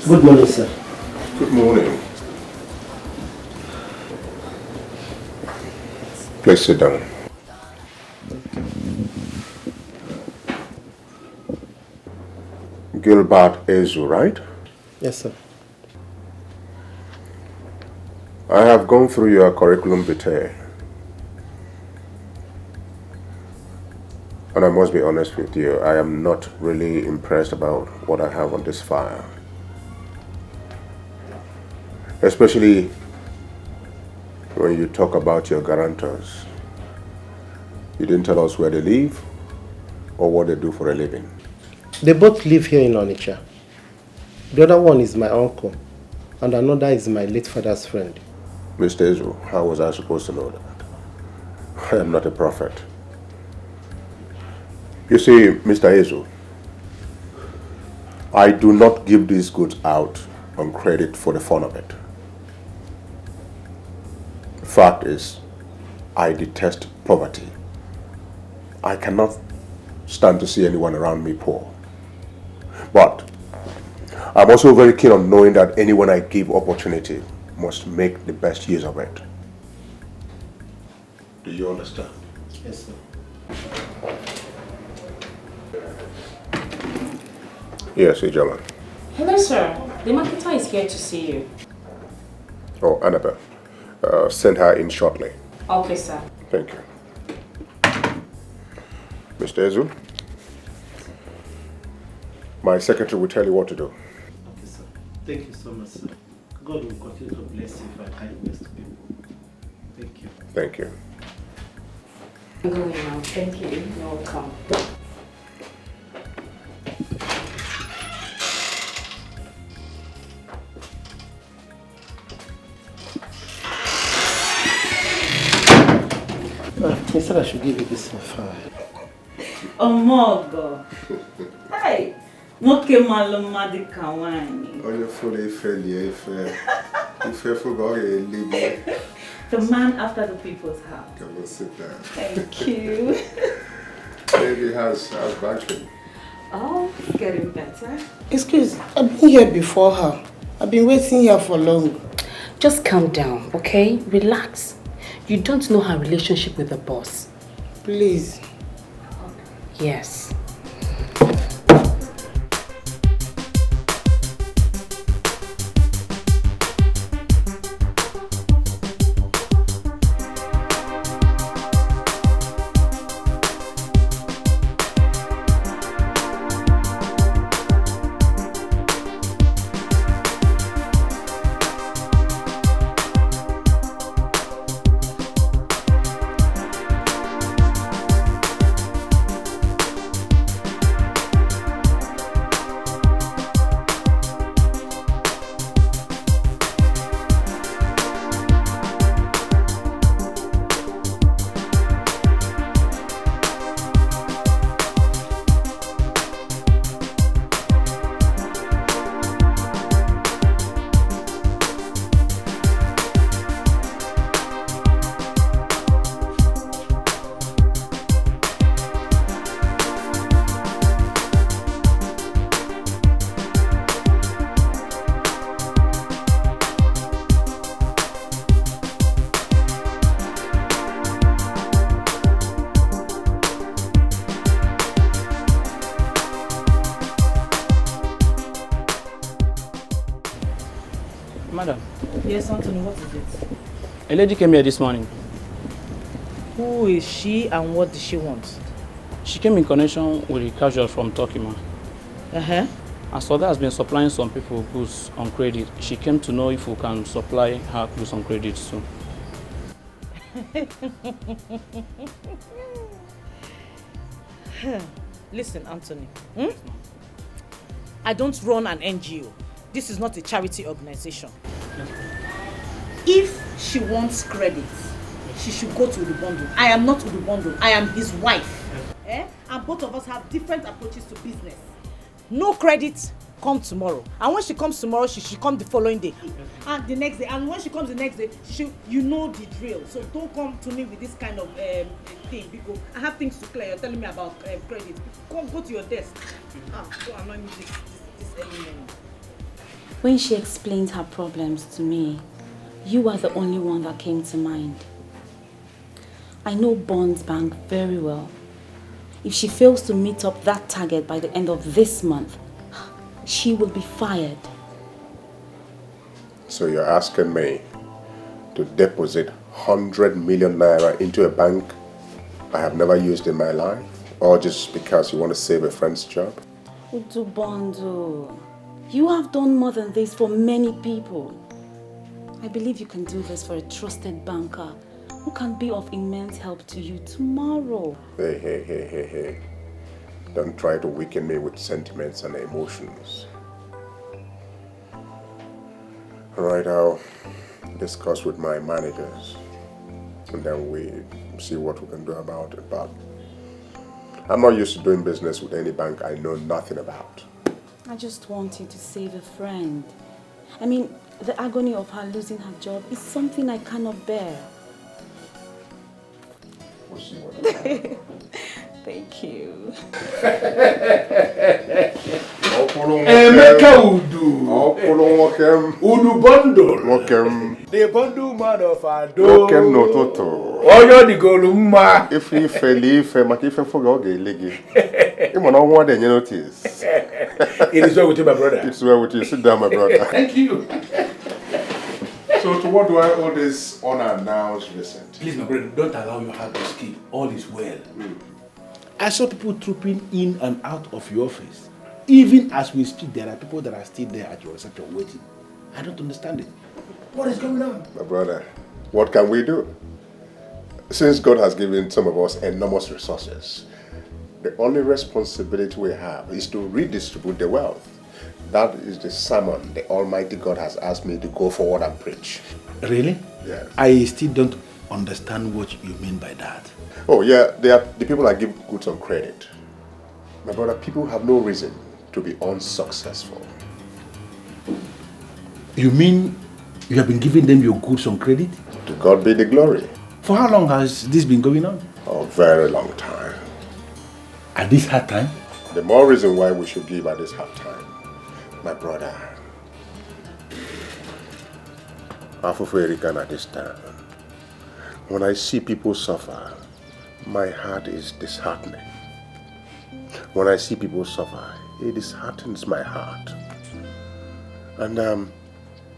Good morning, sir. Good morning. Please sit down. Gilbert Ezu, right? Yes, sir. I have gone through your curriculum vitae. And I must be honest with you, I am not really impressed about what I have on this file. Especially when you talk about your guarantors. You didn't tell us where they live or what they do for a living. They both live here in Onitsha. The other one is my uncle, and another is my late father's friend. Mr. Ezu, how was I supposed to know that? I am not a prophet. You see, Mr. Ezu, I do not give these goods out on credit for the fun of it. The fact is, I detest poverty. I cannot stand to see anyone around me poor. But I'm also very keen on knowing that anyone I give opportunity must make the best use of it. Do you understand? Yes, sir. Yes, Ijala. Hello, sir. The marketer is here to see you. Oh, Annabelle. Send her in shortly. Okay, sir. Thank you. Mr. Ezu, my secretary will tell you what to do. Okay, sir. Thank you so much, sir. God will continue to bless you for kindness to people. Thank you. Thank you. I'm going now. Thank you. You're welcome. He said I should give you this file. Omogo. Hey, nwoke malụmmadụ ka nwanyị. Onye fụrụ ife lie ife. Ife fụrụ ọ ga-eli. The man after the people's heart. Come on, sit down. Thank you. Baby, how's battery? Oh, it's getting better. Excuse, I've been here before her. I've been waiting here for long. Just calm down, okay? Relax. You don't know her relationship with the boss. Please. Yes. Madam. Yes, Anthony, what is it? A lady came here this morning. Who is she and what does she want? She came in connection with a casual from Turkey, ma. Uh-huh. And so that has been supplying some people goods on credit. She came to know if we can supply her goods on credit too. Listen, Anthony. I don't run an NGO. This is not a charity organization. If she wants credit, she should go to Udubundu. I am not Udubundu. I am his wife. And both of us have different approaches to business. No credit, come tomorrow. And when she comes tomorrow, she should come the following day. And the next day. And when she comes the next day, you know the drill. So don't come to me with this kind of thing. Because I have things to clear. You're telling me about credit. Go to your desk. Don't annoy me this early morning. When she explained her problems to me, you are the only one that came to mind. I know Bond's Bank very well. If she fails to meet up that target by the end of this month, she will be fired. So you're asking me to deposit 100 million naira into a bank I have never used in my life? Or just because you want to save a friend's job? Udubondo, you have done more than this for many people. I believe you can do this for a trusted banker who can be of immense help to you tomorrow. Hey. Don't try to weaken me with sentiments and emotions. Alright, I'll discuss with my managers and then we see what we can do about it. But I'm not used to doing business with any bank I know nothing about. I just want you to save a friend. I mean, the agony of her losing her job is something I cannot bear. We'll see what Thank you. Emeka Udu. Udu bundle. The bundle man of Ado. no toto. Oyo di golumma. If makife foga oge ilege. Imo no one dey notice. It is well with you, my brother. It's well with you. Sit down, my brother. Thank you. So to what do I owe this unannounced visit? Please, my brother, don't allow your heart to skip. All is well. I saw people trooping in and out of your office. Even as we speak, there are people that are still there at your reception waiting. I don't understand it. What is going on? My brother, what can we do? Since God has given some of us enormous resources, the only responsibility we have is to redistribute the wealth. That is the sermon the Almighty God has asked me to go forward and preach. Really? Yes. I still don't understand what you mean by that. Oh yeah, they are the people I give goods on credit. My brother, people have no reason to be unsuccessful. You mean you have been giving them your goods on credit? To God be the glory. For how long has this been going on? A very long time. At this hard time? The more reason why we should give at this hard time. My brother, at this time, when I see people suffer, my heart is disheartening. When I see people suffer, it disheartens my heart. And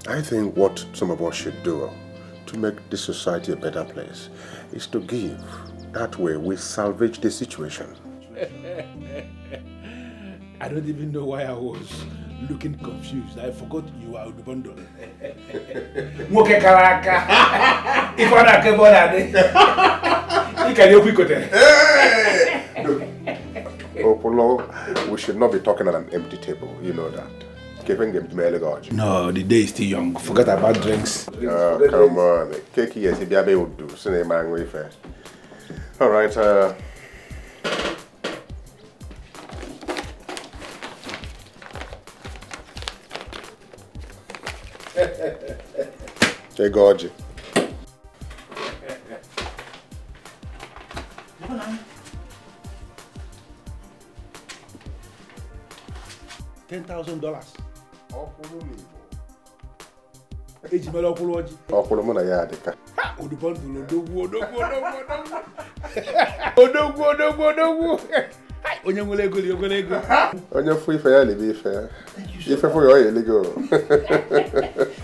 I think what some of us should do to make this society a better place is to give. That way we salvage the situation. I don't even know why I was looking confused. I forgot you are the bundle. Moke karaka. If I don't Opolo, we should not be talking at an empty table. You know that. No, the day is still young. Forget about drinks. Oh, come on. Cake yes, if you would do. Send a man way first. All right. Hey, Gorgie. $10,000.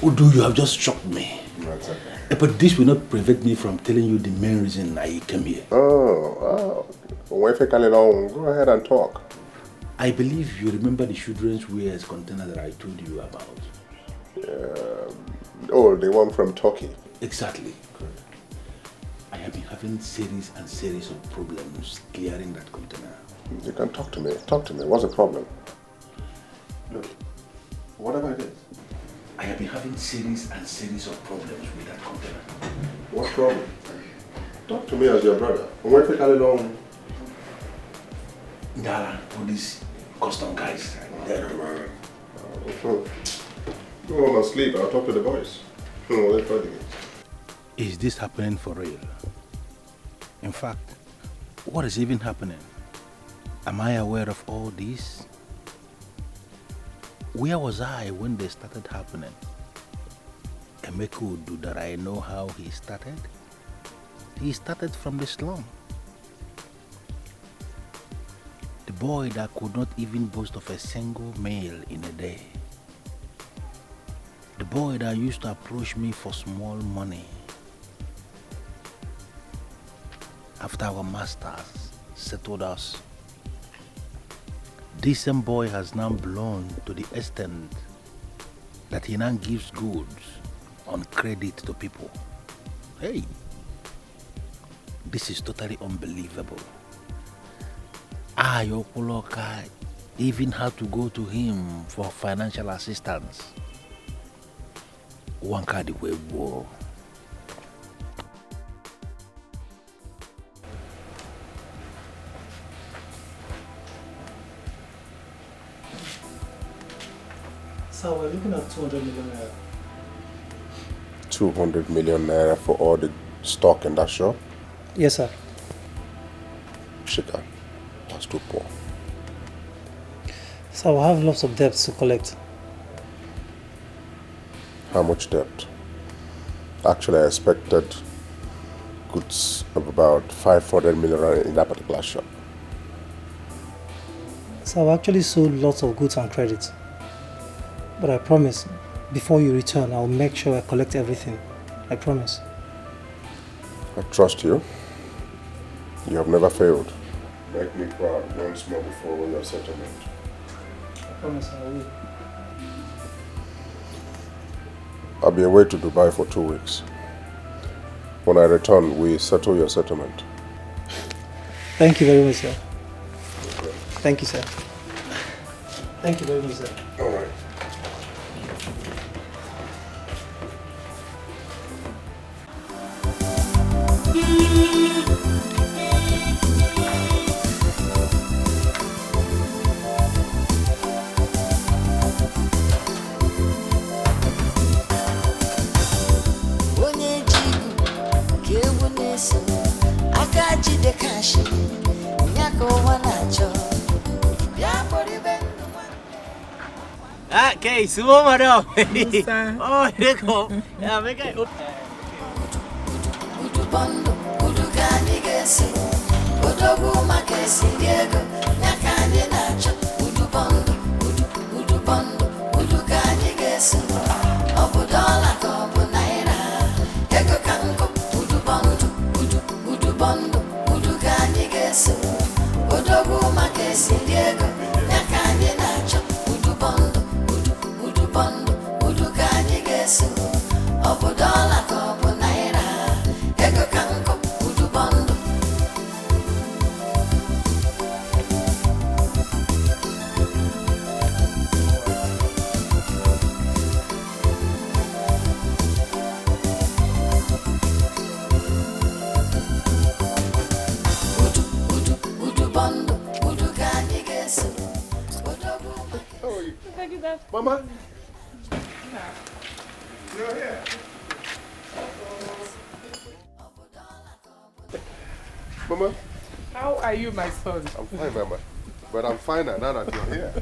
Udu, you have just shocked me. But this will not prevent me from telling you the main reason I came here. Oh. Go ahead and talk. I believe you remember the children's wears container that I told you about. Oh, the one from Turkey. Exactly. I have been having series and series of problems clearing that container. You can talk to me. Talk to me. What's the problem? Look, whatever it is. I have been having series and series of problems with that container. What problem? Talk to me as your brother. Where take you long? Dala, all these custom guys. Go home and sleep. I'll talk to the boys. Is this happening for real? In fact, what is even happening? Am I aware of all this? Where was I when they started happening? Emeka would do that. I know how he started. He started from the slum. The boy that could not even boast of a single meal in a day. The boy that used to approach me for small money. After our masters settled us, this same boy has now blown to the extent that he now gives goods on credit to people. Hey, this is totally unbelievable. Yokuloka even had to go to him for financial assistance. One card away, war. So we're looking at 200 million naira. 200 million naira for all the stock in that shop? Yes, sir. Shika, that's too poor. So I have lots of debts to collect. How much debt? Actually, I expected goods of about 500 million in that particular shop. So I've actually sold lots of goods and credits. But I promise, before you return, I'll make sure I collect everything. I promise. I trust you. You have never failed. Make me proud once more before your settlement. I promise I will. I'll be away to Dubai for 2 weeks. When I return, we settle your settlement. Thank you very much, sir. Thank you, sir. Thank you very much, sir. All right. Okay, sumo madam. Oh, here come. Yeah, make it up. Udubondo, udugani gesi. Udogu makesi diego. Nyakani nacho. Udubondo, udubondo, udugani gesi. Obudola kobu naira. Ego kanko. Udubondo, udubondo, udugani gesi. Udogu makesi diego. Nyakani nacho. Udubondo. Bondo, udugani gesu, obudola kobu naira, ego kanko, udubondo. Udubondo, udugani gesu, udogu. Mama? You're here. Mama? How are you, my son? I'm fine, Mama. But I'm finer now that you're here.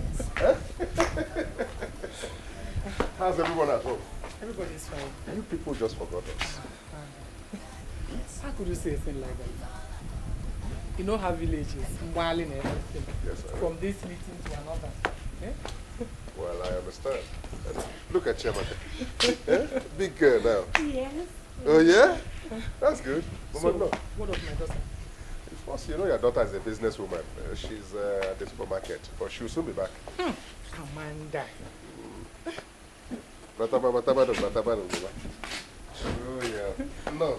How's everyone at home? Everybody's fine. You people just forgot us. How could you say a thing like that? You know how villages, Mwali and everything. Yes, I know. From this meeting to another. Eh? Well, I understand. Look at you, eh? Big girl now. Yes. Oh, yeah? That's good. Mama, So, no. what of my daughter? Of course, you know your daughter is a businesswoman. She's at the supermarket, but she'll soon be back. Amanda. Oh, yeah. No.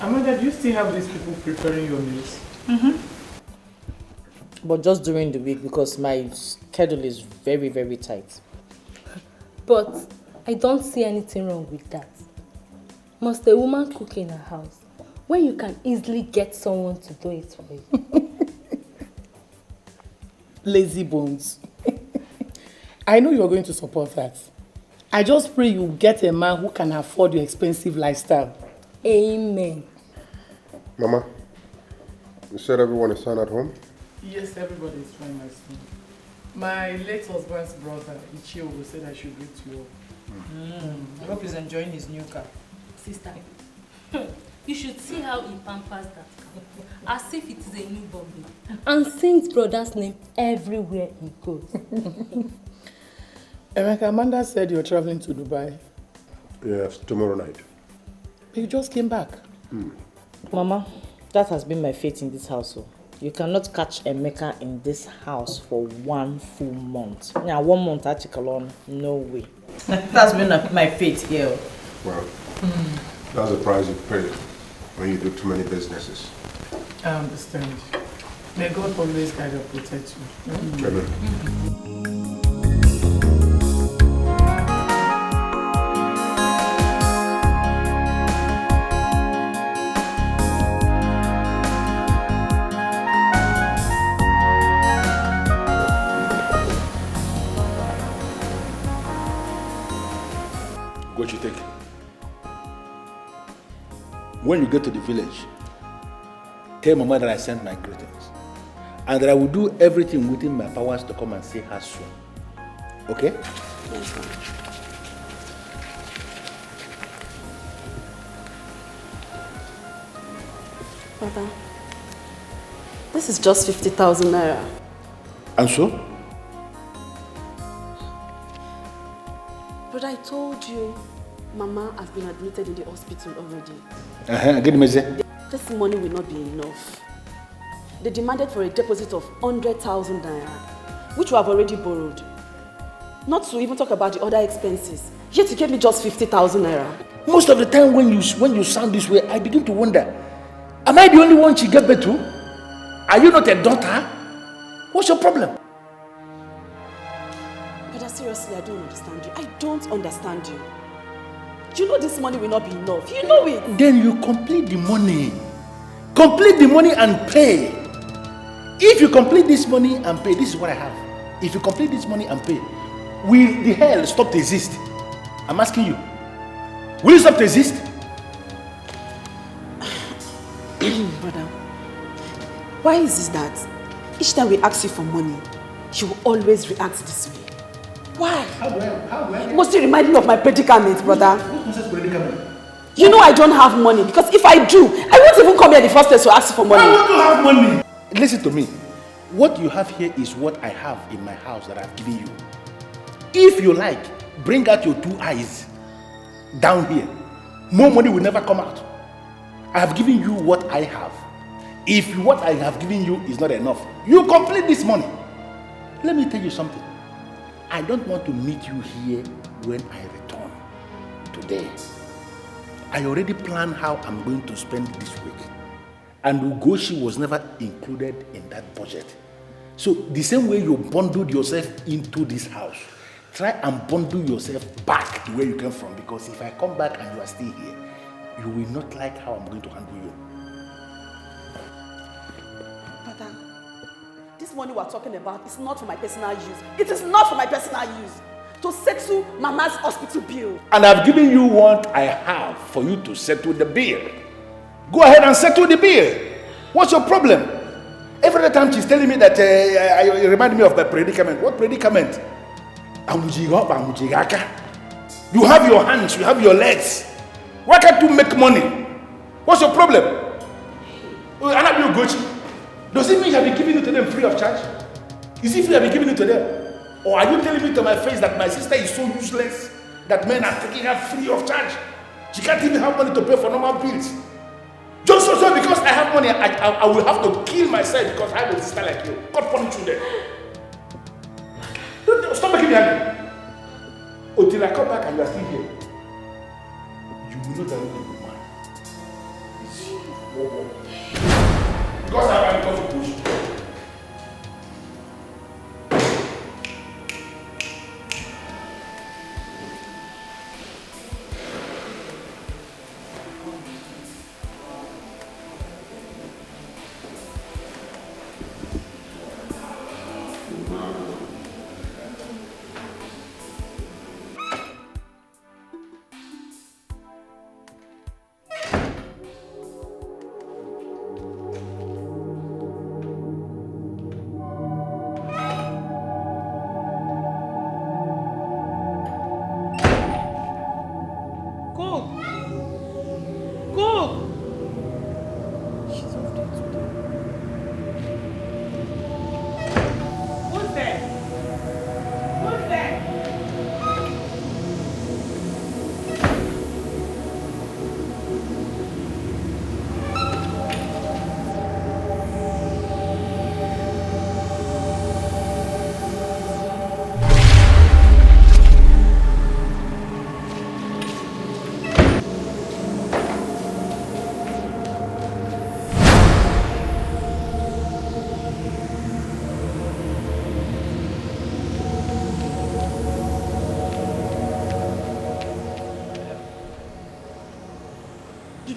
Amanda, do you still have these people preparing your meals? But just during the week because my schedule is very, very tight. But I don't see anything wrong with that. Must a woman cook in her house when you can easily get someone to do it for you? Lazy bones. I know you're going to support that. I just pray you get a man who can afford your expensive lifestyle. Amen. Mama, you said everyone is fine at home? Yes, everybody is fine, my son. My late husband's brother, Ichiogo, said I should greet you all. I hope he's enjoying his new car. Sister, you should see how he pampers that car, as if it is a new Bobby, and sings brother's name everywhere he goes. Emeka, Amanda said you're traveling to Dubai. Yes, tomorrow night. But you just came back. Mama, that has been my fate in this household. You cannot catch Emeka in this house for 1 full month. Yeah, 1 month article, no way. That's been my fate here. Well, that's the price you pay when you do too many businesses. I understand. May God always guide and protect you. Amen. What you take? When you get to the village, tell Mama that I sent my greetings and that I will do everything within my powers to come and see her soon. Okay? Yes, ma'am. Father, this is just 50,000 naira. And so? But I told you, Mama has been admitted in the hospital already. Get me there. This money will not be enough. They demanded for a deposit of 100,000 naira, which we have already borrowed. Not to even talk about the other expenses. Yet you gave me just 50,000 naira. Most of the time when you sound this way, I begin to wonder, am I the only one she gave birth to? Are you not a daughter? What's your problem? Seriously, I don't understand you. I don't understand you. You know this money will not be enough. You know it. Then you complete the money. Complete the money and pay. If you complete this money and pay, this is what I have. If you complete this money and pay, will the hell stop to exist? I'm asking you. Will it stop to exist? Brother, why is it that each time we ask you for money, you will always react this way? Why? How? Must you remind me of my predicament, brother? What predicament? You know I don't have money, because if I do, I won't even come here in the first place to ask for money. How would you have money? Listen to me. What you have here is what I have in my house that I've given you. If you like, bring out your 2 eyes down here. More money will never come out. I have given you what I have. If what I have given you is not enough, you complete this money. Let me tell you something. I don't want to meet you here when I return today. I already planned how I'm going to spend this week. And Ugoshi was never included in that budget. So the same way you bundled yourself into this house, try and bundle yourself back to where you came from, because if I come back and you are still here, you will not like how I'm going to handle you. Brother, this money we're talking about is not for my personal use. It is not for my personal use. To settle Mama's hospital bill. And I've given you what I have for you to settle the bill. Go ahead and settle the bill. What's your problem? Every time she's telling me that you remind me of the predicament. What predicament? You have your hands, you have your legs. Why can't you make money? What's your problem? Does it mean I've been giving it to them free of charge? Is it free I've been giving it to them? Or are you telling me to my face that my sister is so useless that men are taking her free of charge? She can't even have money to pay for normal bills. Just so because I have money, I will have to kill myself because I have a sister like you. God punish you then. Stop making me angry. Until I come back and you are still here, you will not have a good man. Because I am going to push.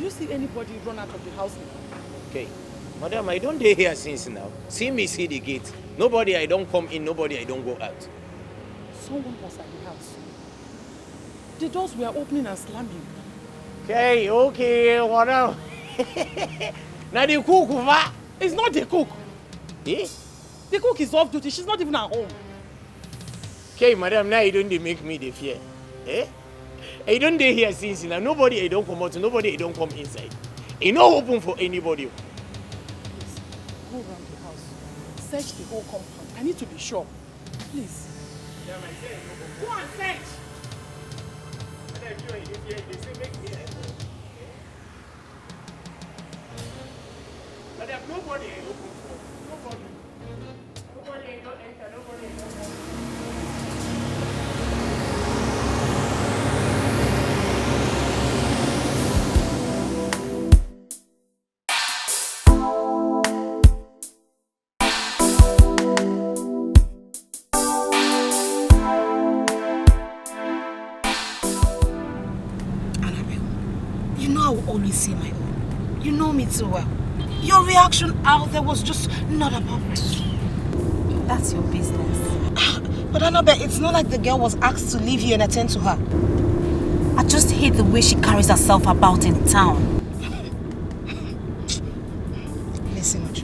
you see anybody run out of the house now? Okay. Madam, I don't dey here since now. See me see the gate. Nobody I don't come in, nobody I don't go out. Someone was at the house. The doors were opening and slamming. Okay, whatever. Now the cook, what? It's not the cook. Eh? The cook is off duty. She's not even at home. Okay, madam, now you don't dey make me the fear. Eh? I don't dey here since now. Nobody I don't come out, nobody I don't come inside. It no open for anybody. Please, go around the house. Search the whole compound. I need to be sure. Please. Go and search. Madam, nobody I open for. Nobody. Nobody I don't enter, nobody I don't come. You know I will always say my own. You know me too well. Your reaction out there was just not appropriate. That's your business. But Annabelle, it's not like the girl was asked to leave you and attend to her. I just hate the way she carries herself about in town. Listen, Uju.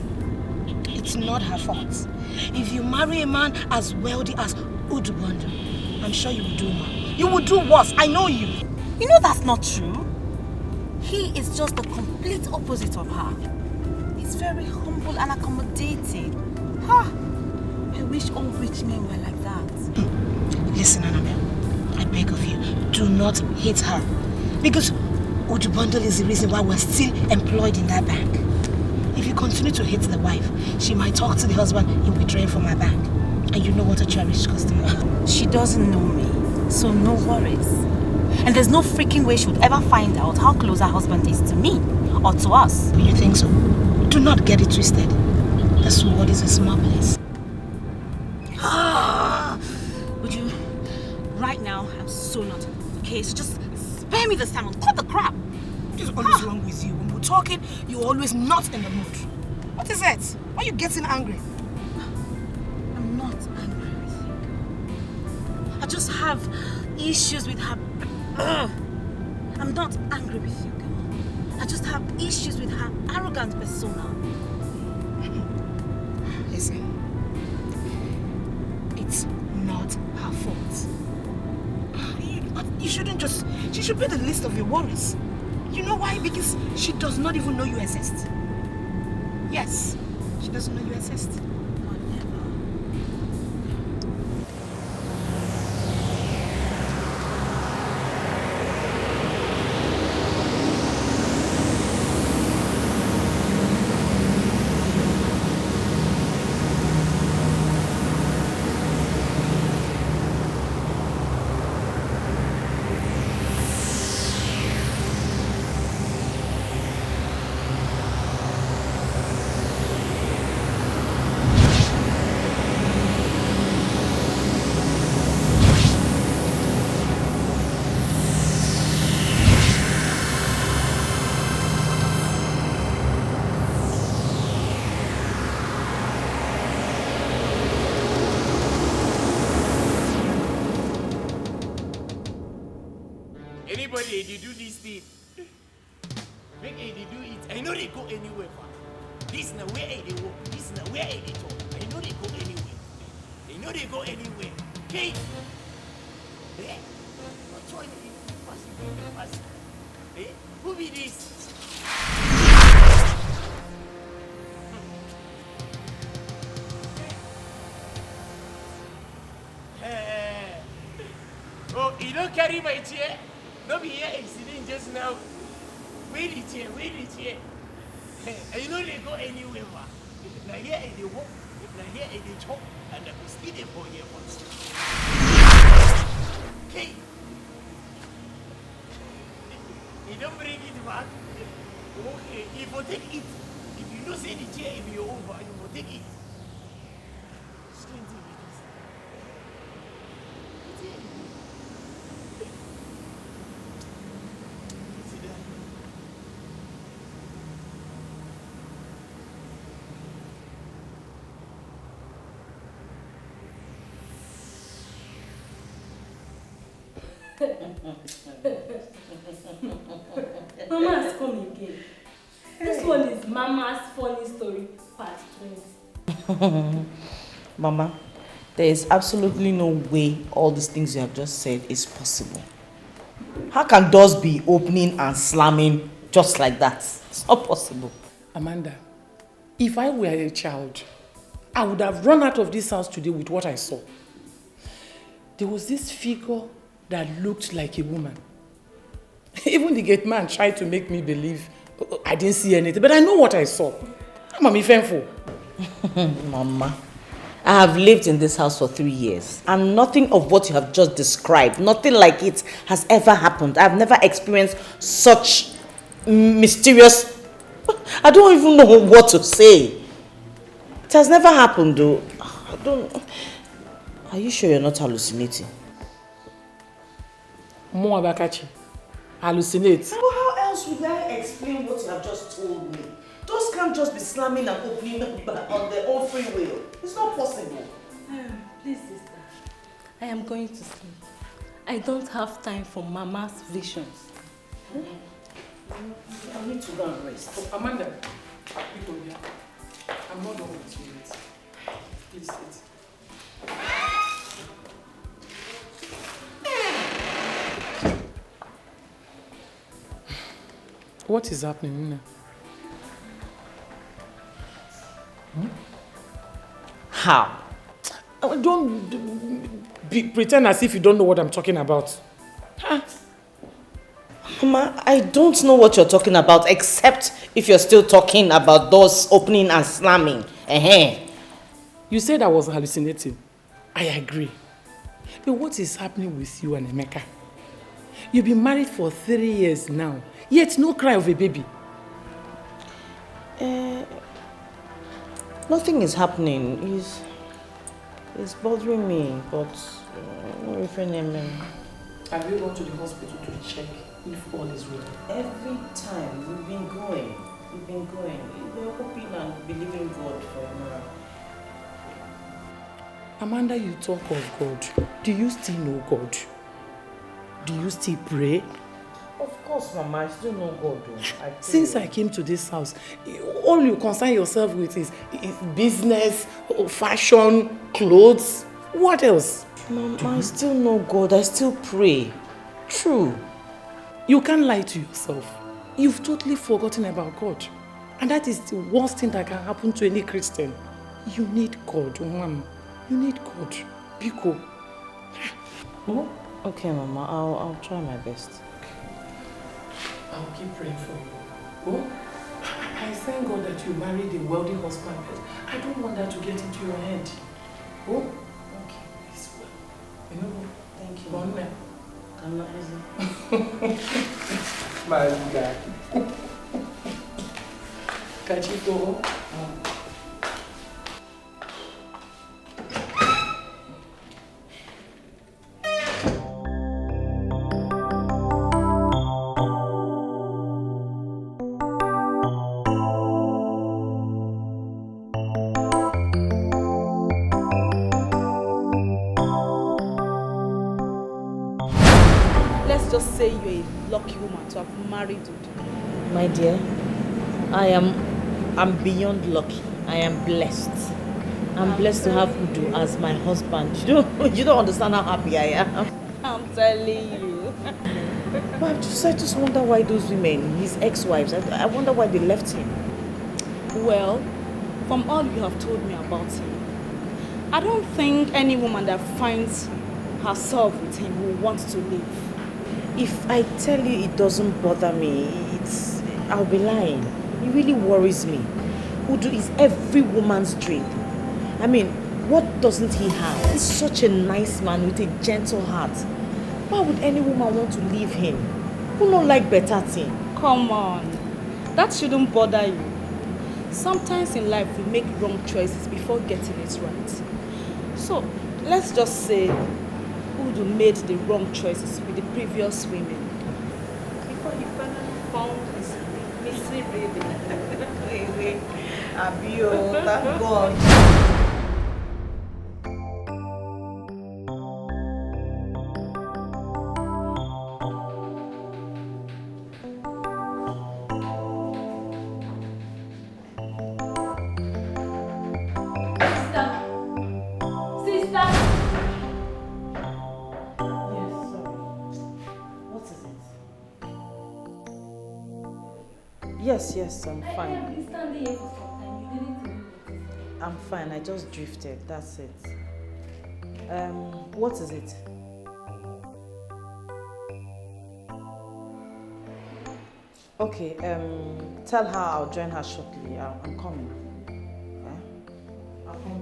It's not her fault. If you marry a man as wealthy as Udubondu, I'm sure you will do more. You will do worse. I know you. You know that's not true. He is just the complete opposite of her. He's very humble and accommodating. Ha! I wish all rich men were like that. Listen, Annabelle, I beg of you, do not hate her. Because Udubundle is the reason why we're still employed in that bank. If you continue to hate the wife, she might talk to the husband in withdrawing from our bank. And you know what a cherished customer is. She doesn't know me, so no worries. And there's no freaking way she would ever find out how close her husband is to me or to us. You think so? Do not get it twisted. The sword is a small place. Would you? Right now, I'm so not. Okay, so just spare me this time and cut the crap. What is always wrong with you? When we're talking, you're always not in the mood. What is it? Why are you getting angry? I'm not angry with you. I just have issues with her. I'm not angry with you, girl. I just have issues with her arrogant persona. Listen, it's not her fault. You shouldn't just... She should be the least of your worries. You know why? Because she does not even know you exist. Yes, she doesn't know you exist. Anybody they do this thing, make they do it. I know they go anywhere. This na where they walk. This na where they talk. I know they go anywhere. They know they go anywhere. Okay. Eh? What's wrong with you? Eh? Who be this? Oh, you don't carry my chair? No be here accident just now. Wait the chair. I know they go anywhere. Now here they walk, now here they talk, and I will stay there for here once. Okay. You don't bring it back. Okay, you will take it. If you don't say the chair, if you're over, you will take it. Strange thing it is. Mama has come again. This one is Mama's funny story part 20. Mama, there is absolutely no way all these things you have just said is possible. How can doors be opening and slamming just like that? It's not possible. Amanda, if I were a child, I would have run out of this house today with what I saw. There was this figure that looked like a woman. Even the gate man tried to make me believe I didn't see anything, but I know what I saw. Mama, thankful. Mama, I have lived in this house for 3 years, and nothing of what you have just described, nothing like it has ever happened. I've never experienced such mysterious... I don't even know what to say. It has never happened, though. I don't... Are you sure you're not hallucinating? Mo Abakachi, hallucinate. Well, how else would I explain what you have just told me? Those can't just be slamming and opening on their own free will. It's not possible. Please, sister. I am going to sleep. I don't have time for Mama's visions. I need to go and rest. Oh, Amanda, I'm not done with you yet. Please sit. What is happening now? How? Don't pretend as if you don't know what I'm talking about. Huh? Mama, I don't know what you're talking about, except if you're still talking about doors opening and slamming. You said I was hallucinating. I agree. But what is happening with you and Emeka? You've been married for 3 years now, yet no cry of a baby. Nothing is happening. It's bothering me, but have you gone to the hospital to check if all is well? Every time we've been going. We're hoping and believing God for a miracle. Amanda, you talk of God. Do you still know God? Do you still pray? Of course, Mama, I still know God. Since I came to this house, all you concern yourself with is business, fashion, clothes. What else? Mama, I still know God. I still pray. True. You can't lie to yourself. You've totally forgotten about God. And that is the worst thing that can happen to any Christian. You need God, Mama. You need God. Biko. Oh, okay, Mama. I'll try my best. I'll keep praying for you. Oh, I thank God that you married a wealthy husband, but I don't want that to get into your head. Oh, okay, it's well. You know, thank you. Mama. I'm not busy. My God. Can you go home? Just say you're a lucky woman to have married Udu. My dear, I'm beyond lucky. I am blessed. I'm blessed to have Udu as my husband. You don't understand how happy I am. I'm telling you. But I just wonder why those women, his ex-wives, I wonder why they left him. Well, from all you have told me about him, I don't think any woman that finds herself with him will want to leave. If I tell you it doesn't bother me, I'll be lying. It really worries me. Udu is every woman's dream. I mean, what doesn't he have? He's such a nice man with a gentle heart. Why would any woman want to leave him? Who don't like better thing? Come on. That shouldn't bother you. Sometimes in life we make wrong choices before getting it right. So, let's just say Udu made the wrong choices with the previous women before he finally found his missing baby. Abio, thank God. Yes, I'm I've fine. been standing here for some time. You didn't even notice. I'm fine. I just drifted. That's it. What is it? Okay, tell her I'll join her shortly. I'm coming. Yeah? I'll come.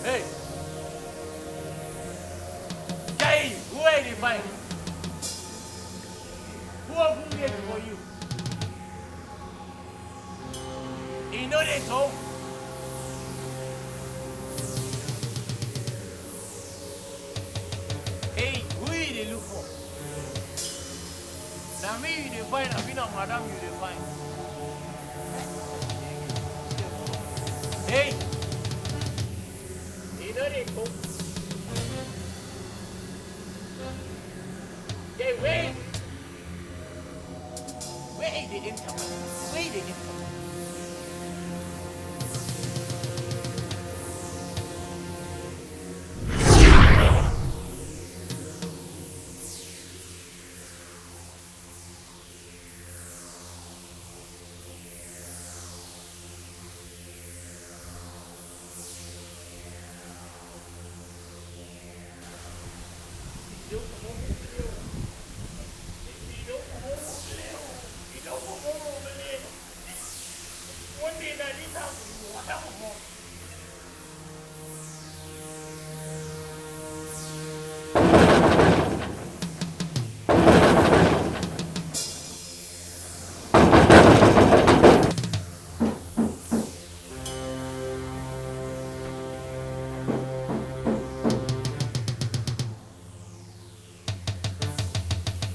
Hey! Guy, who are they find? Who opened gate for you? You know they talk? Hey, who you they look for? Now me you they find, I not madam you they find. Hey! You know they talk? Hey, wait! Where is the enter? Where is the enter?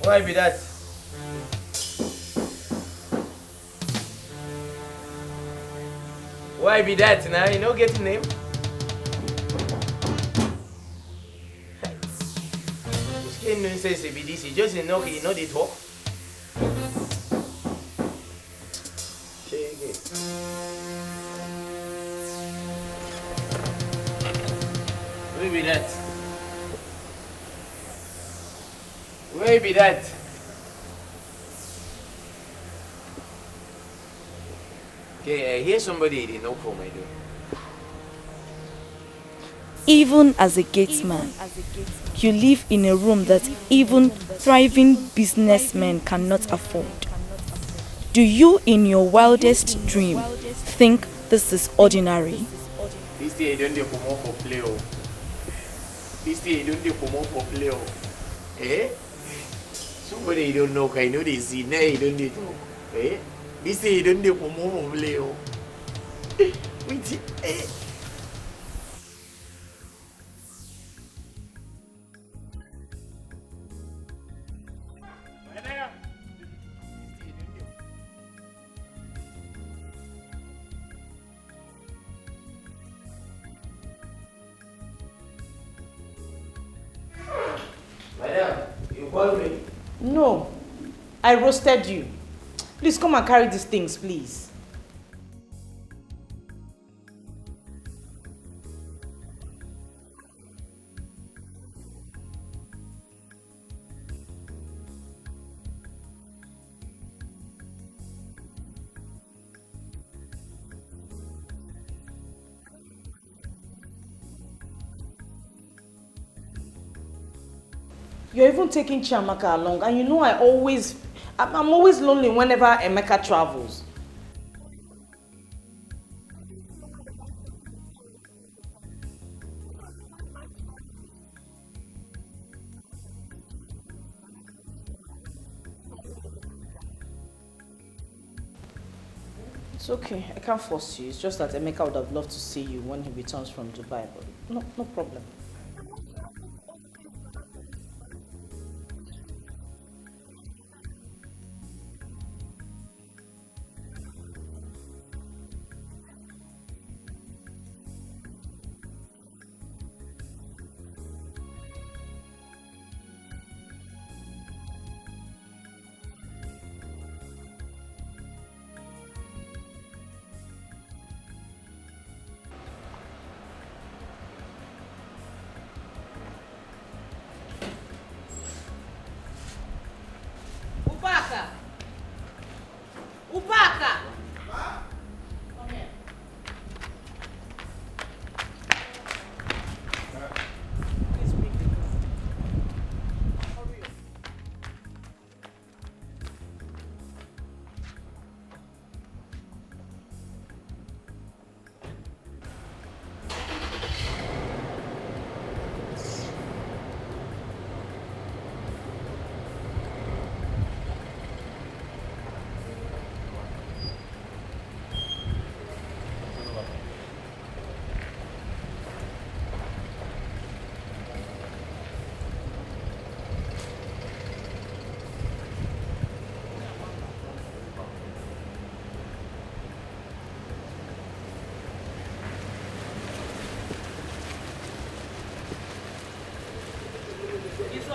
Why be that? Why be that now? You know get name? This kind nonsense be this. You just know they talk. Shake it. Why be that? Where be that? Okay, I hear somebody they knock for my door. Even as a gatesman, you live in a room that even thriving businessmen cannot afford. Do you, in your wildest dream, think this is ordinary? This day I don't do promote for play. This day I don't do promote for play. Eh? Somebody you don't know, I know they see, now you don't do talk. Eh? This day you don't do promote for play. Wait, eh? Madam, you called me? No, I roasted you. Please come and carry these things, please. You're even taking Chiamaka along, and you know I'm always lonely whenever Emeka travels. It's okay. I can't force you. It's just that Emeka would have loved to see you when he returns from Dubai, but no problem.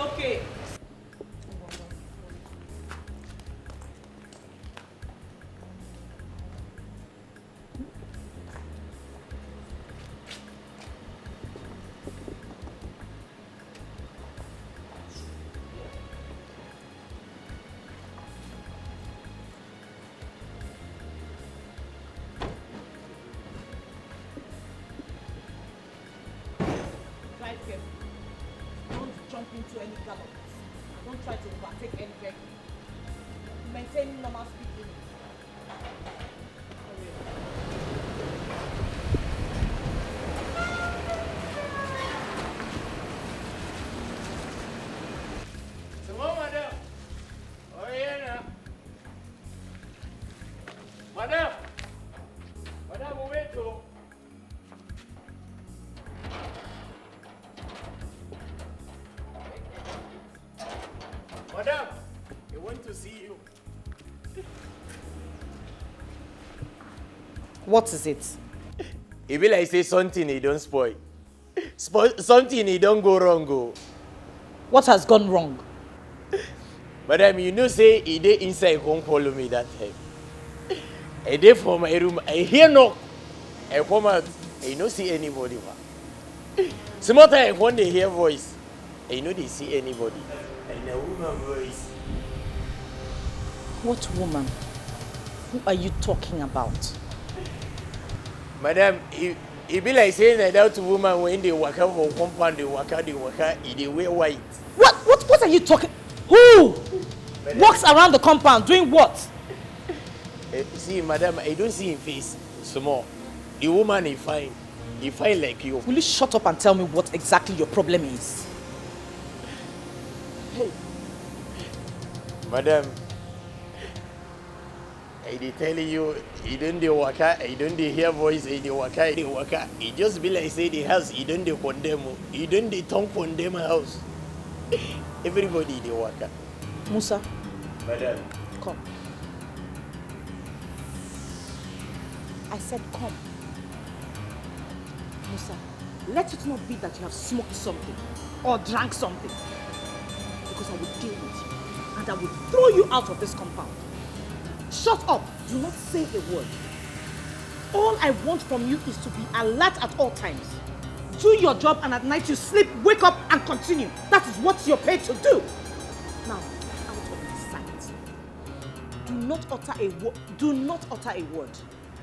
Okay. Drive carefully. Don't jump into any gallop. Don't try to overtake any vehicle. Maintain normal speed limit. Come on, madam. Oh, yeah, now. Madam. Madam, wait, oh. Madam, I want to see you. What is it? It be like say something he don't spoil. Something he don't go wrong. Go. What has gone wrong? Madam, you know say he dey inside home follow me that time. I dey for my room. I hear knock. I come out. I no see anybody. Small time when they hear voice, I know they see anybody. And a woman voice. What woman? Who are you talking about? Madam, it be like saying that out woman when they walk out for compound, they walk, they wear white. What are you talking? Who? Madam. Walks around the compound doing what? See, madam, I don't see him face small. The woman is fine. He fine like you. Will you shut up and tell me what exactly your problem is? Hey. Madam, I dey tell you, he don't dey waka, he don't dey hear voice, he dey waka, he dey waka. He just be like say the house, he don't dey condemn, he don't dey tongue condemn house. Everybody dey waka. Musa. Madam. Come. I said come. Musa, let it not be that you have smoked something or drank something. Because I will deal with you and I will throw you out of this compound. Shut up. Do not say a word. All I want from you is to be alert at all times. Do your job and at night you sleep, wake up and continue. That is what you're paid to do. Now, out of my sight. Do not utter a word. Do not utter a word.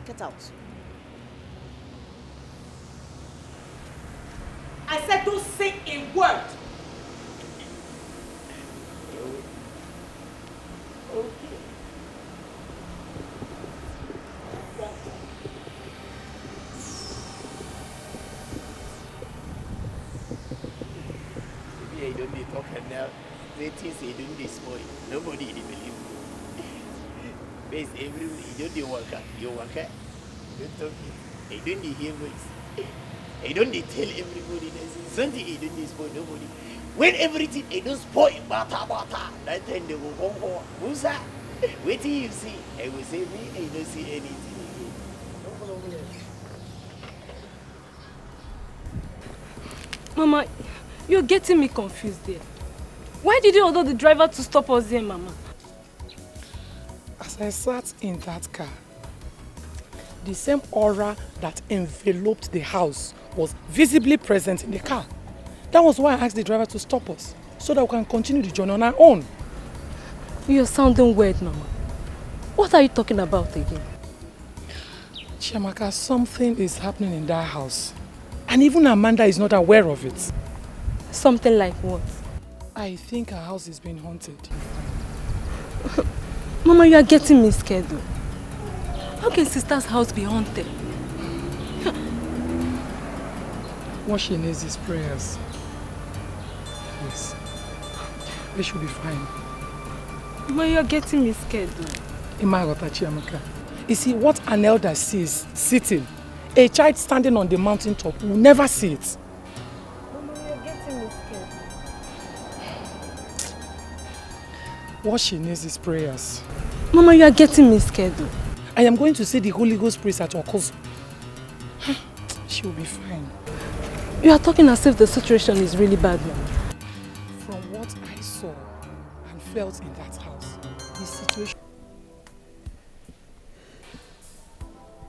Get out. I said don't say a word. Okay. Maybe I don't need to talk now. They think they don't spoil. Nobody believe me. face everywhere. You don't dey waka. You waka. You don't talk it. You don't dey hear voice. You don't dey tell everybody that something you don't dey spoil nobody. When everything you don't spoil, bata. That time they go come home. Musa, wait till you see. I will say me, I don't see anything again. No problem. Mama, you're getting me confused there. Why did you order the driver to stop us here, Mama? As I sat in that car, the same aura that enveloped the house was visibly present in the car. That was why I asked the driver to stop us, so that we can continue the journey on our own. You're sounding weird, Mama. What are you talking about again? Chiamaka, something is happening in that house. And even Amanda is not aware of it. Something like what? I think our house is being haunted. Mama, you are getting me scared though. How can sister's house be haunted? What she needs is prayers. Yes. We should be fine. Mama, you are getting me scared though. Imagota Chiamaka. You see, what an elder sees sitting, a child standing on the mountaintop will never see it. Mama, you are getting me scared. What she needs is prayers. Mama, you are getting me scared though. I am going to say the Holy Ghost prays at Okozo. She will be fine. You are talking as if the situation is really bad now. From what I saw and felt in that house, the situation...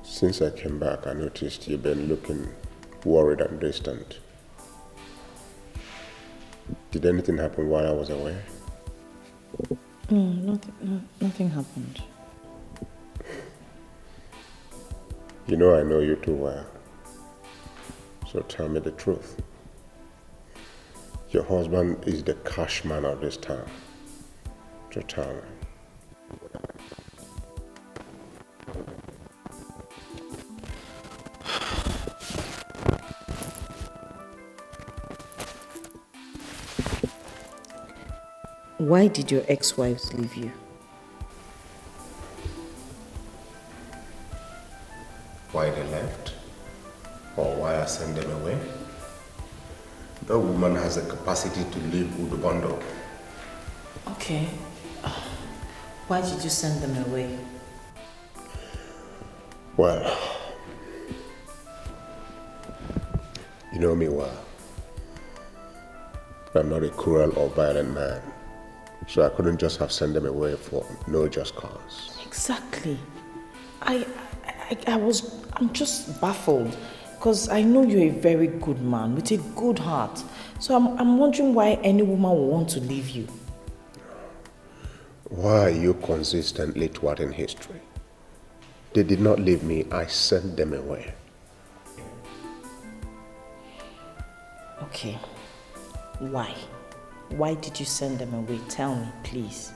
Since I came back, I noticed you've been looking worried and distant. Did anything happen while I was away? No, nothing happened. You know I know you too well. So tell me the truth. Your husband is the cash man of this town. So tell me. Why did your ex-wives leave you? Why they left? Or why I sent them away? No woman has the capacity to leave Udubondo. Okay. Why did you send them away? Well, you know me well. I'm not a cruel or violent man. So I couldn't just have sent them away for no just cause. Exactly. I'm just baffled because I know you're a very good man with a good heart. So I'm wondering why any woman would want to leave you. Why are you consistently thwarting history? They did not leave me, I sent them away. Okay. Why? Why did you send them away? Tell me, please.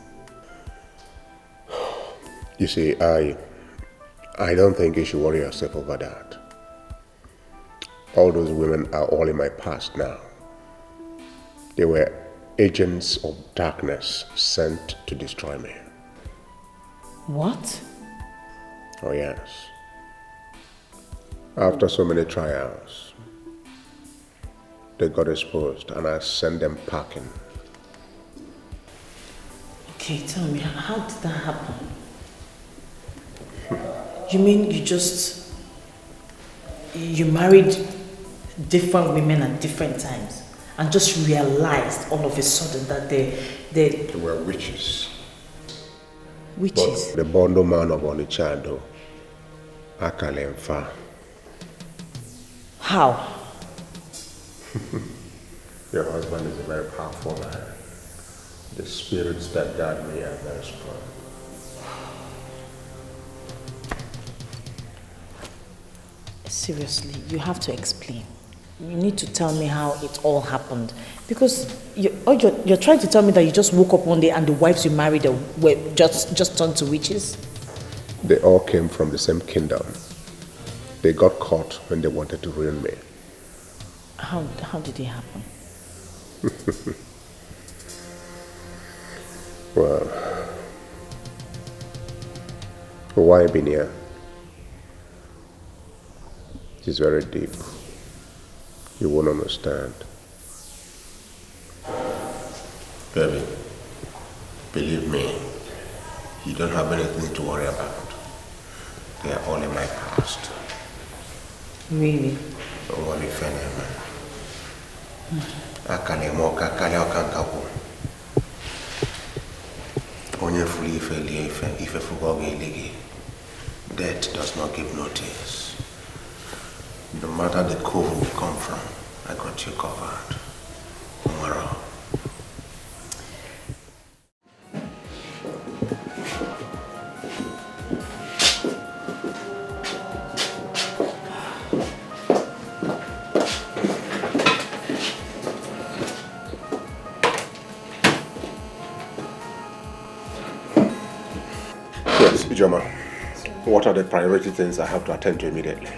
You see, I don't think you should worry yourself over that. All those women are all in my past now. They were agents of darkness sent to destroy me. What? Oh yes. After so many trials, they got exposed and I sent them packing. Okay, tell me, how did that happen? You mean you married different women at different times and just realized all of a sudden that they were witches. Witches? But the Bondo man of Onichado, Akalemfa. How? Your husband is a very powerful man. The spirits that guard me are very strong. Seriously, you have to explain. You need to tell me how it all happened. Because you're trying to tell me that you just woke up one day and the wives you married were just turned to witches? They all came from the same kingdom. They got caught when they wanted to ruin me. How did it happen? Well, Why Billionaire? It is very deep. You won't understand. Baby, believe me, you don't have anything to worry about. They are all in my past. Really? Don't worry, Fenema. Akale moka kale okankabu. Onye fuli ife fugoge iligi. Death does not give notice. No matter the cove we come from, I got you covered. Tomorrow. Yes, Ijoma. What are the priority things I have to attend to immediately?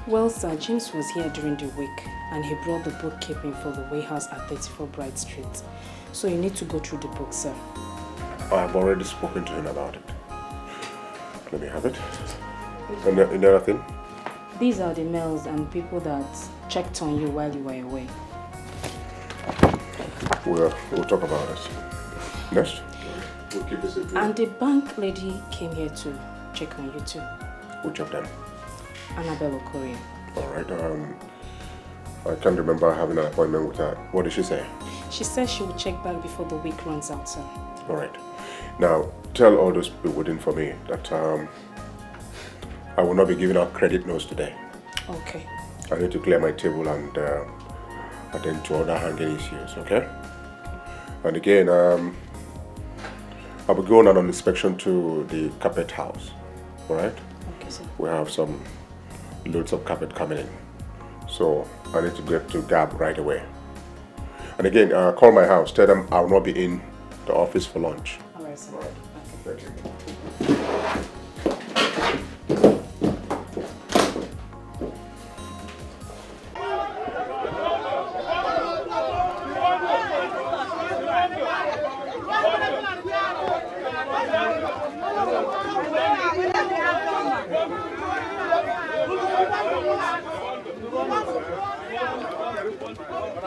Well, sir, James was here during the week and he brought the bookkeeping for the warehouse at 34 Bright Street. So you need to go through the book, sir. I've already spoken to him about it. Let me have it. And the other thing? These are the mails and people that checked on you while you were away. We'll talk about it. Next? We'll keep this in view. And the bank lady came here to check on you too. Which of them? Annabelle Okorie. Alright, I can't remember having an appointment with her. What did she say? She said she will check back before the week runs out, sir. Alright. Now, tell all those people waiting for me that I will not be giving out credit notes today. Okay. I need to clear my table and attend to other hanging issues, okay? And again, I will go on an inspection to the carpet house, alright? Okay, sir. We have some loads of carpet coming in. So I need to get to Gab right away. And again, call my house, tell them I will not be in the office for lunch. Alright, sir. Alright. Okay.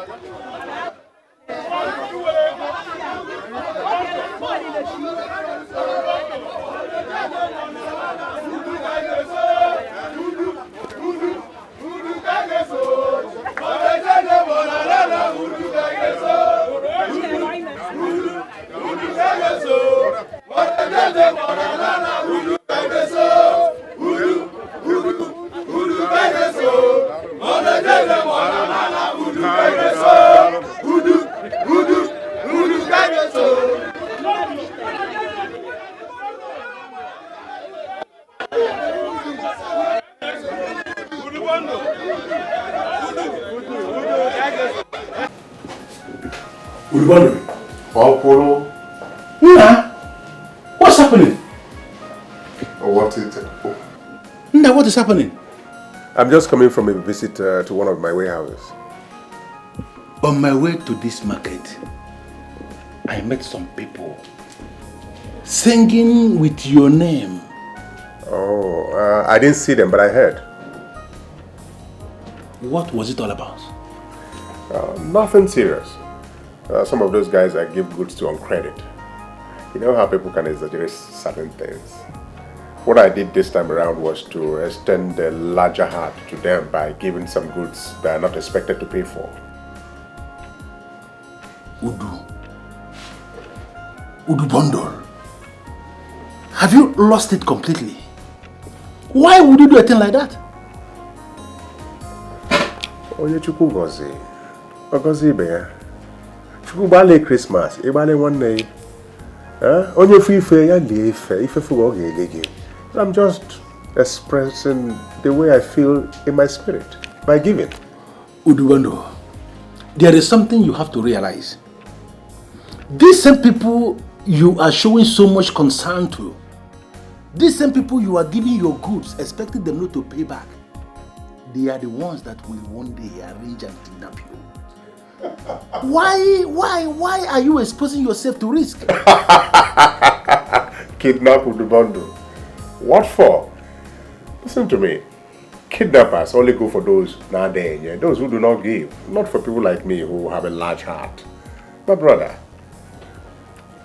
Thank you. What's happening? What is it? Nda, what is happening? I'm just coming from a visit to one of my warehouses. On my way to this market, I met some people singing with your name. Oh, I didn't see them, but I heard. What was it all about? Nothing serious. Some of those guys I give goods to on credit. You know how people can exaggerate certain things. What I did this time around was to extend a larger heart to them by giving some goods they are not expected to pay for. Udu bundle. Have you lost it completely? Why would you do a thing like that? Oye Chukwu Gozi. Ogozi be. Chukwu bale Christmas. Ibale one day. Onye fu ife ya li ife fu oge elege. I'm just expressing the way I feel in my spirit by giving. Udugondo, there is something you have to realize. These same people you are showing so much concern to, these same people you are giving your goods, expecting them not to pay back, they are the ones that will one day arrange and kidnap you. Why are you exposing yourself to risk? Kidnap Udugondo. What for? Listen to me. Kidnappers only go for those nowadays, those who do not give. Not for people like me who have a large heart. My brother,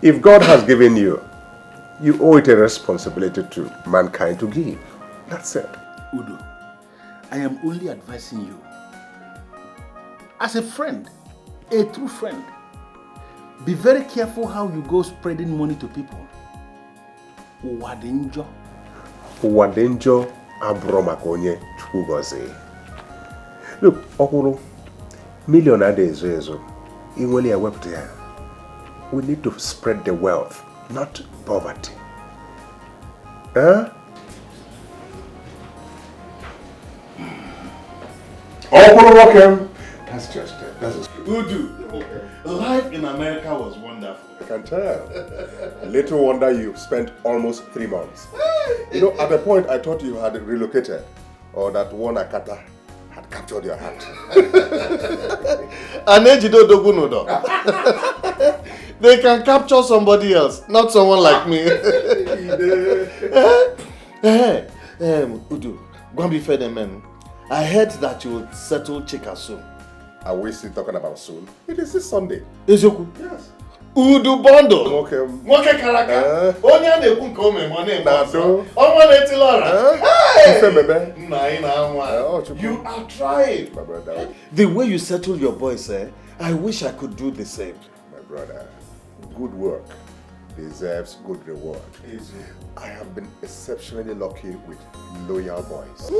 if God has given you, you owe it a responsibility to mankind to give. That's it. Udo, I am only advising you. As a friend, a true friend, be very careful how you go spreading money to people. Uwadenjo. Uwadenjo abromakonye chugozi. Look, okuru, millionaire days inweli ya wept here. We need to spread the wealth, not poverty. Huh? Okuru welcome. That's just it. That's just Udu, life in America was wonderful. I can tell. Little wonder you spent almost 3 months. You know, at the point I thought you had relocated, or that one Akata had captured your heart. They can capture somebody else, not someone like me. Udu, go and be fed a man. I heard that you would settle Chika soon. Are we still talking about soon? It is this Sunday. Ezoku? Yes. Udu Bondo. Okay. Moke Karaka. Onya ne kun come money. Nado. Omo ne tilora. You are trying. My brother. The way you settle your boys, I wish I could do the same. My brother, good work deserves good reward. I have been exceptionally lucky with loyal boys.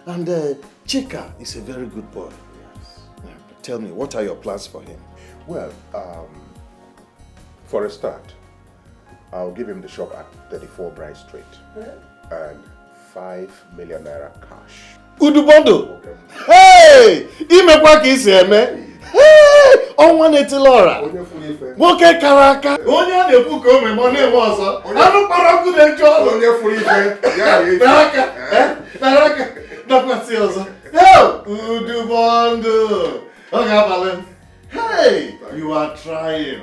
And Chika is a very good boy. Yes. Tell me, what are your plans for him? Well, for a start, I'll give him the shop at 34 Bright Street and 5 million naira cash. Udubondo! Hey! Imekwa ka isi eme! Hey! Ọnwa na-etilora! Nwoke kara aka! Onye a na-ekwu ka o meme ọ na-eme ọzọ! Anụ kpara ọkụ na-eche ọrụ! Onye furu ife! Ya na-eche! Naraka! Nakwasị ọzọ! Hey! Udubondo! Ọ ga-abalị m! Hey! You are trying!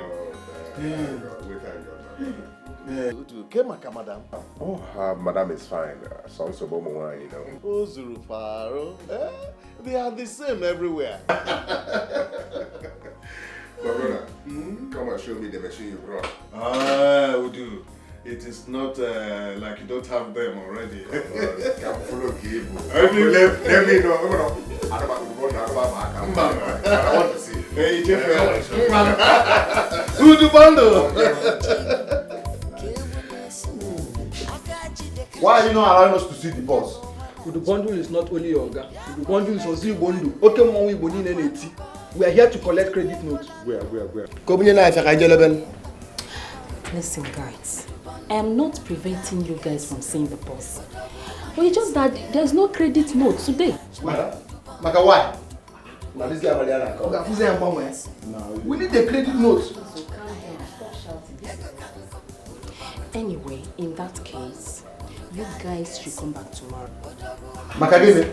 Madam. Oh, madam is fine. Sounds so bomb, you know. Oh, Zurufaro. They are the same everywhere. My brother, come and show me the machine you brought. Udu. It is not like you don't have them already. Come follow Gabe. Let me know. I want to see. Hey, Udu Bando. Why are you not allowing us to see the boss? The bundle is not only your guy. The bundle is also bundle. Okay, we are here to collect credit notes. Where? Listen, guys. I am not preventing you guys from seeing the boss. But it's just that there's no credit note today. Maka, why? Now this guy we need the credit note. Anyway, in that case, you guys should come back tomorrow. Maka, today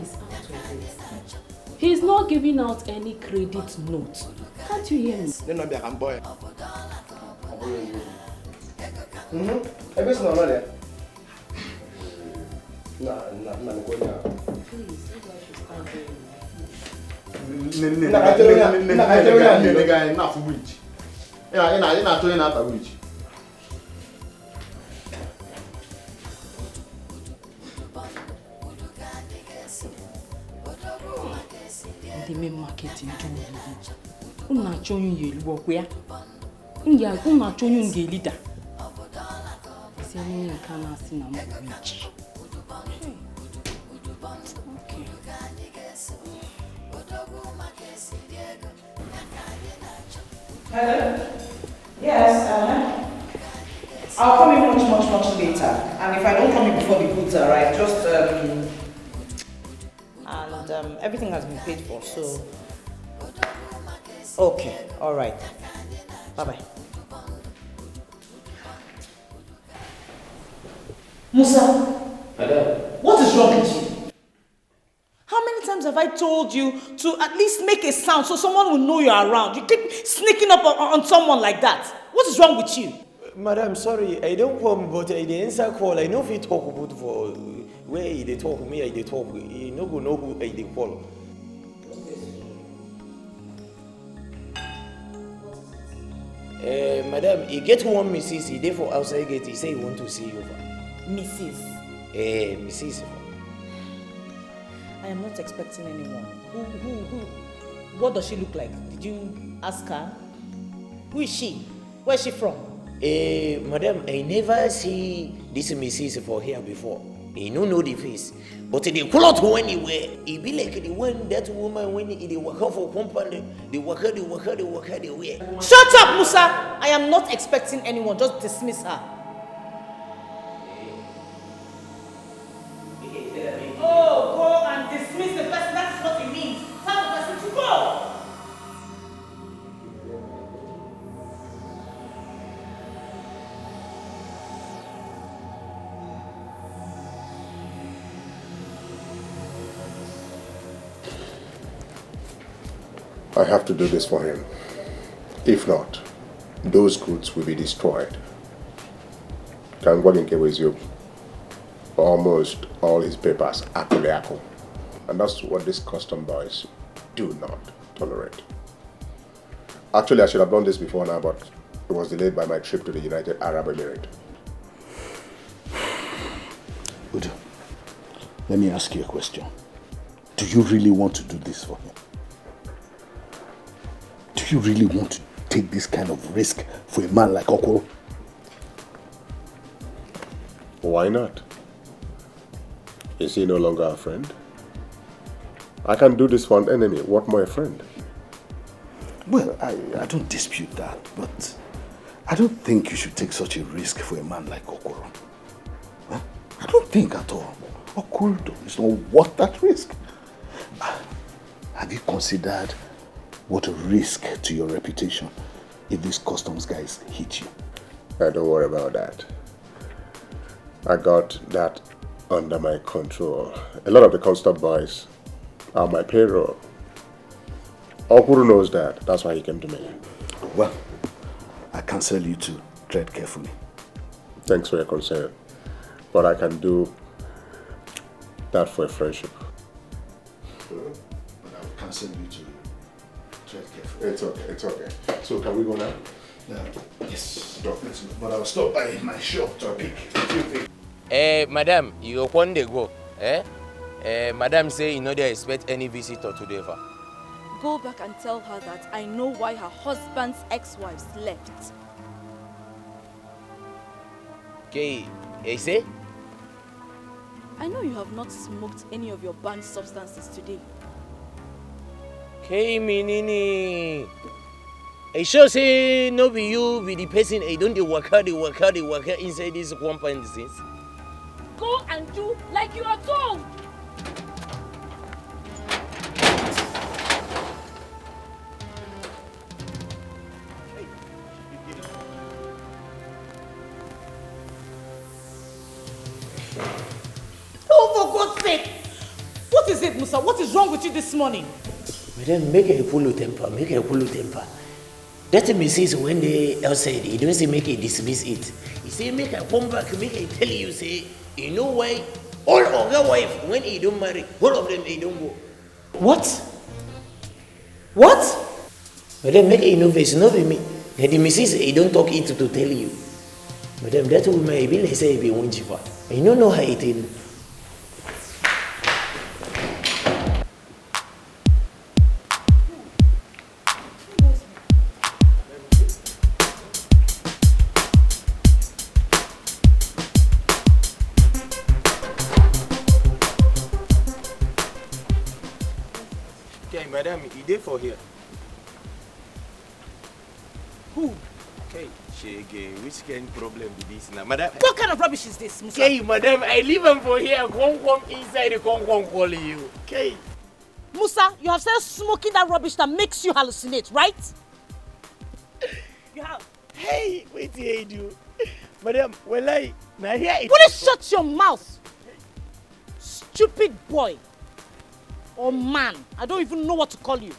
is out of it. He's not giving out any credit note. Can't you hear me? Then I'll be a boy. Everything's not there. No, go now. Please, you guys should start doing the main marketing do you not showing you work where you not showing you leader. You can't see no rich. Okay. Hello? Yes, I'll come in much later. And if I don't come in before the goods arrive, just And everything has been paid for, so... Okay, alright. Bye-bye. Musa, Hello? what is wrong with you? How many times have I told you to at least make a sound so someone will know you're around? You keep sneaking up on someone like that. What is wrong with you? Madam, sorry, I don't come, but the answer call, I know if you talk about for where they talk, me, I they talk, you know who I they call. Madam, he get one Mrs. He there for outside gate, he say he want to see you. Mrs. Mrs. I am not expecting anyone. Who? What does she look like? Did you ask her? Who is she? Where is she from? Madam, I never see this Mrs. for here before. He no know the face. But they call out to anywhere. He be like the one that woman when they work for company, they work, they wear. Shut up, Musa! I am not expecting anyone. Just dismiss her. Oh, go and dismiss the person. That is what it means. Tell the person to go. I have to do this for him. If not, those goods will be destroyed. Almost all his papers are Kuleako. And that's what these custom boys do not tolerate. Actually, I should have done this before now, but it was delayed by my trip to the United Arab Emirates. Udo, let me ask you a question. Do you really want to do this for him? Do you really want to take this kind of risk for a man like Okoro? Why not? Is he no longer a friend? I can do this for an enemy. What more a friend? Well, I don't dispute that, but I don't think you should take such a risk for a man like Okoro. Huh? I don't think at all. Okoro is not worth that risk. Have you considered what a risk to your reputation if these customs guys hit you? Don't worry about that. I got that under my control. A lot of the custom boys are my payroll. Okuru knows that. That's why he came to me. Well, I counsel you to tread carefully. Thanks for your concern. But I can do that for a friendship. But I will counsel you to tread carefully. It's okay, it's okay. So can we go now? Yes. Let's go. But I'll stop by my shop to pick a few things. Madam, you want to go? Madam say you know they expect any visitor today. Go back and tell her that I know why her husband's ex-wives left. Okay, say? I know you have not smoked any of your banned substances today. Okay, Minini. I sure say no be you be the person I don't work inside this compound since. Go and do like you are told. Oh, for God's sake! What is it, Musa? What is wrong with you this morning? Madam, make a cool temper, That Mrs. when they outside, he don't say make a dismiss it. He say make a come back, make a tell you, say, you know why? All of your wife, when he don't marry, all of them, they don't go. What? What? Madam, make a innovation, not be me. The Mrs. he don't talk it to tell you. Madam, that woman, I will say, be one cheaper. I don't know how it is. Madam, he there for here. Who? Okay, Shege, which kind of problem is this now? Madam, what kind of rubbish is this, Musa? Okay, madam, I leave him for here. Come inside, come call you. Okay. Musa, you have started smoking that rubbish that makes you hallucinate, right? You have. Hey, wait here, you do. Madam, well, now here it Will you shut your mouth? Stupid boy. Oh man, I don't even know what to call you.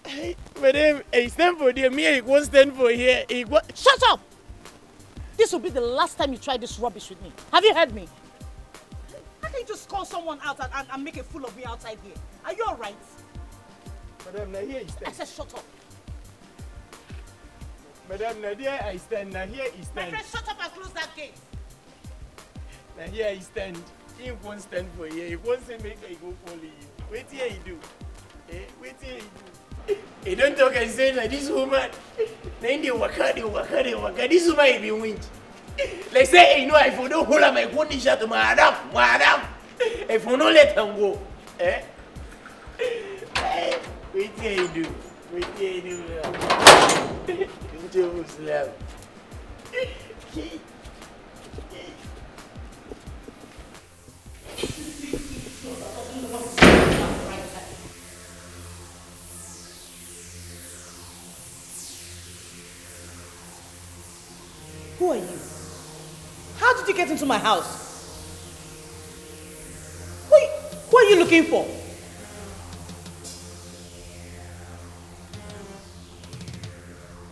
Hey, madam, I stand for there. Me, I won't stand for here. Shut up! This will be the last time you try this rubbish with me. Have you heard me? How can you just call someone out and make a fool of me outside here? Are you alright? Madam, now here is stand. I said shut up. Madam, now here I stand. Now here is stand. My friend, shut up and close that gate. Now here I stand. He won't stand for you. He won't say make I go follow you. Wait here he do. Wait here he do. He don't talk and say like this woman. Then they waka. This woman he be winch. Like say, hey, no, if you don't hold up my condition to madam. If you don't let him go. Wait here he do. Wait here he do. Don't you slap. Who are you? How did you get into my house? Who are you looking for?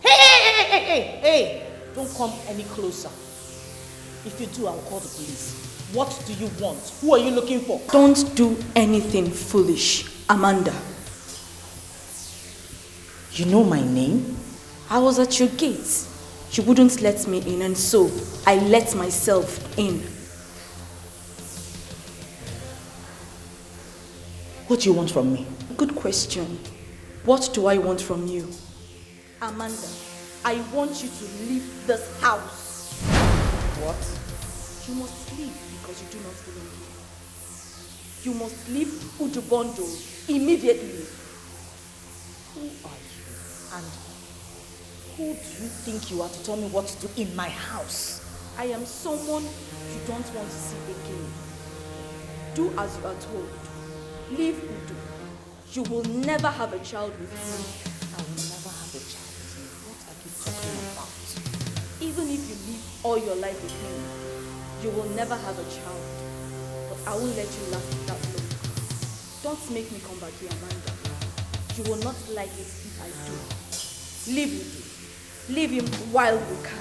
Hey! Don't come any closer. If you do, I'll call the police. What do you want? Who are you looking for? Don't do anything foolish, Amanda. You know my name? I was at your gate. You wouldn't let me in, and so I let myself in. What do you want from me? Good question. What do I want from you? Amanda, I want you to leave this house. What? You must leave because you do not belong here. You must leave Udubondo immediately. Who are you? And who do you think you are to tell me what to do in my house? I am someone you don't want to see again. Do as you are told. Leave Udu. You will never have a child with me. I will never have a child with you. What are you talking about? Even if you live all your life with me, you will never have a child. But I won't let you laugh that long. Don't make me come back here, Amanda. You will not like it if I do. Leave Udu. Leave him while you can.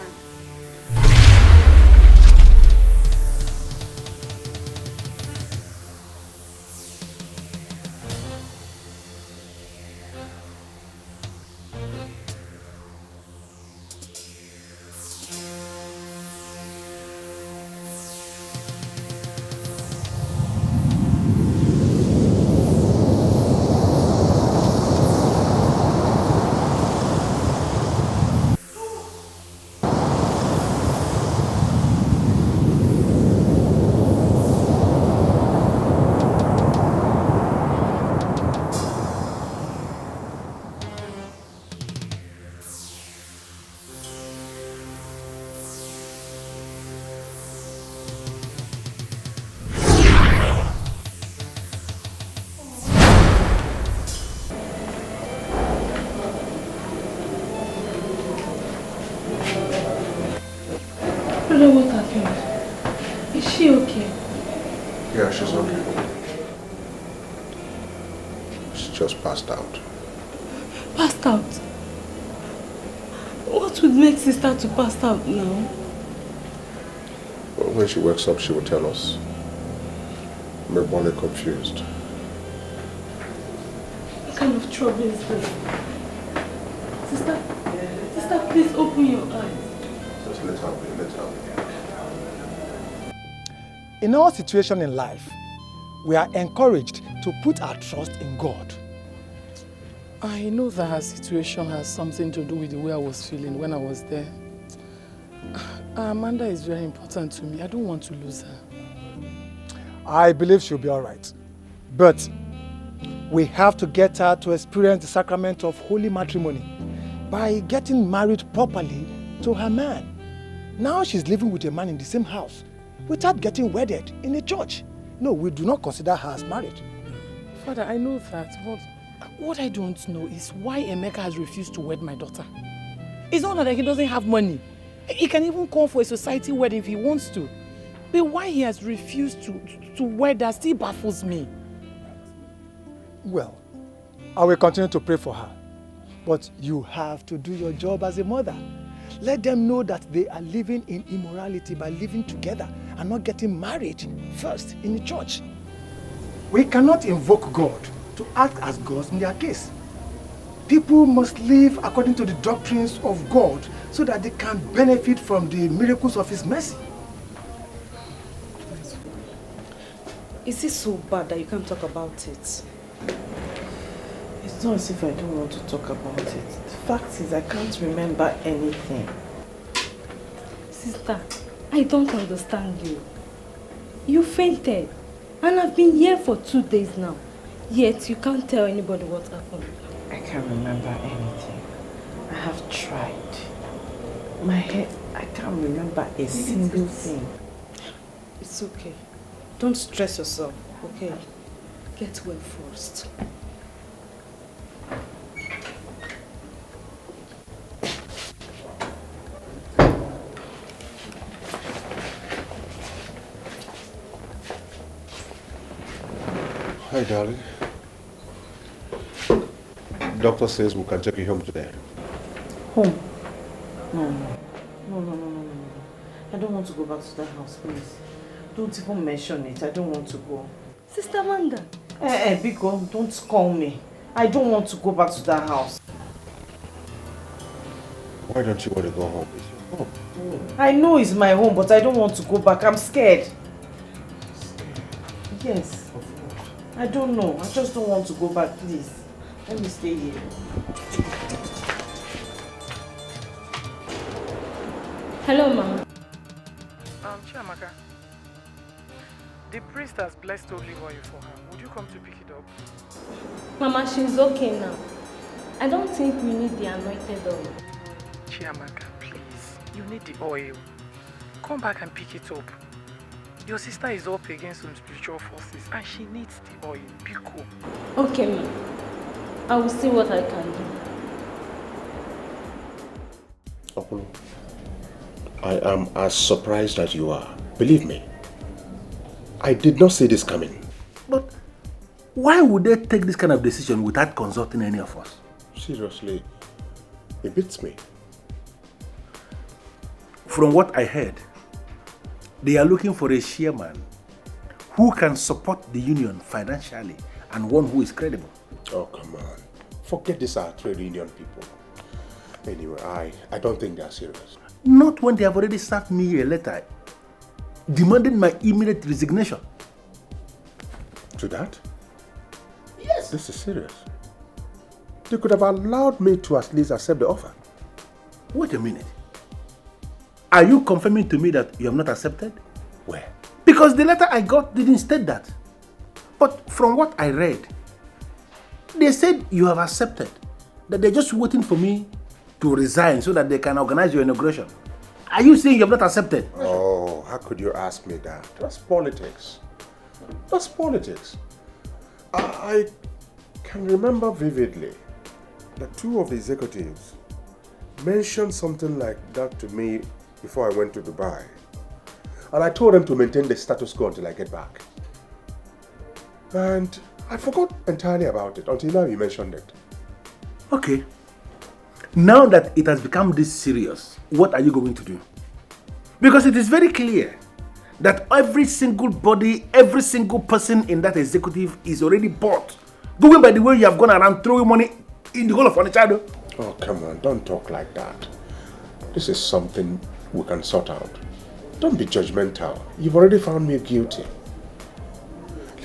What happened? Is she okay? Yeah, she's okay. She just passed out. Passed out? What would make sister to pass out now? Well, when she wakes up, she will tell us. I'm only confused. What kind of trouble is this? Sister, please open your eyes. Just let her be, let her be. In our situation in life, we are encouraged to put our trust in God. I know that her situation has something to do with the way I was feeling when I was there. Amanda is very important to me. I don't want to lose her. I believe she'll be all right. But we have to get her to experience the sacrament of holy matrimony by getting married properly to her man. Now she's living with a man in the same house without getting wedded in a church. No, we do not consider her as married. Father, I know that, but what I don't know is why Emeka has refused to wed my daughter. It's not that he doesn't have money. He can even call for a society wedding if he wants to. But why he has refused to wed her still baffles me. Well, I will continue to pray for her. But you have to do your job as a mother. Let them know that they are living in immorality by living together and not getting married first in the church. We cannot invoke God to act as gods in their case. People must live according to the doctrines of God so that they can benefit from the miracles of His mercy. Is it so bad that you can't talk about it? It's not as if I don't want to talk about it. The fact is, I can't remember anything. Sister, I don't understand you. You fainted. And I've been here for 2 days now. Yet you can't tell anybody what happened. I can't remember anything. I have tried. My head, I can't remember a single thing. It's okay. Don't stress yourself, okay? Get well first. Hi, darling. Doctor says we can take you home today. Home? No. I don't want to go back to that house, please. Don't even mention it. I don't want to go. Sister Amanda. Biko, don't call me. I don't want to go back to that house. Why don't you want to go home? It's your home. I know it's my home, but I don't want to go back. I'm scared. Yes. I don't know. I just don't want to go back, please. Let me stay here. Hello, Mama. Chiamaka, the priest has blessed olive oil for her. Would you come to pick it up? Mama, she's okay now. I don't think we need the anointed oil. Chiamaka, please. You need the oil. Come back and pick it up. Your sister is up against some spiritual forces and she needs the oil. Be cool. Okay, Ma. I will see what I can do. Okulu, I am as surprised as you are. Believe me. I did not see this coming. But why would they take this kind of decision without consulting any of us? Seriously, it beats me. From what I heard, they are looking for a chairman who can support the union financially and one who is credible. Oh, come on. Forget this our trade union people. Anyway, I don't think they are serious. Not when they have already sent me a letter demanding my immediate resignation. To that? Yes. This is serious. They could have allowed me to at least accept the offer. Wait a minute. Are you confirming to me that you have not accepted? Where? Because the letter I got didn't state that. But from what I read, they said you have accepted. That they're just waiting for me to resign so that they can organize your inauguration. Are you saying you have not accepted? Oh, how could you ask me that? That's politics. That's politics. I can remember vividly that two of the executives mentioned something like that to me before I went to Dubai. And I told them to maintain the status quo until I get back. And I forgot entirely about it until now you mentioned it. Okay. Now that it has become this serious, what are you going to do? Because it is very clear that every single body, every single person in that executive is already bought. Going by the way you have gone around throwing money in the whole of Onitsha. Oh, come on, don't talk like that. This is something we can sort out. Don't be judgmental. You've already found me guilty.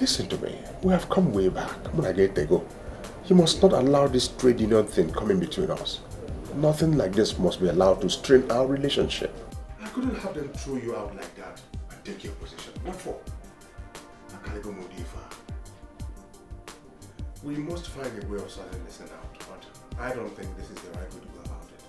Listen to me. We have come way back. You must not allow this trade union thing coming between us. Nothing like this must be allowed to strain our relationship. I couldn't have them throw you out like that and take your position. What for? We must find a way of sorting this out, but I don't think this is the right way to go about it.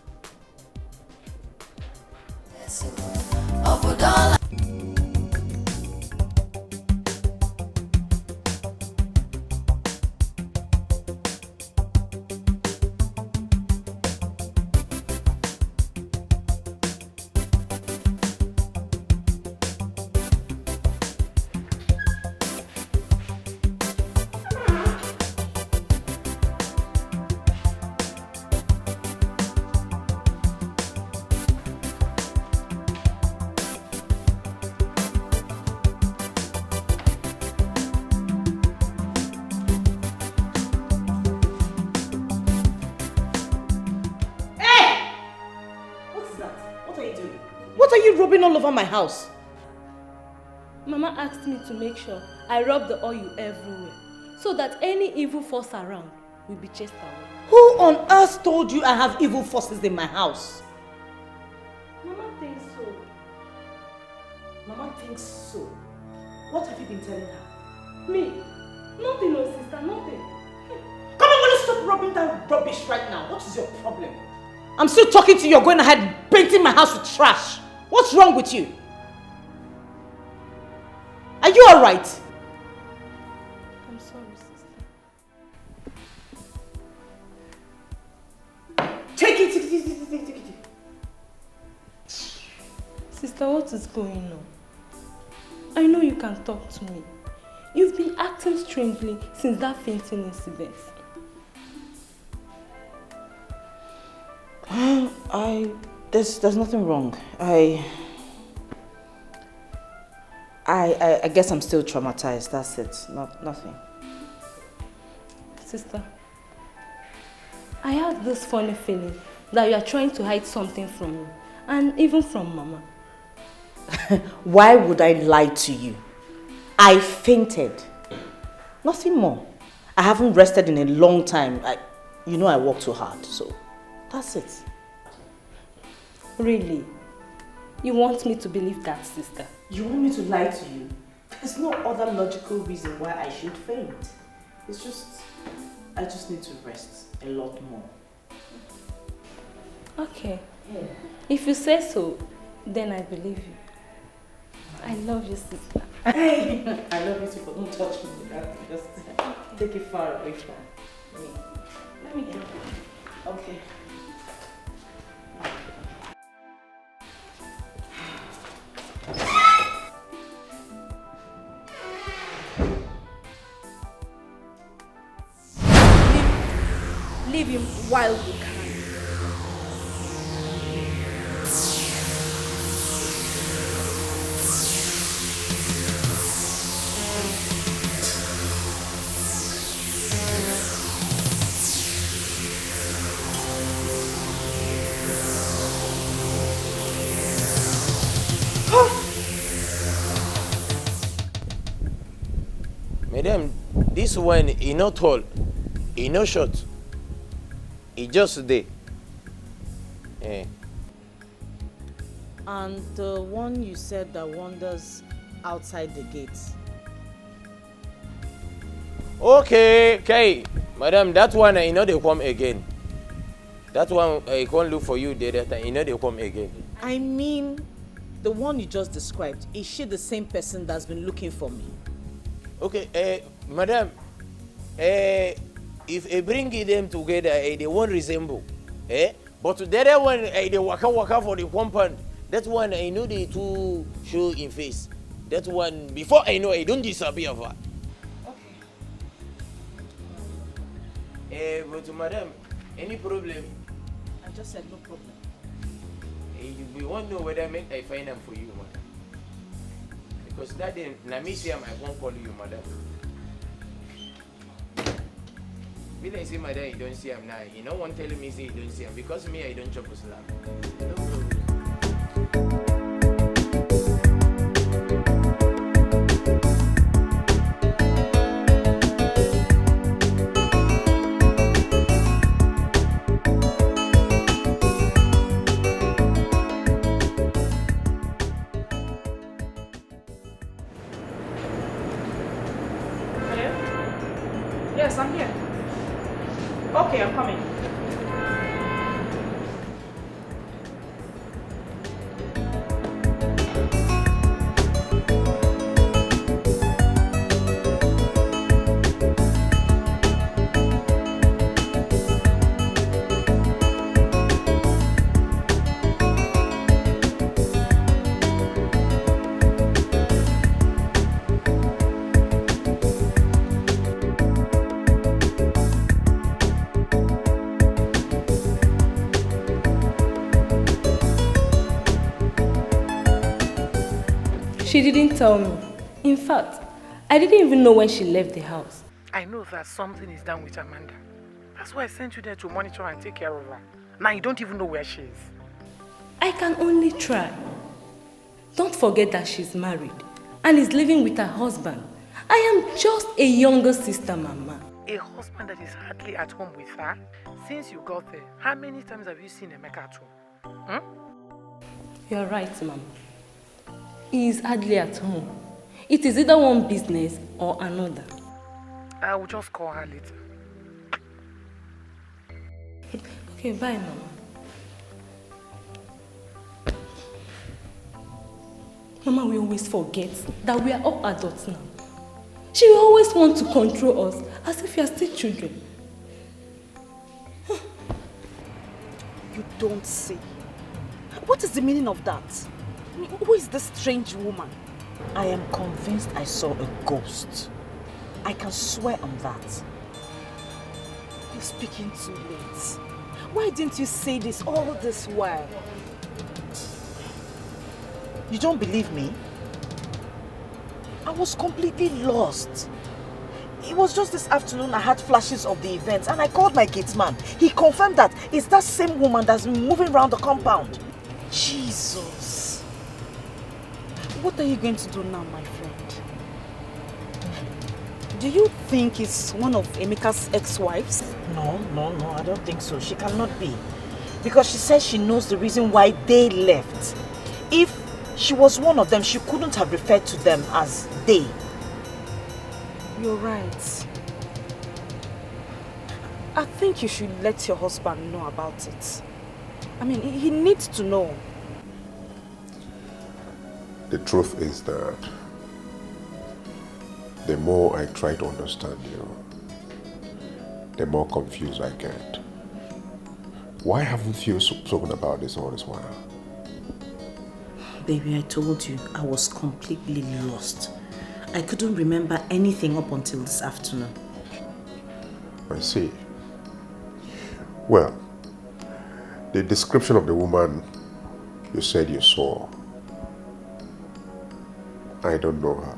you rubbing all over my house? Mama asked me to make sure I rub the oil everywhere so that any evil force around will be chased away. Who on earth told you I have evil forces in my house? Mama thinks so. Mama thinks so. What have you been telling her? Me? Nothing, no sister, nothing. Come on, will you stop rubbing that rubbish right now? What is your problem? I'm still talking to you. You're going ahead painting my house with trash. What's wrong with you? Are you alright? I'm sorry, sister. Take it. Sister, what is going on? I know you can talk to me. You've been acting strangely since that fainting incident. There's nothing wrong. I guess I'm still traumatized. That's it. Nothing. Sister, I have this funny feeling that you are trying to hide something from me, and even from Mama. Why would I lie to you? I fainted. Nothing more. I haven't rested in a long time. I work too hard, so that's it. Really? You want me to believe that, sister? You want me to lie to you? There's no other logical reason why I should faint. It's just, I just need to rest a lot more. Okay. Yeah. If you say so, then I believe you. I love you, sister. I love you too, but don't touch me with that. Just take it far away from me. Let me help you. Okay. Leave him while you can. Madam, this one is not tall, is not short. It's just there. Yeah. And the one you said that wanders outside the gates. Okay. Madam, that one I know they come again. That one I can't look for you the other time. You know they come again. I mean, the one you just described, is she the same person that's been looking for me? Okay, madam, if I bring them together, they won't resemble. But the other one, they waka for the compound. That one, I know they two show in face. That one, before I know, I don't disappear. Okay. But madam, any problem? I just said no problem. We won't know whether I find them for you, madam. Because that day, Namisiam, I won't call you, madam. When I say madam, you don't see him now. You know one telling me say you don't see him. Because me, I don't chop a slap. No problem. Yes, I'm here. Okay, I'm coming. She didn't tell me. In fact, I didn't even know when she left the house. I know that something is done with Amanda. That's why I sent you there to monitor and take care of her. Now you don't even know where she is. I can only try. Don't forget that she's married and is living with her husband. I am just a younger sister, Mama. A husband that is hardly at home with her? Since you got there, how many times have you seen Emeka at home? You're right, Mama. He is hardly at home. It is either one business or another. I will just call her later. Okay, bye, Mama. Mama, we always forget that we are all adults now. She will always want to control us as if we are still children. You don't say. What is the meaning of that? Who is this strange woman? I am convinced I saw a ghost. I can swear on that. You're speaking too late. Why didn't you say this all this while? You don't believe me? I was completely lost. It was just this afternoon I had flashes of the event and I called my gateman. He confirmed that it's that same woman that's been moving around the compound. Jesus. What are you going to do now, my friend? Do you think it's one of Emeka's ex-wives? No, I don't think so. She cannot be. Because she says she knows the reason why they left. If she was one of them, she couldn't have referred to them as they. You're right. I think you should let your husband know about it. I mean, he needs to know. The truth is that the more I try to understand you, the more confused I get. Why haven't you spoken about this all this while? Baby, I told you, I was completely lost. I couldn't remember anything up until this afternoon. I see. Well, the description of the woman you said you saw, I don't know her.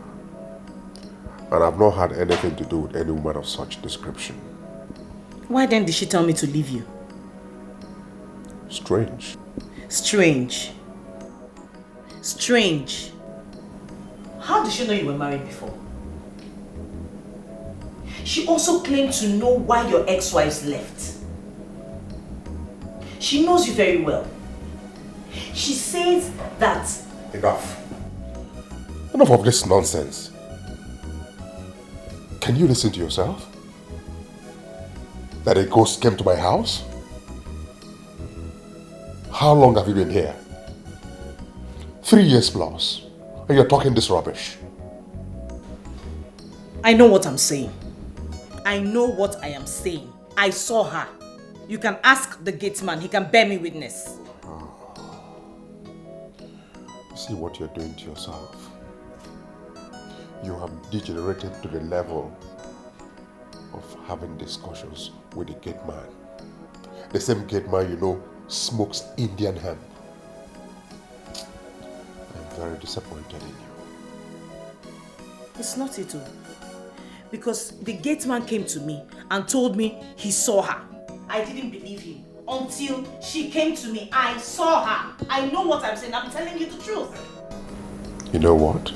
And I've not had anything to do with any woman of such description. Why then did she tell me to leave you? Strange. Strange. Strange. How did she know you were married before? She also claimed to know why your ex-wives left. She knows you very well. She says that... Enough. Enough of this nonsense. Can you listen to yourself? That a ghost came to my house? How long have you been here? 3 years plus. And you're talking this rubbish. I know what I'm saying. I know what I am saying. I saw her. You can ask the gateman. He can bear me witness. See what you're doing to yourself. You have degenerated to the level of having discussions with the gate man. The same gate man you know smokes Indian hemp. I'm very disappointed in you. It's not it all. Because the gate man came to me and told me he saw her. I didn't believe him until she came to me. I saw her. I know what I'm saying. I'm telling you the truth. You know what?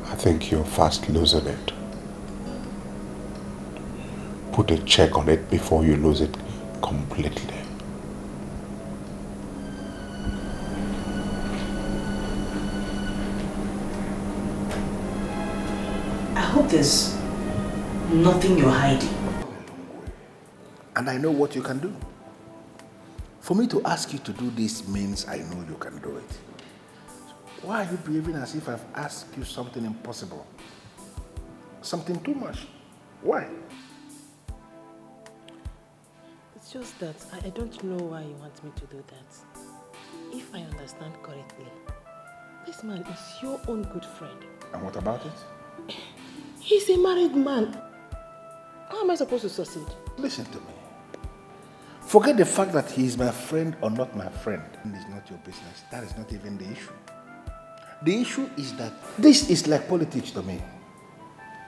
I think you're fast losing it. Put a check on it before you lose it completely. I hope there's nothing you're hiding. And I know what you can do. For me to ask you to do this means I know you can do it. Why are you behaving as if I've asked you something impossible? Something too much? Why? It's just that I don't know why you want me to do that. If I understand correctly, this man is your own good friend. And what about it? He's a married man. How am I supposed to succeed? Listen to me. Forget the fact that he is my friend or not my friend. It's not your business. That is not even the issue. The issue is that this is like politics to me.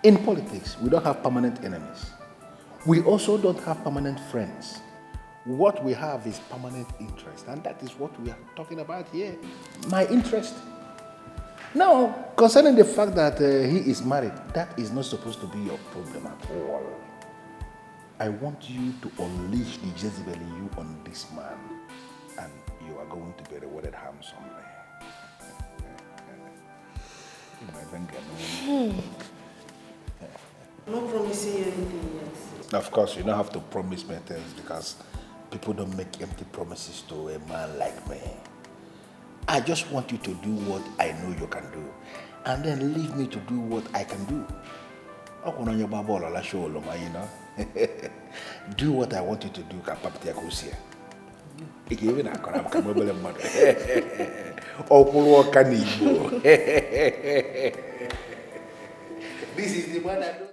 In politics, we don't have permanent enemies. We also don't have permanent friends. What we have is permanent interest, and that is what we are talking about here. My interest. Now, concerning the fact that he is married, that is not supposed to be your problem at all. I want you to unleash the Jezebel in you on this man, and you are going to be rewarded handsomely. I'm not promising you anything yet. Of course, you don't have to promise me things because people don't make empty promises to a man like me. I just want you to do what I know you can do, and then leave me to do what I can do. You know? Do what I want you to do. This is the one I do.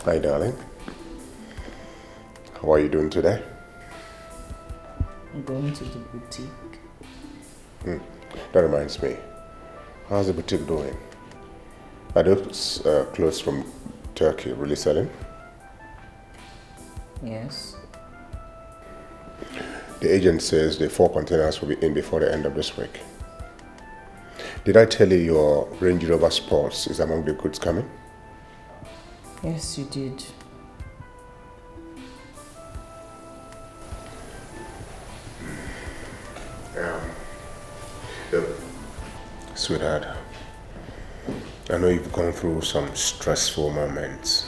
Hi, darling. How are you doing today? I'm going to the boutique. That reminds me. How's the boutique doing? Are those clothes from Turkey really selling? Yes. The agent says the 4 containers will be in before the end of this week. Did I tell you your Range Rover Sports is among the goods coming? Yes, you did. Sweetheart, I know you've gone through some stressful moments.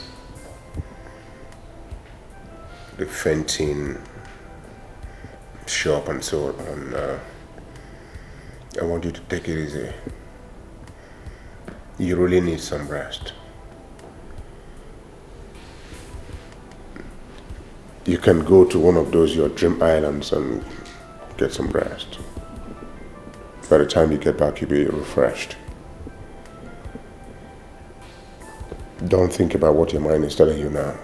The fainting shop and so on. I want you to take it easy. You really need some rest. You can go to one of those your dream islands and get some rest. By the time you get back, you'll be refreshed. Don't think about what your mind is telling you now.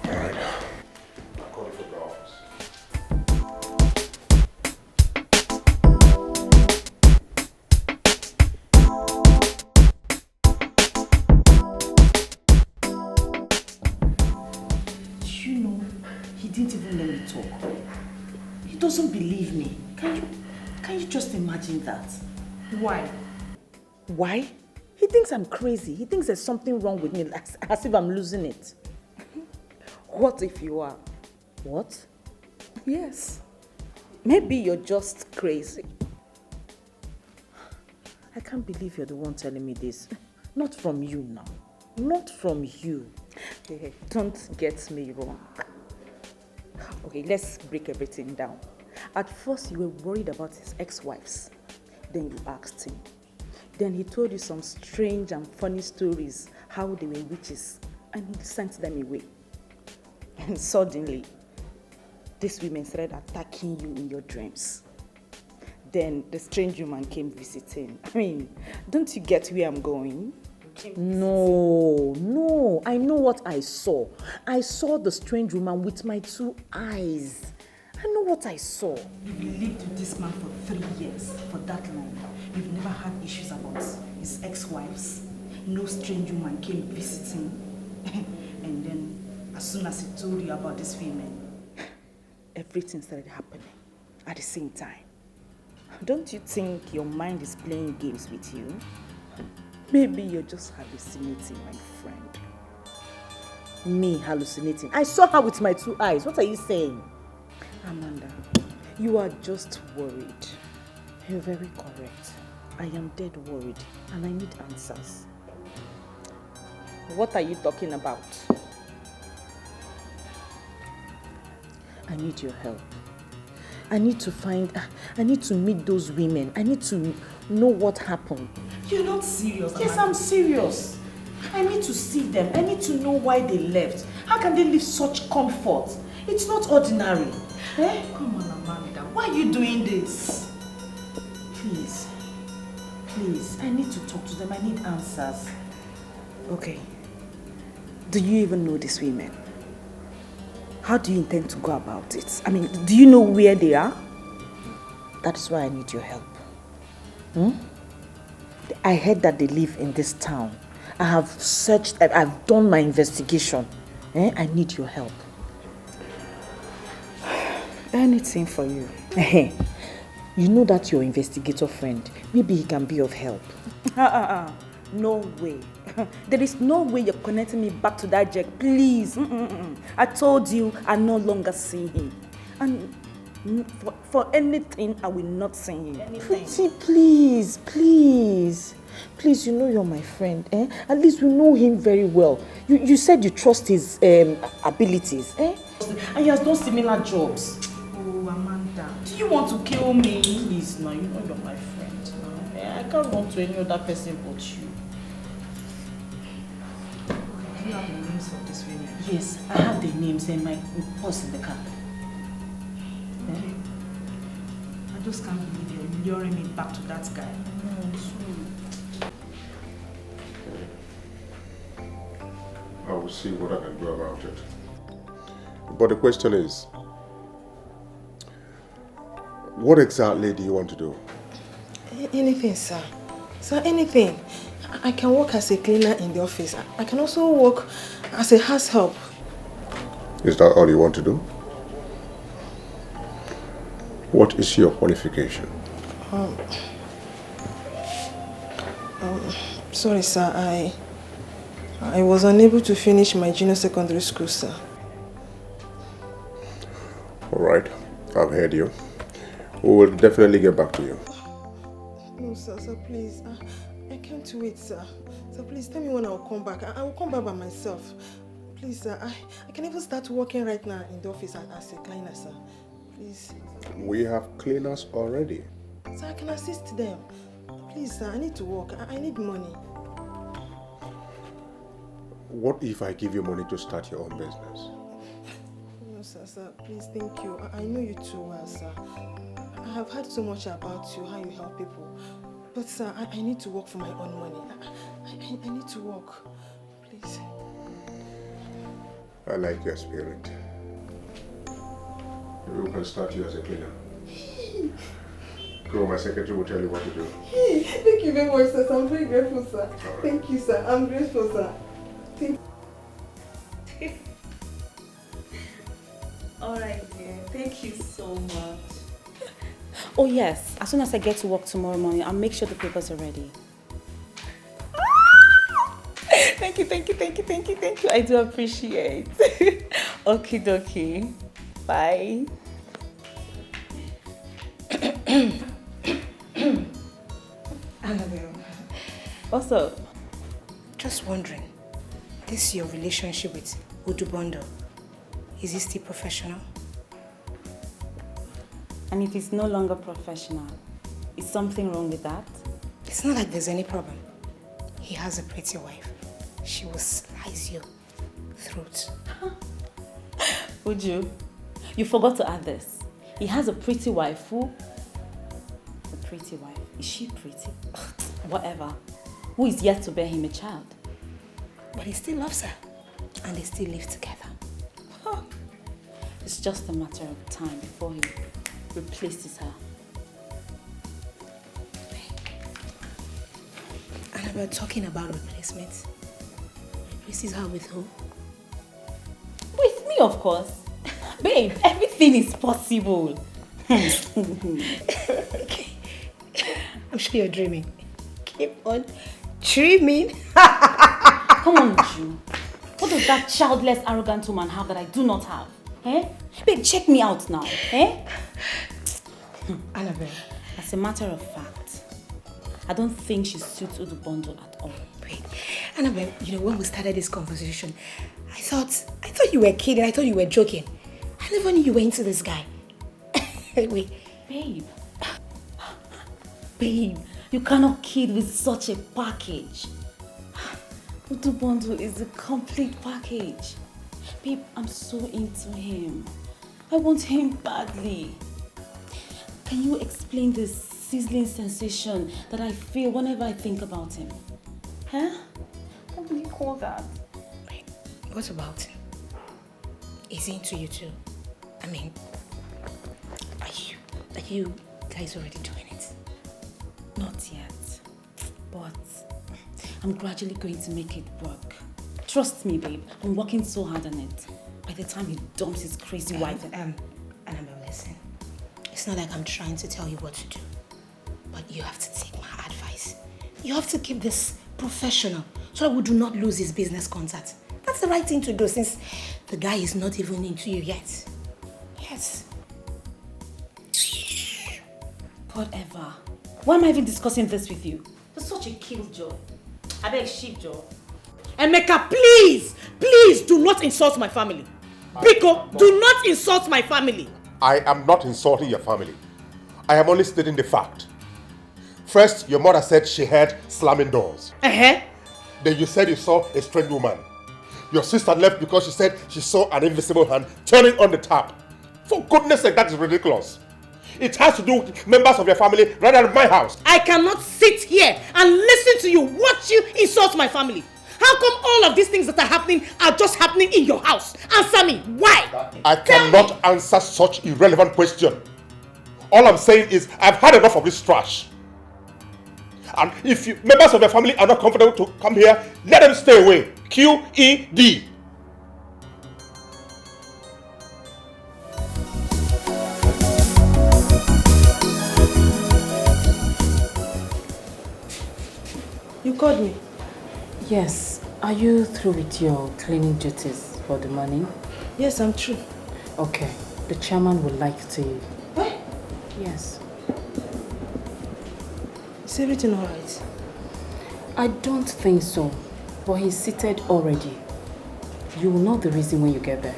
All right. I'll call you from the office. You know, he didn't even let me talk. He doesn't believe me. Can you just imagine that? Why? Why? He thinks I'm crazy. He thinks there's something wrong with me, as if I'm losing it. What if you are? What? Yes. Maybe you're just crazy. I can't believe you're the one telling me this. Not from you now. Not from you. Hey, don't get me wrong. Okay, let's break everything down. At first, you were worried about his ex-wives. Then you asked him. Then he told you some strange and funny stories, how they were witches, and he sent them away. And suddenly, these women started attacking you in your dreams. Then the strange woman came visiting. I mean, don't you get where I'm going? No, I know what I saw. I saw the strange woman with my 2 eyes. I know what I saw. You've lived with this man for 3 years, for that long. You've never had issues about his ex-wives. No strange woman came visiting. And then, as soon as he told you about these women, everything started happening at the same time. Don't you think your mind is playing games with you? Maybe you're just hallucinating, my friend. Me hallucinating? I saw her with my 2 eyes. What are you saying? Amanda, you are just worried. You're very correct. I am dead worried and I need answers. What are you talking about? I need your help. I need to meet those women. I need to know what happened. You're not serious. Yes, I'm serious. I need to see them. I need to know why they left. How can they live such comfort? It's not ordinary. Eh? Come on, Amanda. Why are you doing this? Please. Please. I need to talk to them. I need answers. Okay. Do you even know these women? How do you intend to go about it? I mean, do you know where they are? That is why I need your help. I heard that they live in this town. I have searched, I've done my investigation. I need your help. Anything for you. You know that your investigator friend. Maybe he can be of help. No way. There is no way you're connecting me back to that Jack. Please. I told you I no longer see him. And for anything, I will not see him. Pretty, please, please. Please, you know you're my friend. At least we know him very well. You said you trust his abilities. And he has done similar jobs. Oh, Amanda. Do you want to kill me? Please, now you know you're my friend. I can't run to any other person but you. Do you have the names of these women? Yes, I have the names and my purse in the car. Okay. I just can't believe you're luring me back to that guy. No, I will see what I can do about it. But the question is, what exactly do you want to do? Anything, sir. Sir, anything. I can work as a cleaner in the office. I can also work as a house help. Is that all you want to do? What is your qualification? Sorry, sir. I was unable to finish my junior secondary school, sir. All right, I've heard you. We will definitely get back to you. No, sir, please. I can't wait, sir. So please tell me when I will come back. I will come back by myself. Please, sir. I can even start working right now in the office as a cleaner, sir. Please. We have cleaners already. Sir, I can assist them. Please, sir, I need to work. I need money. What if I give you money to start your own business? No, sir, please, thank you. I know you too well, sir. I have heard so much about you, how you help people. But, sir, I need to work for my own money. I need to work. Please. I like your spirit. Maybe we can start you as a cleaner. Go, my secretary will tell you what to do. Thank you very much, sir. I'm very grateful, sir. Right. Thank you, sir. I'm grateful, sir. Alright, dear. Thank you so much. Oh yes, as soon as I get to work tomorrow morning, I'll make sure the papers are ready. Thank you. I do appreciate. Okie dokie. Bye. Annabelle. What's up? Just wondering, this your relationship with Udubondo, is it still professional? And if it's no longer professional, is something wrong with that? It's not like there's any problem. He has a pretty wife. She will slice your throat. Would you? You forgot to add this. He has a pretty wife. Who? A pretty wife. Is she pretty? Whatever. Who is yet to bear him a child? But he still loves her. And they still live together. It's just a matter of time before he replaces her. And about talking about replacements. Replaces her with who? With me, of course. Babe, everything is possible. Okay. I'm sure you're dreaming. Keep on dreaming. Come on, Ju. What does that childless, arrogant woman have that I do not have? Babe, check me out now. Annabelle. As a matter of fact, I don't think she suits Udubondo at all. Wait, Annabelle, you know, when we started this conversation, I thought you were kidding. I thought you were joking. I never knew you were into this guy. Wait. Babe. Babe, you cannot kid with such a package. Udu bundle is a complete package. Babe, I'm so into him. I want him badly. Can you explain this sizzling sensation that I feel whenever I think about him? Huh? What do you call that? Wait, what about him? Is he into you too? I mean, are you guys already doing it? Not yet, but I'm gradually going to make it work. Trust me, babe. I'm working so hard on it. By the time he dumps his crazy wife... Annabelle, listen. It's not like I'm trying to tell you what to do, but you have to take my advice. You have to keep this professional so that we do not lose his business contact. That's the right thing to do since the guy is not even into you yet. Yes. Whatever. Why am I even discussing this with you? You're such a killjoy. I beg, sheepjaw. Emeka, please! Please do not insult my family. Biko, do not insult my family. I am not insulting your family. I am only stating the fact. First, your mother said she heard slamming doors. Then you said you saw a strange woman. Your sister left because she said she saw an invisible hand turning on the tap. For goodness sake, that is ridiculous. It has to do with members of your family rather than my house. I cannot sit here and listen to you watch you insult my family. How come all of these things that are happening are just happening in your house? Answer me, why? I cannot answer such irrelevant question. All I'm saying is I've had enough of this trash. And if members of your family are not comfortable to come here, let them stay away. QED. You called me? Yes. Are you through with your cleaning duties for the morning? Yes, I'm through. Okay. The chairman would like to... What? Yes. Is everything alright? I don't think so. But he's seated already. You will know the reason when you get there.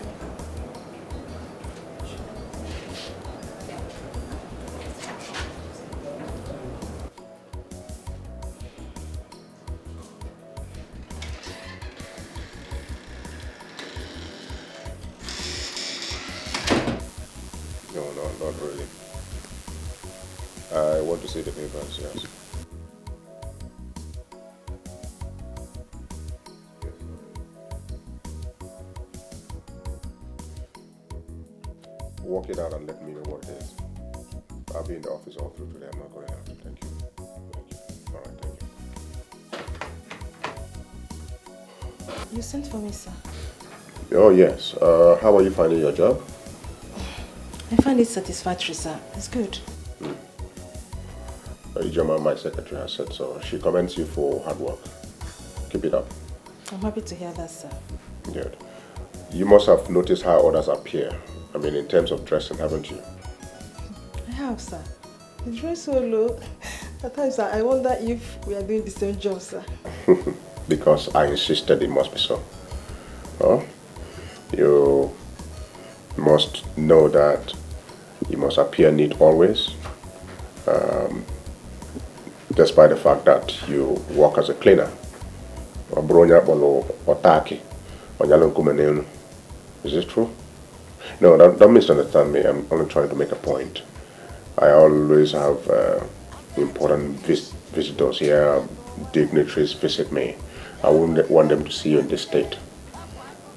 No, not really. I want to see the papers, yes. Work it out and let me know what it is. I'll be in the office all through today. I'm not going out. Thank you. Thank you. All right, thank you. You sent for me, sir. Oh, yes. How are you finding your job? I find it satisfactory, sir. It's good. Ijoma, my secretary, has said so. She commends you for hard work. Keep it up. I'm happy to hear that, sir. Good. You must have noticed how others appear. I mean, in terms of dressing, haven't you? I have, sir. You dress so low. At times, sir, I wonder if we are doing the same job, sir. Because I insisted it must be so. Oh? You must know that you must appear neat always. Despite the fact that you work as a cleaner. Is this true? No, don't misunderstand me. I'm only trying to make a point. I always have important visitors here, dignitaries visit me. I wouldn't want them to see you in this state.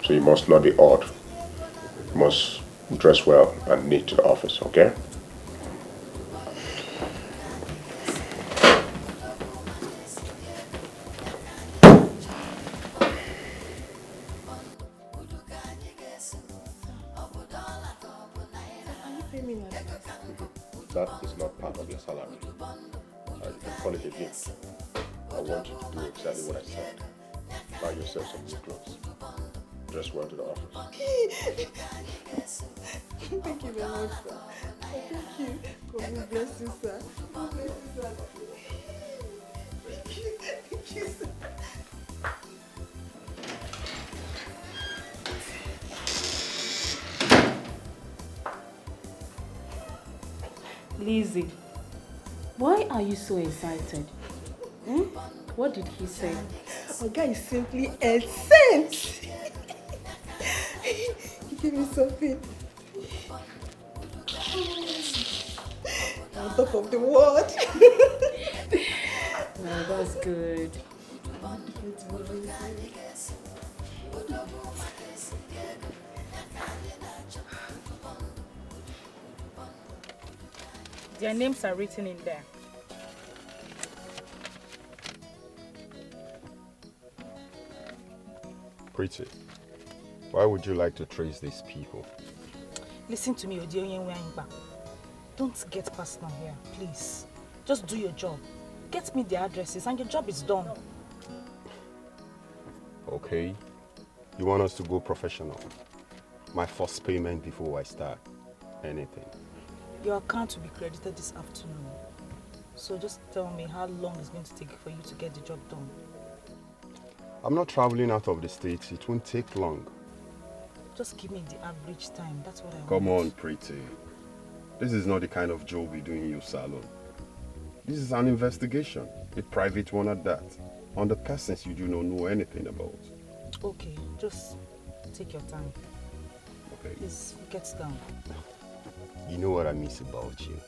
So you must not be odd. You must dress well and neat to the office, okay? That is not part of your salary. You can call it a gift. I want you to do exactly what I said. Buy yourself some new clothes. Dress well to the office. Thank you very much, sir. Thank you. God bless you, sir. God bless you, sir. Thank you. Thank you, sir. Lizzie, why are you so excited? What did he say? Oga is simply a saint. He gave me something. On top of the world. Oh, that's good. Their names are written in there. Pretty, why would you like to trace these people? Listen to me, Odioyenweanyba. Don't get personal here, please. Just do your job. Get me the addresses and your job is done. Okay, you want us to go professional? My first payment before I start anything. Your account will be credited this afternoon. So just tell me how long it's going to take for you to get the job done. I'm not traveling out of the States. It won't take long. Just give me the average time. That's what I want. Come on, Pretty. This is not the kind of job we do in your salon. This is an investigation, a private one at that, on the persons you do not know anything about. Okay, just take your time. Okay. Please get down. You know what I miss about you?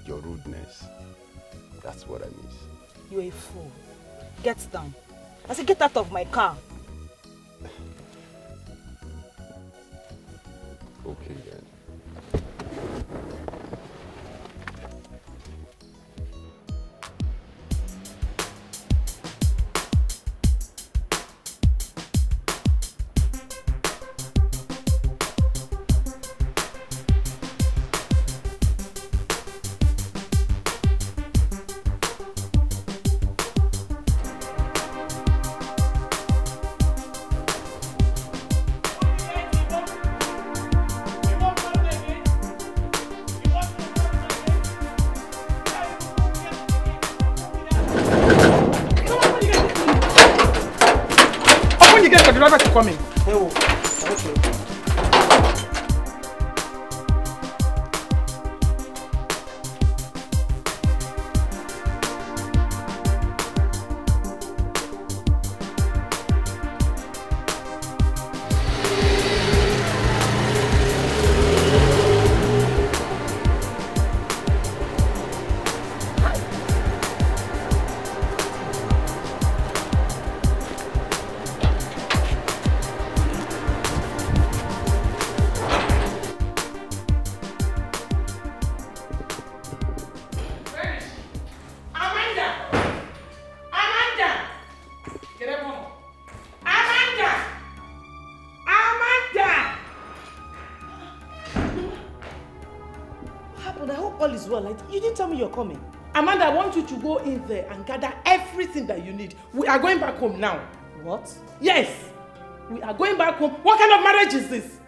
Your rudeness. That's what I miss. You're a fool. Get down. I said get out of my car. Okay then. driver to come in. Oh, okay. You didn't tell me you're coming. Amanda, I want you to go in there and gather everything that you need. We are going back home now. What? Yes. We are going back home. What kind of marriage is this?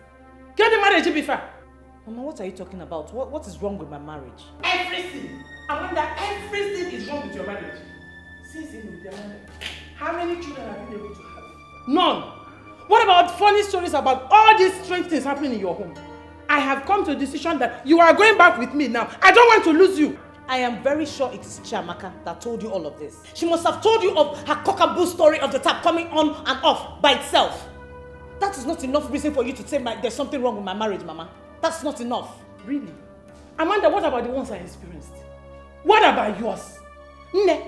Get the marriage before. Mama, what are you talking about? What is wrong with my marriage? Everything. Amanda, everything is wrong with your marriage. Since in with Amanda, how many children have you been able to have? None. What about funny stories about all these strange things happening in your home? I have come to a decision that you are going back with me now. I don't want to lose you. I am very sure it is Chiamaka that told you all of this. She must have told you of her cockaboo story of the tap coming on and off by itself. That is not enough reason for you to say there's something wrong with my marriage, Mama. That's not enough. Really? Amanda, what about the ones I experienced? What about yours? Nne,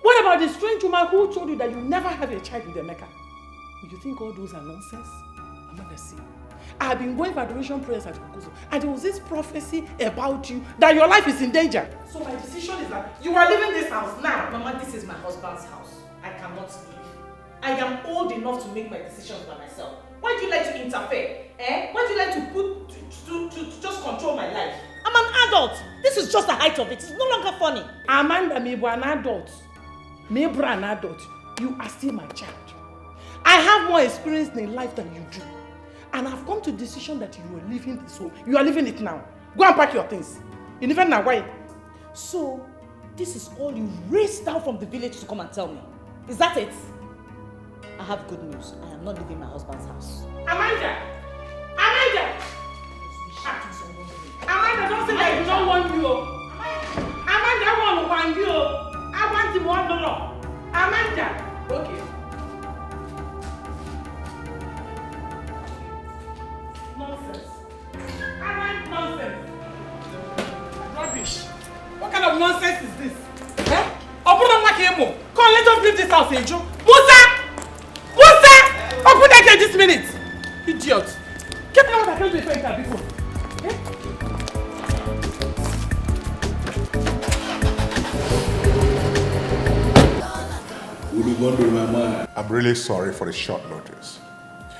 what about the strange woman who told you that you never have a child with Emeka? You think all those are nonsense? Amanda, see. I have been going for adoration prayers at Kukuzo, and there was this prophecy about you that your life is in danger. So my decision is that you are leaving this house now. Mama, this is my husband's house. I cannot leave. I am old enough to make my decisions by myself. Why do you like to interfere? Why do you like to just control my life? I'm an adult. This is just the height of it. It's no longer funny. Amanda, maybe an adult. Maybe an adult. You are still my child. I have more experience in life than you do. And I've come to the decision that you are leaving this home. You are leaving it now. Go and pack your things. You never know why. So, this is all you raced down from the village to come and tell me. Is that it? I have good news. I am not leaving my husband's house. Amanda! Amanda! Amanda, don't Don't say I do not want you. Amanda won't want you. I want him one dollar. Amanda. Okay. Nonsense. I like nonsense. Rubbish. What kind of nonsense is this? Eh? Open up my cable. Come, let us leave this house, Angel. Musa! Musa! Open that gate this minute. Idiot. Get me out of the house before. I'm really sorry for the short notice.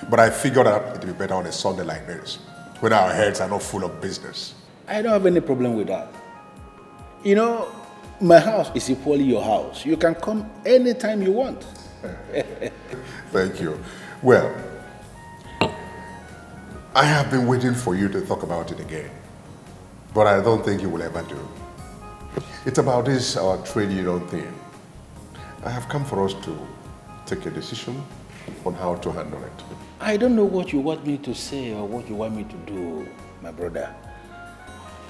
But I figured out it would be better on a Sunday like this, when our heads are not full of business. I don't have any problem with that. You know, my house is equally your house. You can come anytime you want. Thank you. Well, I have been waiting for you to talk about it again, but I don't think you will ever do. It's about this our trade union thing. I have come for us to take a decision on how to handle it. I don't know what you want me to say or what you want me to do, my brother.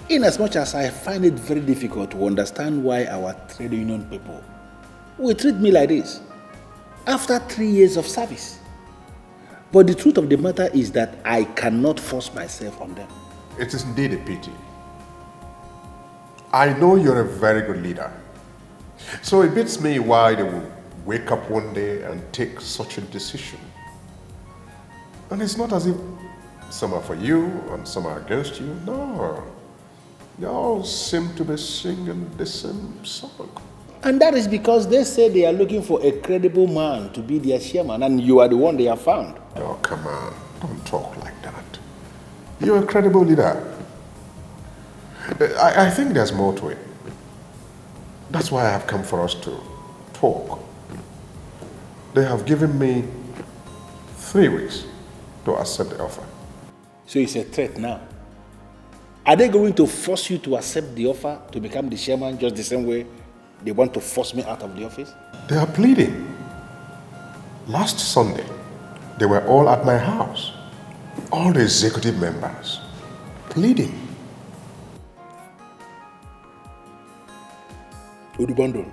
In as much as I find it very difficult to understand why our trade union people will treat me like this after 3 years of service. But the truth of the matter is that I cannot force myself on them. It is indeed a pity. I know you're a very good leader. So it beats me why they will wake up one day and take such a decision. And it's not as if some are for you and some are against you. No. They all seem to be singing the same song. And that is because they say they are looking for a credible man to be their chairman, and you are the one they have found. Oh, come on. Don't talk like that. You're a credible leader. I think there's more to it. That's why I have come for us to talk. They have given me 3 weeks to accept the offer. So it's a threat now. Are they going to force you to accept the offer to become the chairman just the same way they want to force me out of the office? They are pleading. Last Sunday, they were all at my house. All the executive members pleading. Udubondon,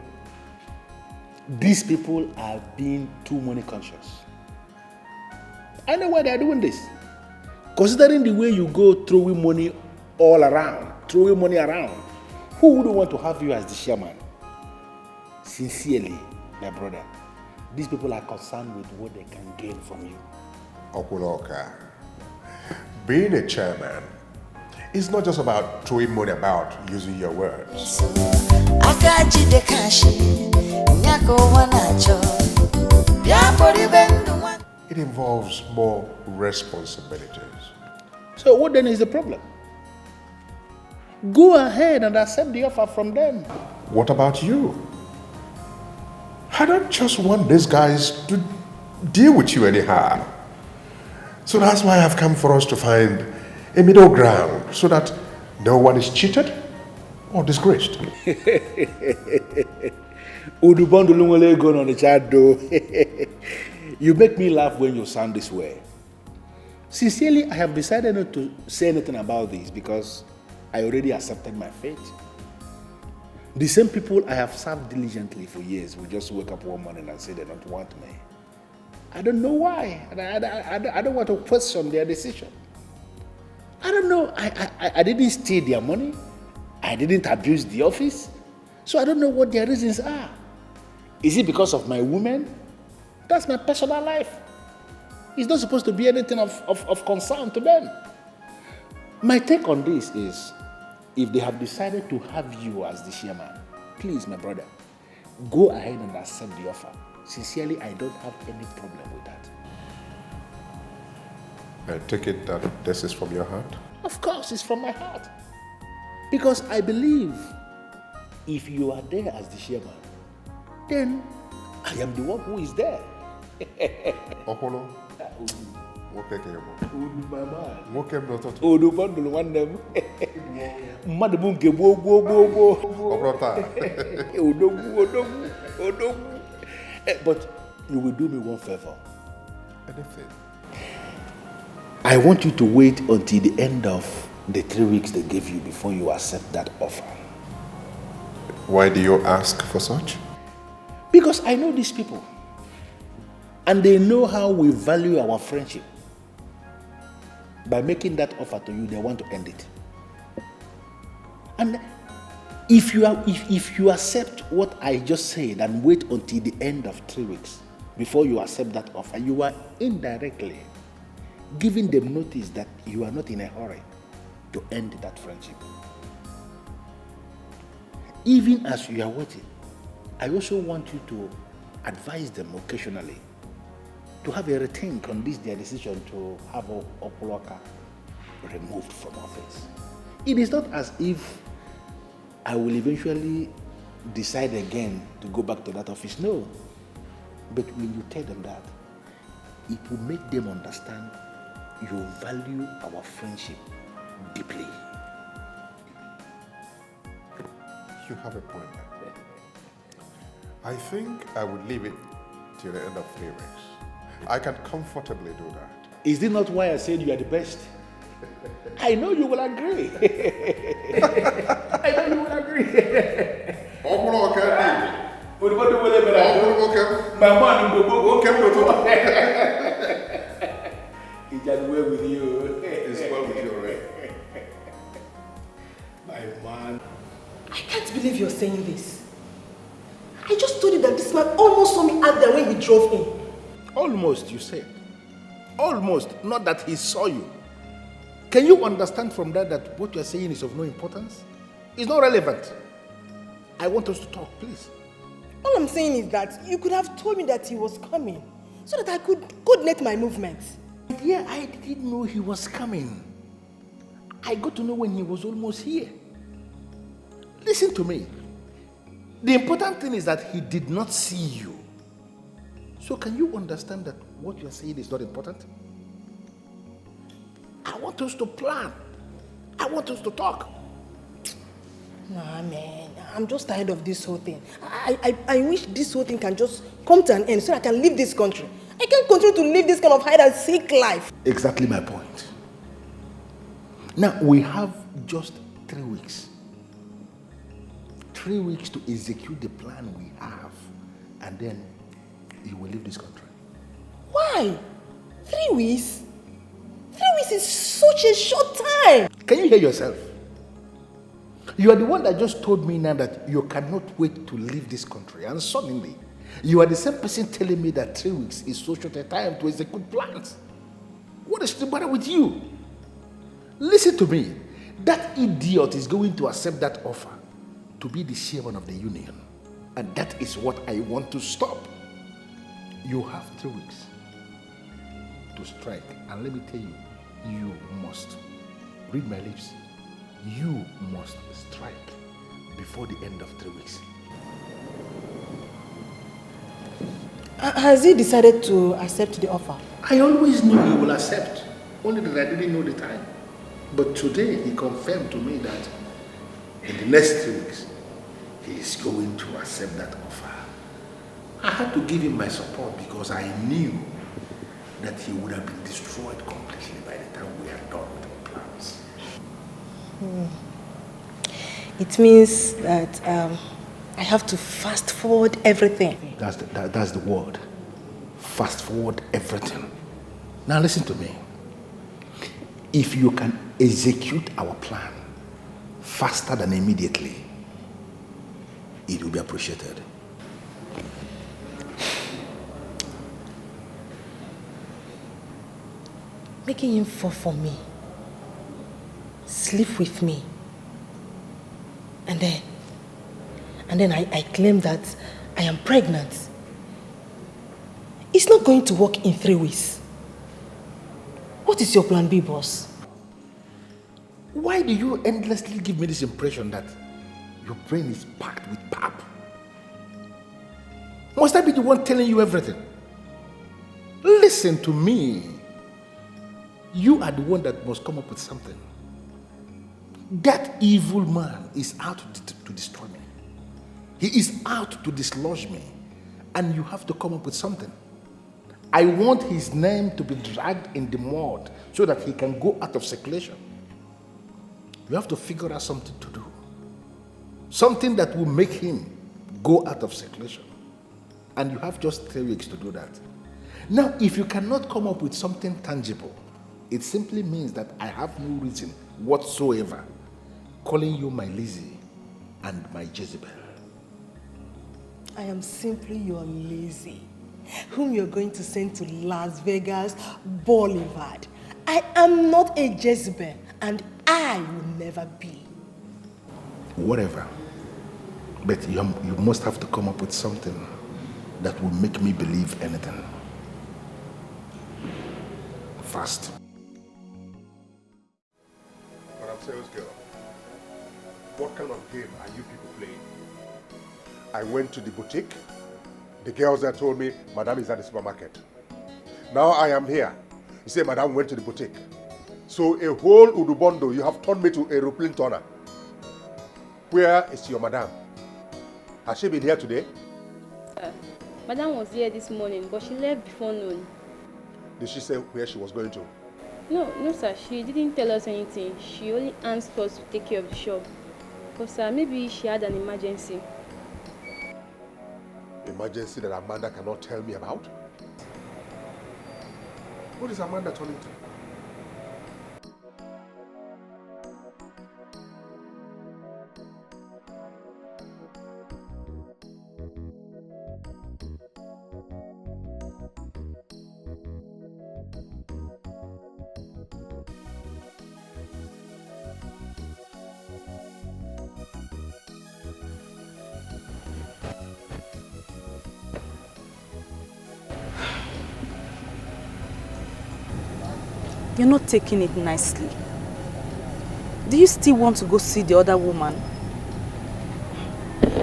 these people are being too money conscious. I know why they are doing this. Considering the way you go throwing money all around, who wouldn't want to have you as the chairman? Sincerely, my brother, these people are concerned with what they can gain from you. Okuloka, being a chairman is not just about throwing money about using your words. It involves more responsibilities. So what then is the problem? Go ahead and accept the offer from them. What about you? I don't just want these guys to deal with you anyhow. So that's why I've come for us to find a middle ground so that no one is cheated or disgraced. You make me laugh when you sound this way. Sincerely, I have decided not to say anything about this because I already accepted my fate. The same people I have served diligently for years will just wake up one morning and say they don't want me. I don't know why. I don't want to question their decision. I don't know. I didn't steal their money. I didn't abuse the office. So I don't know what their reasons are. Is it because of my women? That's my personal life. It's not supposed to be anything of concern to them. My take on this is, if they have decided to have you as the chairman, please, my brother, go ahead and accept the offer. Sincerely, I don't have any problem with that. I take it that this is from your heart? Of course, it's from my heart. Because I believe if you are there as the chairman, then I am the one who is there. Okolo. But you will do me one favor. Anything? I want you to wait until the end of the 3 weeks they gave you before you accept that offer. Why do you ask for such? Because I know these people. And they know how we value our friendship. By making that offer to you, they want to end it. And if you accept what I just said and wait until the end of 3 weeks before you accept that offer, you are indirectly giving them notice that you are not in a hurry to end that friendship. Even as you are waiting, I also want you to advise them occasionally to have a rethink on this their decision to have Opoloka removed from office. It is not as if I will eventually decide again to go back to that office. No. But when you tell them that, it will make them understand you value our friendship deeply. You have a point there. I think I would leave it till the end of 3 weeks. I can comfortably do that. Is it not why I said you are the best? I know you will agree. I know you will agree. It's just well with you. It's well with you, right? My man. I can't believe you're saying this. I just told you that this man almost saw me out there when he drove in. Almost, you said. Almost, not that he saw you. Can you understand from that what you're saying is of no importance? It's not relevant. I want us to talk, please. All I'm saying is that you could have told me that he was coming so that I could coordinate my movements. Yeah, I didn't know he was coming. I got to know when he was almost here. Listen to me. The important thing is that he did not see you. So can you understand that what you're saying is not important? I want us to plan. I want us to talk. Nah, man. I'm just tired of this whole thing. I wish this whole thing can just come to an end so I can leave this country. I can't continue to live this kind of hide-and-seek life. Exactly my point. Now, we have just 3 weeks. 3 weeks to execute the plan we have, and then you will leave this country. Why? 3 weeks? 3 weeks is such a short time. Can you hear yourself? You are the one that just told me now that you cannot wait to leave this country, and suddenly you are the same person telling me that 3 weeks is so short a time to execute plans. What is the matter with you? Listen to me. That idiot is going to accept that offer to be the chairman of the union, and that is what I want to stop. You have 3 weeks to strike, and let me tell you, you must, read my lips, you must strike before the end of 3 weeks. Has he decided to accept the offer? I always knew he will accept, only that I didn't know the time. But today he confirmed to me that in the next 3 weeks, he is going to accept that offer. I had to give him my support because I knew that he would have been destroyed completely by the time we are done with our plans. It means that I have to fast forward everything. That's the word. Fast forward everything. Now listen to me. If you can execute our plan faster than immediately, it will be appreciated. Making him fall for me, sleep with me, and then I claim that I am pregnant. It's not going to work in 3 weeks. What is your plan B, boss? Why do you endlessly give me this impression that your brain is packed with pap? Must I be the one telling you everything? Listen to me. You are the one that must come up with something. That evil man is out to destroy me. He is out to dislodge me. And you have to come up with something. I want his name to be dragged in the mud so that he can go out of circulation. You have to figure out something to do. Something that will make him go out of circulation. And you have just 3 weeks to do that. Now, if you cannot come up with something tangible, it simply means that I have no reason whatsoever calling you my Lizzie and my Jezebel. I am simply your Lizzie, whom you're going to send to Las Vegas Boulevard. I am not a Jezebel, and I will never be. Whatever. But you must have to come up with something that will make me believe anything. Fast. Madam Sales Girl, what kind of game are you people playing? I went to the boutique. The girls there told me, Madam is at the supermarket. Now I am here. You say Madam went to the boutique. So a whole Udubondo, you have turned me to a aeroplane turner. Where is your Madam? Has she been here today? Madam was here this morning, but she left before noon. Did she say where she was going to? No, sir. She didn't tell us anything. She only asked us to take care of the shop. But, sir, maybe she had an emergency. Emergency that Amanda cannot tell me about? What is Amanda turning to? You're not taking it nicely. Do you still want to go see the other woman?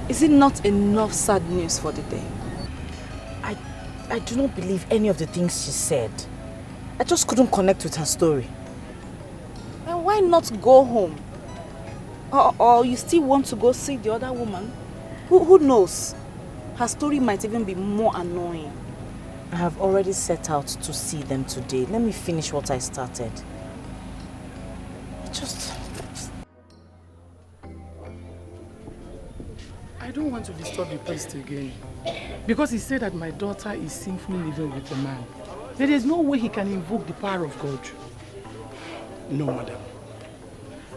Is it not enough sad news for the day? I do not believe any of the things she said. I just couldn't connect with her story. And why not go home? Or you still want to go see the other woman? Who knows? Her story might even be more annoying. I have already set out to see them today. Let me finish what I started. I don't want to disturb the priest again. Because he said that my daughter is sinfully living with a man. There is no way he can invoke the power of God. No, madam.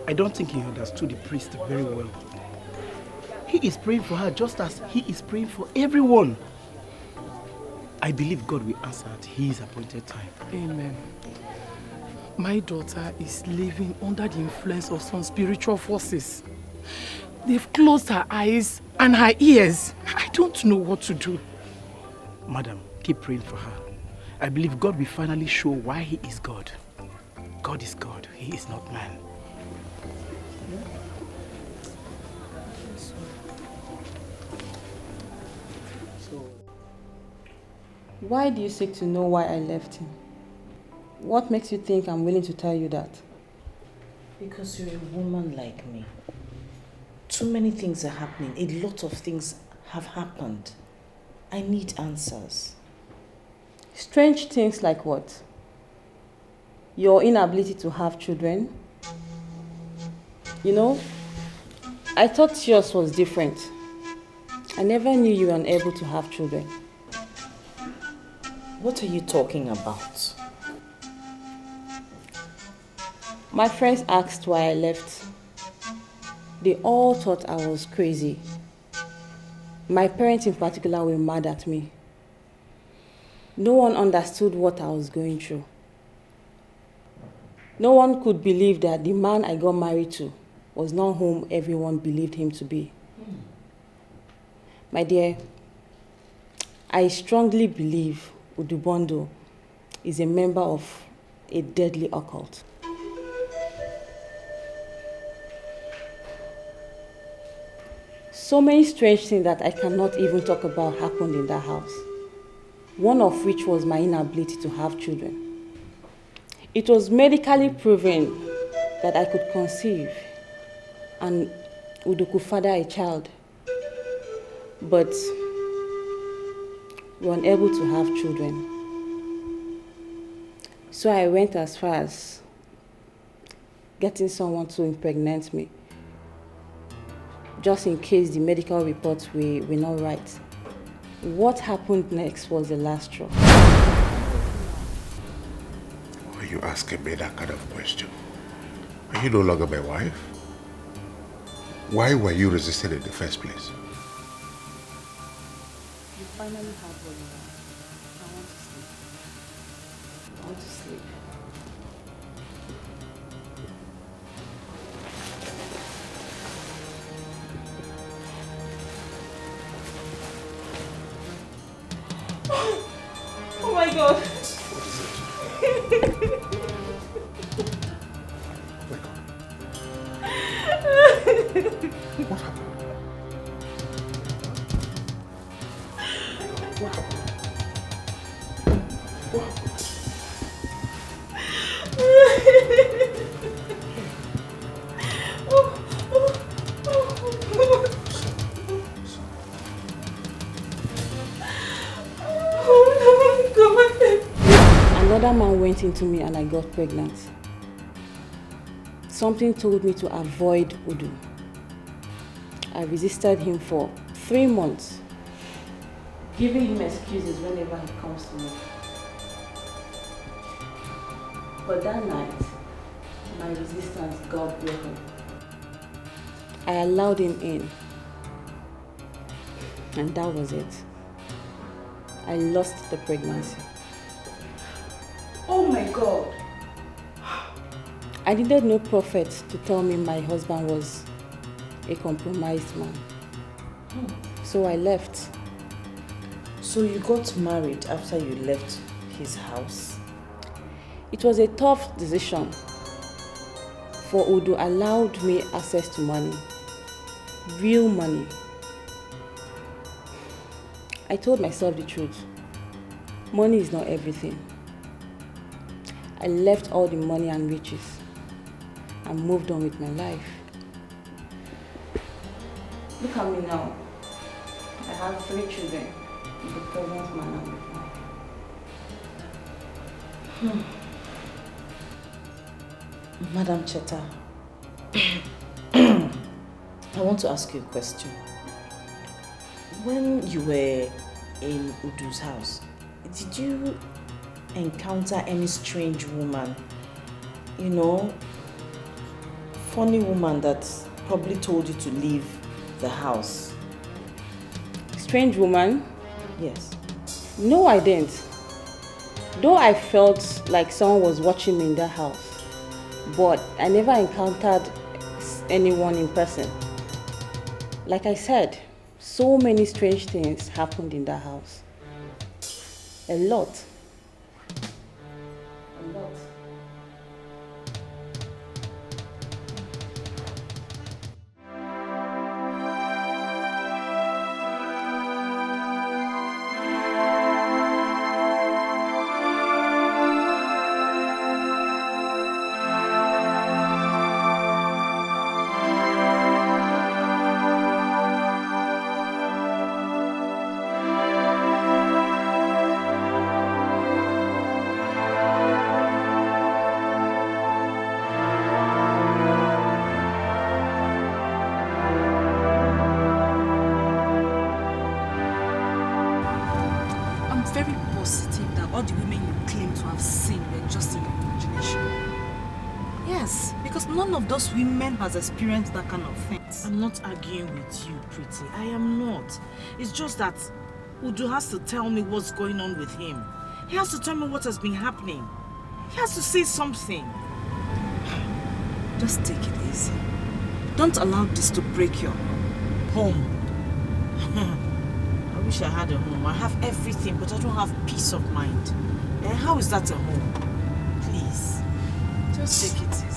I don't think he understood the priest very well. He is praying for her just as he is praying for everyone. I believe God will answer at his appointed time. Amen. My daughter is living under the influence of some spiritual forces. They've closed her eyes and her ears. I don't know what to do. Madam, keep praying for her. I believe God will finally show why he is God. God is God. He is not man. Why do you seek to know why I left him? What makes you think I'm willing to tell you that? Because you're a woman like me. Too many things are happening. A lot of things have happened. I need answers. Strange things like what? Your inability to have children? You know, I thought yours was different. I never knew you were unable to have children. What are you talking about? My friends asked why I left. They all thought I was crazy. My parents in particular were mad at me. No one understood what I was going through. No one could believe that the man I got married to was not whom everyone believed him to be. My dear, I strongly believe Udubondo is a member of a deadly occult. So many strange things that I cannot even talk about happened in that house. One of which was my inability to have children. It was medically proven that I could conceive and Udu could father a child. But we were unable to have children. So I went as far as getting someone to impregnate me, just in case the medical reports were not right. What happened next was the last straw. Why are you asking me that kind of question? Are you no longer my wife? Why were you resisting in the first place? You finally have what you want. I want to sleep. Oh my God. What happened? What happened? What happened? Another man went into me and I got pregnant. Something told me to avoid Udu. I resisted him for 3 months, giving him excuses whenever he comes to me. But that night, my resistance got broken. I allowed him in, and that was it. I lost the pregnancy. Oh my God. I needed no prophet to tell me my husband was a compromised man. So I left. So you got married after you left his house? It was a tough decision, for Udo allowed me access to money. Real money. I told myself the truth. Money is not everything. I left all the money and riches and moved on with my life. Look at me now. I have 3 children with the present man I'm with now. Madam Cheta, I want to ask you a question. When you were in Udu's house, did you encounter any strange woman? You know, funny woman that probably told you to leave the house? Strange woman? Yes. No, I didn't. Though I felt like someone was watching me in that house, but I never encountered anyone in person. Like I said, so many strange things happened in that house. A lot. A lot. Those women has experienced that kind of things. I'm not arguing with you, Pretty. I am not. It's just that Udu has to tell me what's going on with him. He has to tell me what has been happening. He has to say something. Just take it easy. Don't allow this to break your home. I wish I had a home. I have everything, but I don't have peace of mind. How is that a home? Please, just take it easy.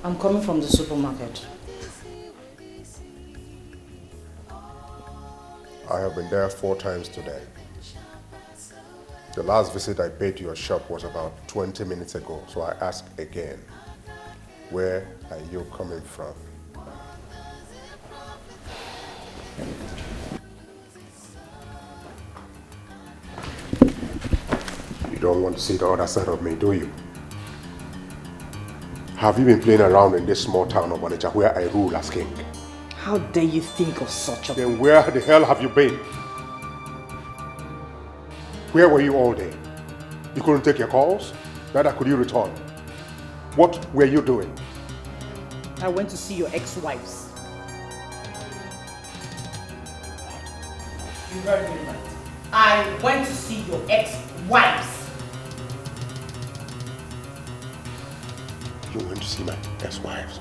I'm coming from the supermarket. I have been there 4 times today. The last visit I paid to your shop was about 20 minutes ago, so I ask again, where are you coming from? You don't want to see the other side of me, do you? Have you been playing around in this small town of Naija where I rule as king? How dare you think of such a... Then where the hell have you been? Where were you all day? You couldn't take your calls? Neither could you return. What were you doing? I went to see your ex-wives. You heard me right. I went to see your ex-wives. You went to see my ex-wives?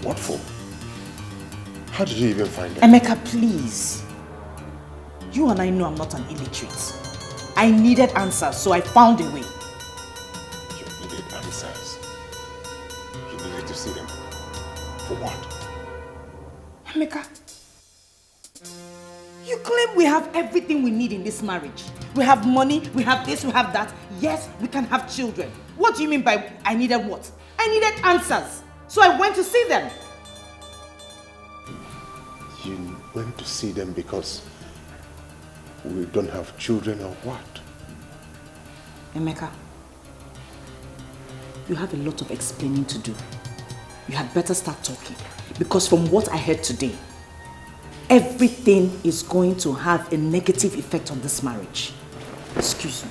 What for? How did you even find them? Emeka, please. You and I know I'm not an illiterate. I needed answers, so I found a way. You needed answers? You needed to see them? For what? Emeka, you claim we have everything we need in this marriage. We have money, we have this, we have that. Yes, we can have children. What do you mean by I needed what? I needed answers. So I went to see them. You went to see them because we don't have children or what? Emeka, you have a lot of explaining to do. You had better start talking. Because from what I heard today, everything is going to have a negative effect on this marriage. Excuse me.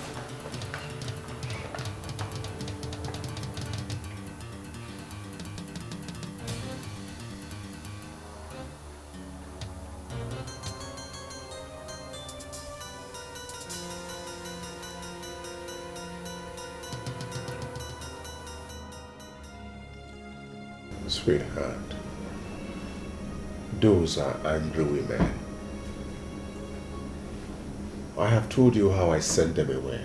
Sweetheart, those are angry women. I have told you how I sent them away.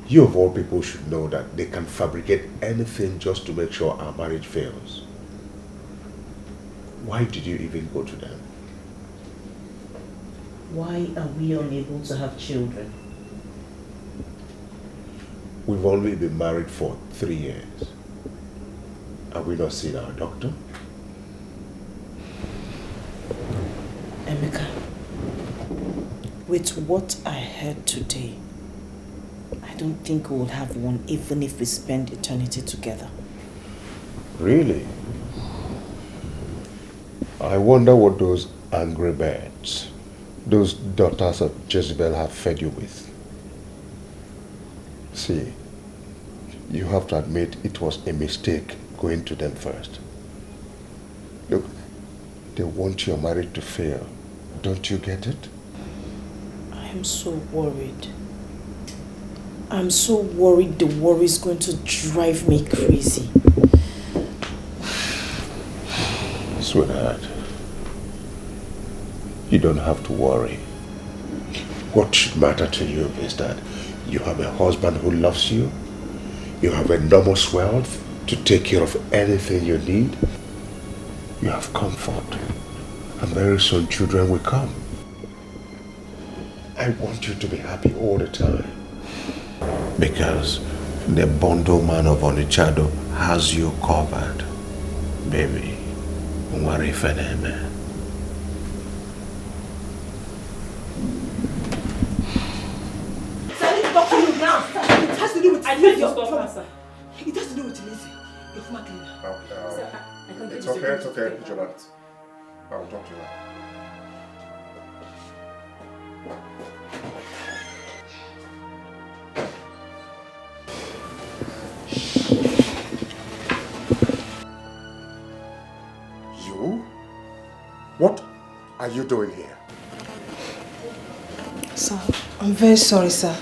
You of all people should know that they can fabricate anything just to make sure our marriage fails. Why did you even go to them? Why are we unable to have children? We've only been married for 3 years. Have we not seen our doctor? Emeka, with what I heard today, I don't think we will have one even if we spend eternity together. Really? I wonder what those angry birds, those daughters of Jezebel have fed you with. See, you have to admit it was a mistake going to them first. Look, they want your marriage to fail. Don't you get it? I am so worried. I'm so worried the worry is going to drive me crazy. Sweetheart, you don't have to worry. What should matter to you is that you have a husband who loves you, you have enormous wealth to take care of anything you need, you have comfort, and very soon children will come. I want you to be happy all the time, because the bundle man of Onichado has you covered, baby. Worry for them. It has to do with... I need your answer. It has to do with Lizzie, your former cleaner. It's okay, Jonathan. I will talk to you. You? What are you doing here? Sir, I'm very sorry, sir.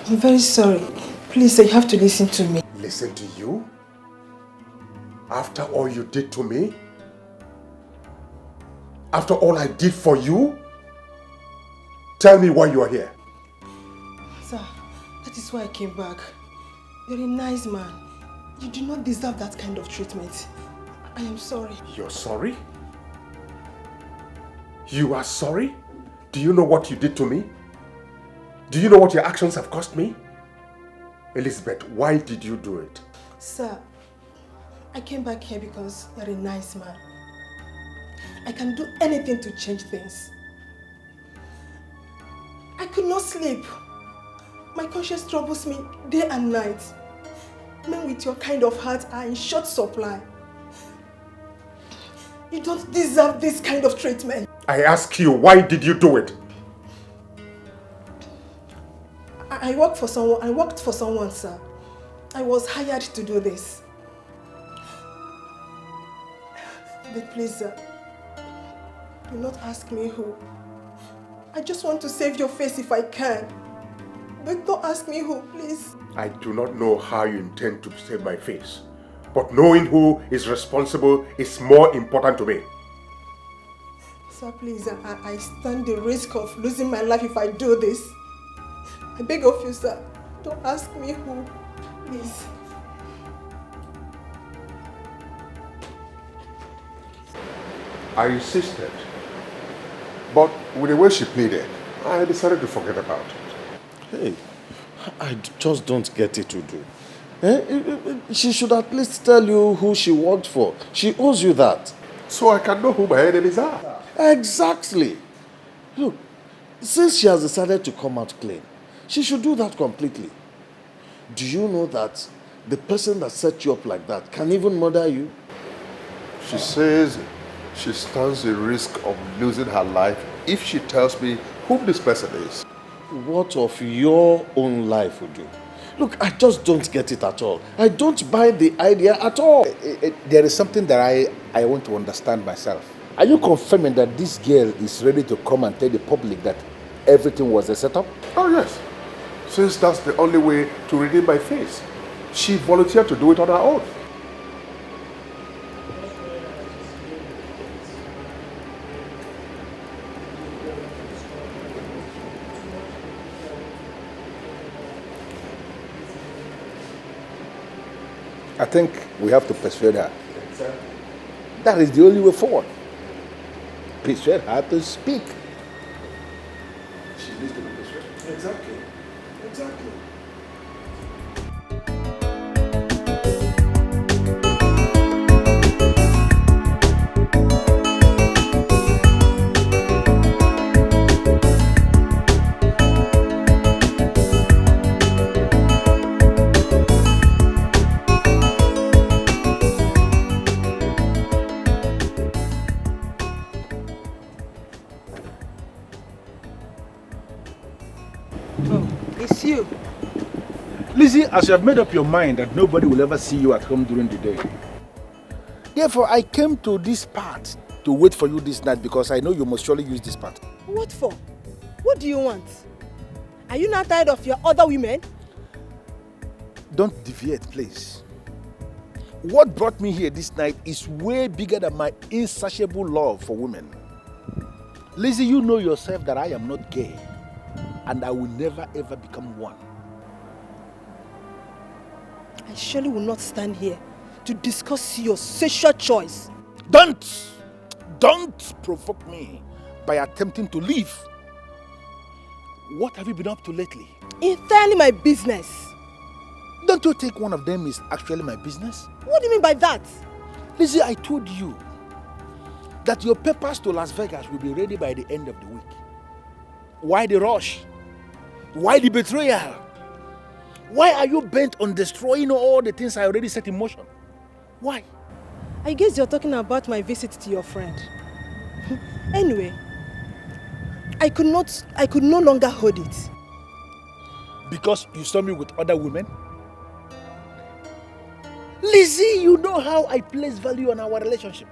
I'm very sorry. Please, sir, you have to listen to me. Listen to you? After all you did to me? After all I did for you? Tell me why you are here. Sir, that is why I came back. You're a nice man. You do not deserve that kind of treatment. I am sorry. You're sorry? You are sorry? Do you know what you did to me? Do you know what your actions have cost me? Elizabeth, why did you do it? Sir, I came back here because you're a nice man. I can do anything to change things. I could not sleep. My conscience troubles me day and night. Men with your kind of heart are in short supply. You don't deserve this kind of treatment. I ask you, why did you do it? I worked for someone, sir. I was hired to do this. But please, sir, do not ask me who. I just want to save your face if I can. But don't ask me who, please. I do not know how you intend to save my face, but knowing who is responsible is more important to me. Sir, please, I stand the risk of losing my life if I do this. I beg of you, sir, don't ask me who, please. I insisted, but with the way she pleaded, I decided to forget about it. Hey, I just don't get it to do. She should at least tell you who she worked for. She owes you that. So I can know who my enemies are. Exactly. Look, since she has decided to come out clean, she should do that completely. Do you know that the person that set you up like that can even murder you? She says she stands the risk of losing her life if she tells me who this person is. What of your own life would you? Look, I just don't get it at all. I don't buy the idea at all. There is something that I want to understand myself. Are you confirming that this girl is ready to come and tell the public that everything was a setup? Oh yes, since that's the only way to redeem my face. She volunteered to do it on her own. I think we have to persuade her. That is the only way forward. Persuade her to speak. She needs to be persuaded. Exactly. Exactly. It's you. Lizzie, as you have made up your mind that nobody will ever see you at home during the day, therefore I came to this part to wait for you this night because I know you must surely use this part. What for? What do you want? Are you not tired of your other women? Don't deviate, please. What brought me here this night is way bigger than my insatiable love for women. Lizzie, you know yourself that I am not gay, and I will never ever become one. I surely will not stand here to discuss your sexual choice. Don't provoke me by attempting to leave. What have you been up to lately? Entirely my business. Don't you think one of them is actually my business? What do you mean by that? Lizzie, I told you that your papers to Las Vegas will be ready by the end of the week. Why the rush? Why the betrayal? Why are you bent on destroying all the things I already set in motion? Why? I guess you're talking about my visit to your friend. Anyway, I could no longer hold it. Because you saw me with other women? Lizzie, you know how I place value on our relationship.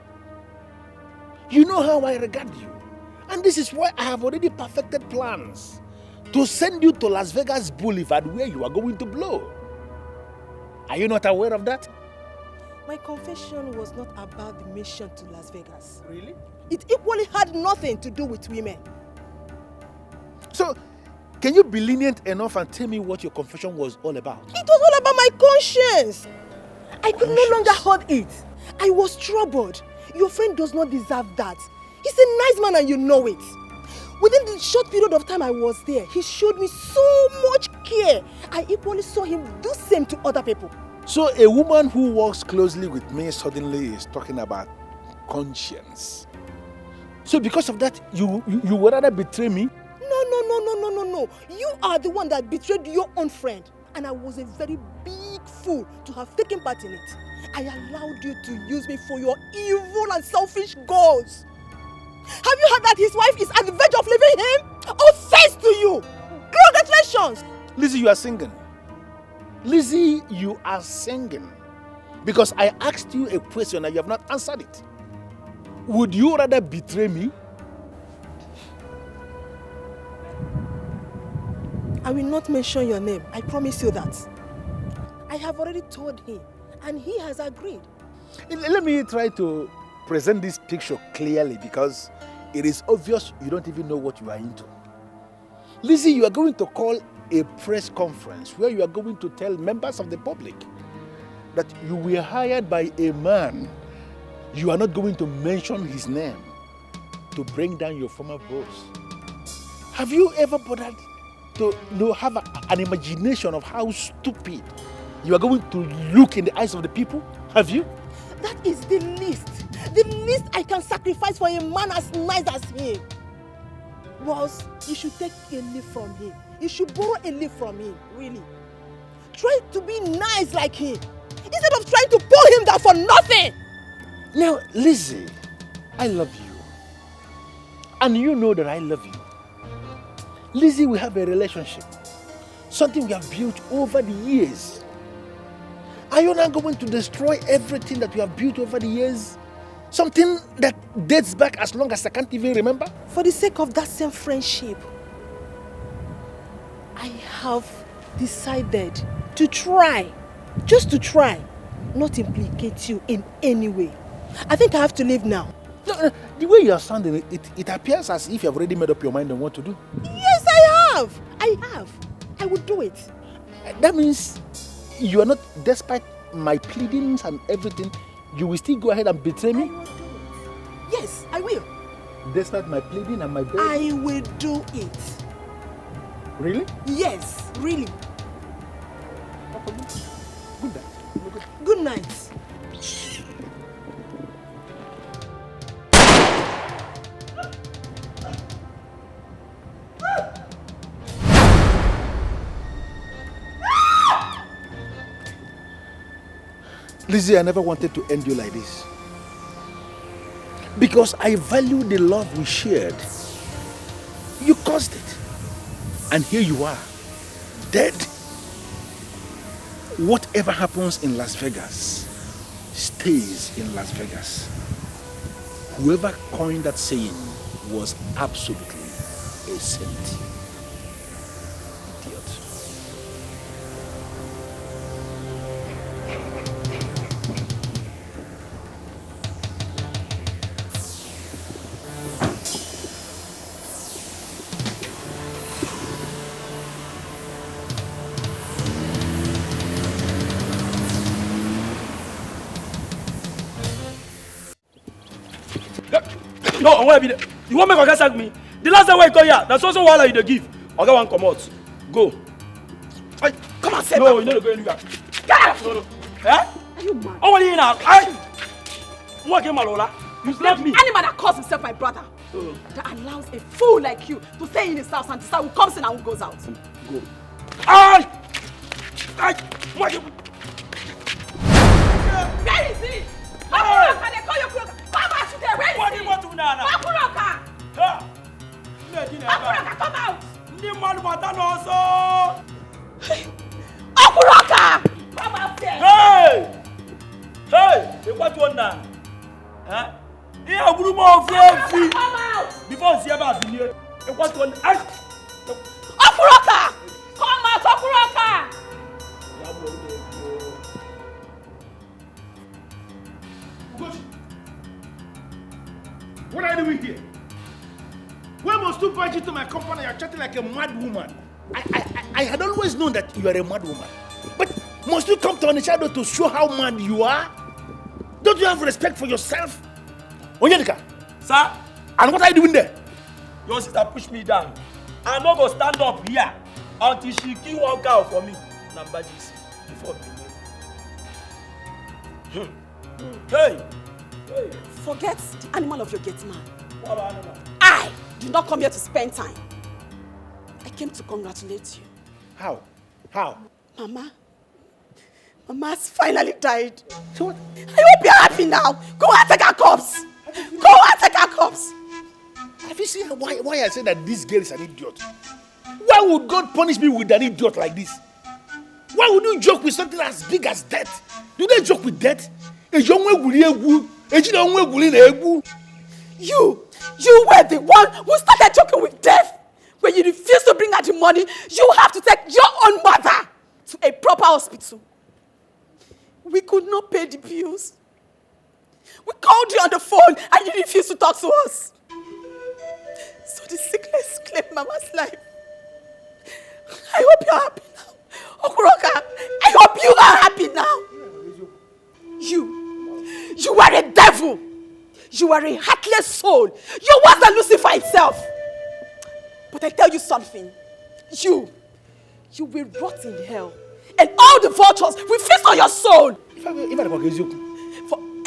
You know how I regard you. And this is why I have already perfected plans to send you to Las Vegas Boulevard where you are going to blow. Are you not aware of that? My confession was not about the mission to Las Vegas. Really? It equally had nothing to do with women. So, can you be lenient enough and tell me what your confession was all about? It was all about my conscience. I could no longer hold it. I was troubled. Your friend does not deserve that. He's a nice man and you know it. Within the short period of time I was there, he showed me so much care. I equally saw him do same to other people. So a woman who works closely with me suddenly is talking about conscience. So because of that, you would rather betray me? No. You are the one that betrayed your own friend. And I was a very big fool to have taken part in it. I allowed you to use me for your evil and selfish goals. Have you heard that his wife is at the verge of leaving him? Offense to you! Congratulations! Lizzie, you are singing. Lizzie, you are singing. Because I asked you a question and you have not answered it. Would you rather betray me? I will not mention your name. I promise you that. I have already told him and he has agreed. Let me try to present this picture clearly because it is obvious you don't even know what you are into. Lizzie, you are going to call a press conference where you are going to tell members of the public that you were hired by a man. You are not going to mention his name to bring down your former boss. Have you ever bothered to have an imagination of how stupid you are going to look in the eyes of the people? Have you? That is the least I can sacrifice for a man as nice as him. Boss, you should take a leaf from him. You should borrow a leaf from him, really. Try to be nice like him, instead of trying to pull him down for nothing. Now, Lizzie, I love you. And you know that I love you. Lizzie, we have a relationship. Something we have built over the years. Are you not going to destroy everything that we have built over the years? Something that dates back as long as I can't even remember? For the sake of that same friendship, I have decided to try, just to try, not implicate you in any way. I think I have to leave now. No, the way you are sounding, it appears as if you have already made up your mind on what to do. Yes, I have. I will do it. That means you are not, despite my pleadings and everything, you will still go ahead and betray me? Yes, I will. Despite my pleading and my begging? I will do it. Really? Yes, really. Good night. Good night. Lizzie, I never wanted to end you like this. Because I value the love we shared. You caused it. And here you are, dead. Whatever happens in Las Vegas stays in Las Vegas. Whoever coined that saying was absolutely a saint. Idiot. No, I want to be there. You want me to sack me? The last time I come here, that's also while you dey give. Oga wan come out. Go. Ay, come on, say no, you no go anywhere. Get out! No. Eh? Are you mad? Oh, what are you now? Ay! What came Malola? You slapped me. Animal that calls himself my brother. That allows a fool like you to stay in his house and decide who comes in and who goes out. Go. Ay! Ay! What you... Where is he? Akuroka, they call you Akuroka. Come out today, where is he? What do you want to do now? Akuroka! Akuroka, come out! Akuroka! Come out there! Hey! Hey! What you want now? Huh? Here, Akuroka, come out! Before you see about the year, what you want? Akuroka! Come out, Akuroka! What are you doing here? When must you barge into my company? You're chatting like a mad woman. I had always known that you are a mad woman. But Must you come to Naija to show how mad you are? Don't you have respect for yourself? Onyedika. Sir? And what are you doing there? Your sister pushed me down. I'm not going to stand up here until she kill one cow for me. Nambajis. Before me. Hey! Hey! Forget the animal of your gate man. What about animal? I did not come here to spend time. I came to congratulate you. How? How? Mama has finally died. So what? I hope you're happy now. Go and take her corpse. Go and take her corpse. Have you seen why I say that this girl is an idiot? Why would God punish me with an idiot like this? Why would you joke with something as big as death? Do they joke with death? You were the one who started joking with death. When you refuse to bring her the money, you have to take your own mother to a proper hospital. We could not pay the bills. We called you on the phone and you refused to talk to us. So the sickness claimed Mama's life. I hope you're happy now. Okuroka, I hope you are happy now. You are a devil. You are a heartless soul. You was the Lucifer himself. But I tell you something. You will rot in hell. And all the vultures will feast on your soul. For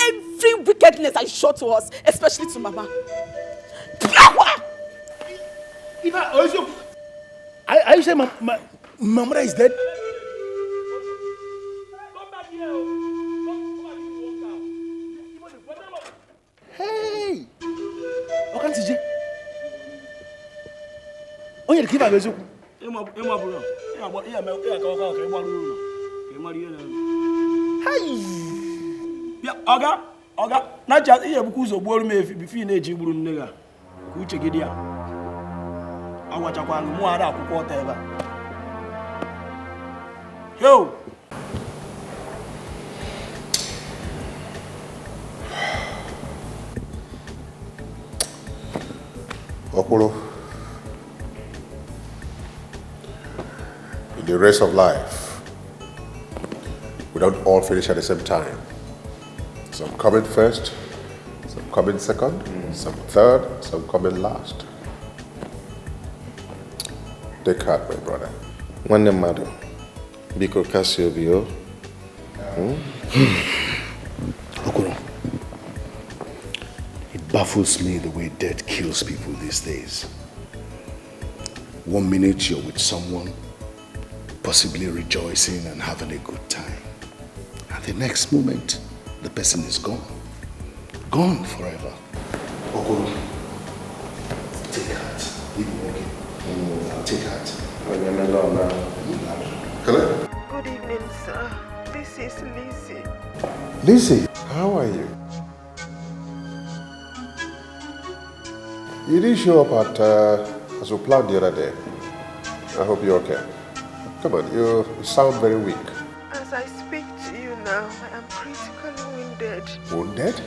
every wickedness that you show to us, especially to Mama. Are you saying my mother is dead? Hey! Okan TJ. Onye Gatekeeper bezu. Hey! Ya Oga, na just ihe buku uzo gboru me bifi na eji gburu nne ga. Ku uche gidi a. Awachakwa mu ara akwụkwọ ta ebe a. Yo! Okoro, in the race of life, we don't all finish at the same time. Some coming first, some coming second, some third, some coming last. Take heart, my brother. One name, madam. Biko Casio. Okoro, it baffles me the way death kills people these days. 1 minute you're with someone, possibly rejoicing and having a good time. And the next moment, the person is gone. Gone forever. Okoro, take heart. Keep walking. Take heart. Hello? Good evening, sir. This is Lizzie. Lizzie, how are you? You didn't show up at as we planned the other day. I hope you're okay. Come on, you sound very weak. As I speak to you now, I am critically wounded. Wounded?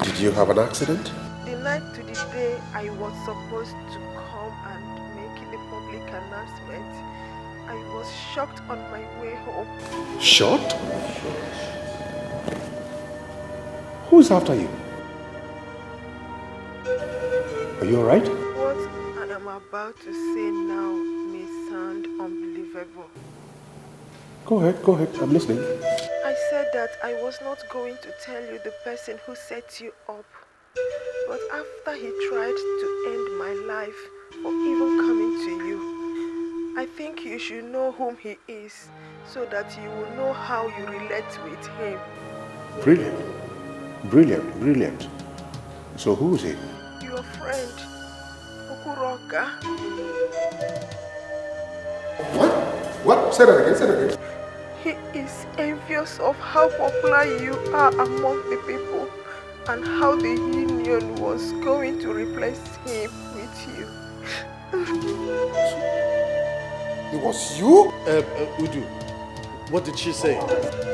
Did you have an accident? The night to the day I was supposed to come and make the public announcement, I was shocked on my way home. Shot? Who's after you? Are you alright? What I am about to say now may sound unbelievable. Go ahead, I'm listening. I said that I was not going to tell you the person who set you up. But after he tried to end my life for even coming to you, I think you should know whom he is so that you will know how you relate with him. Brilliant. So who is he? Your friend, Okuroka. What? Say that again. He is envious of how popular you are among the people and how the union was going to replace him with you. It was you? Udu, what did she say?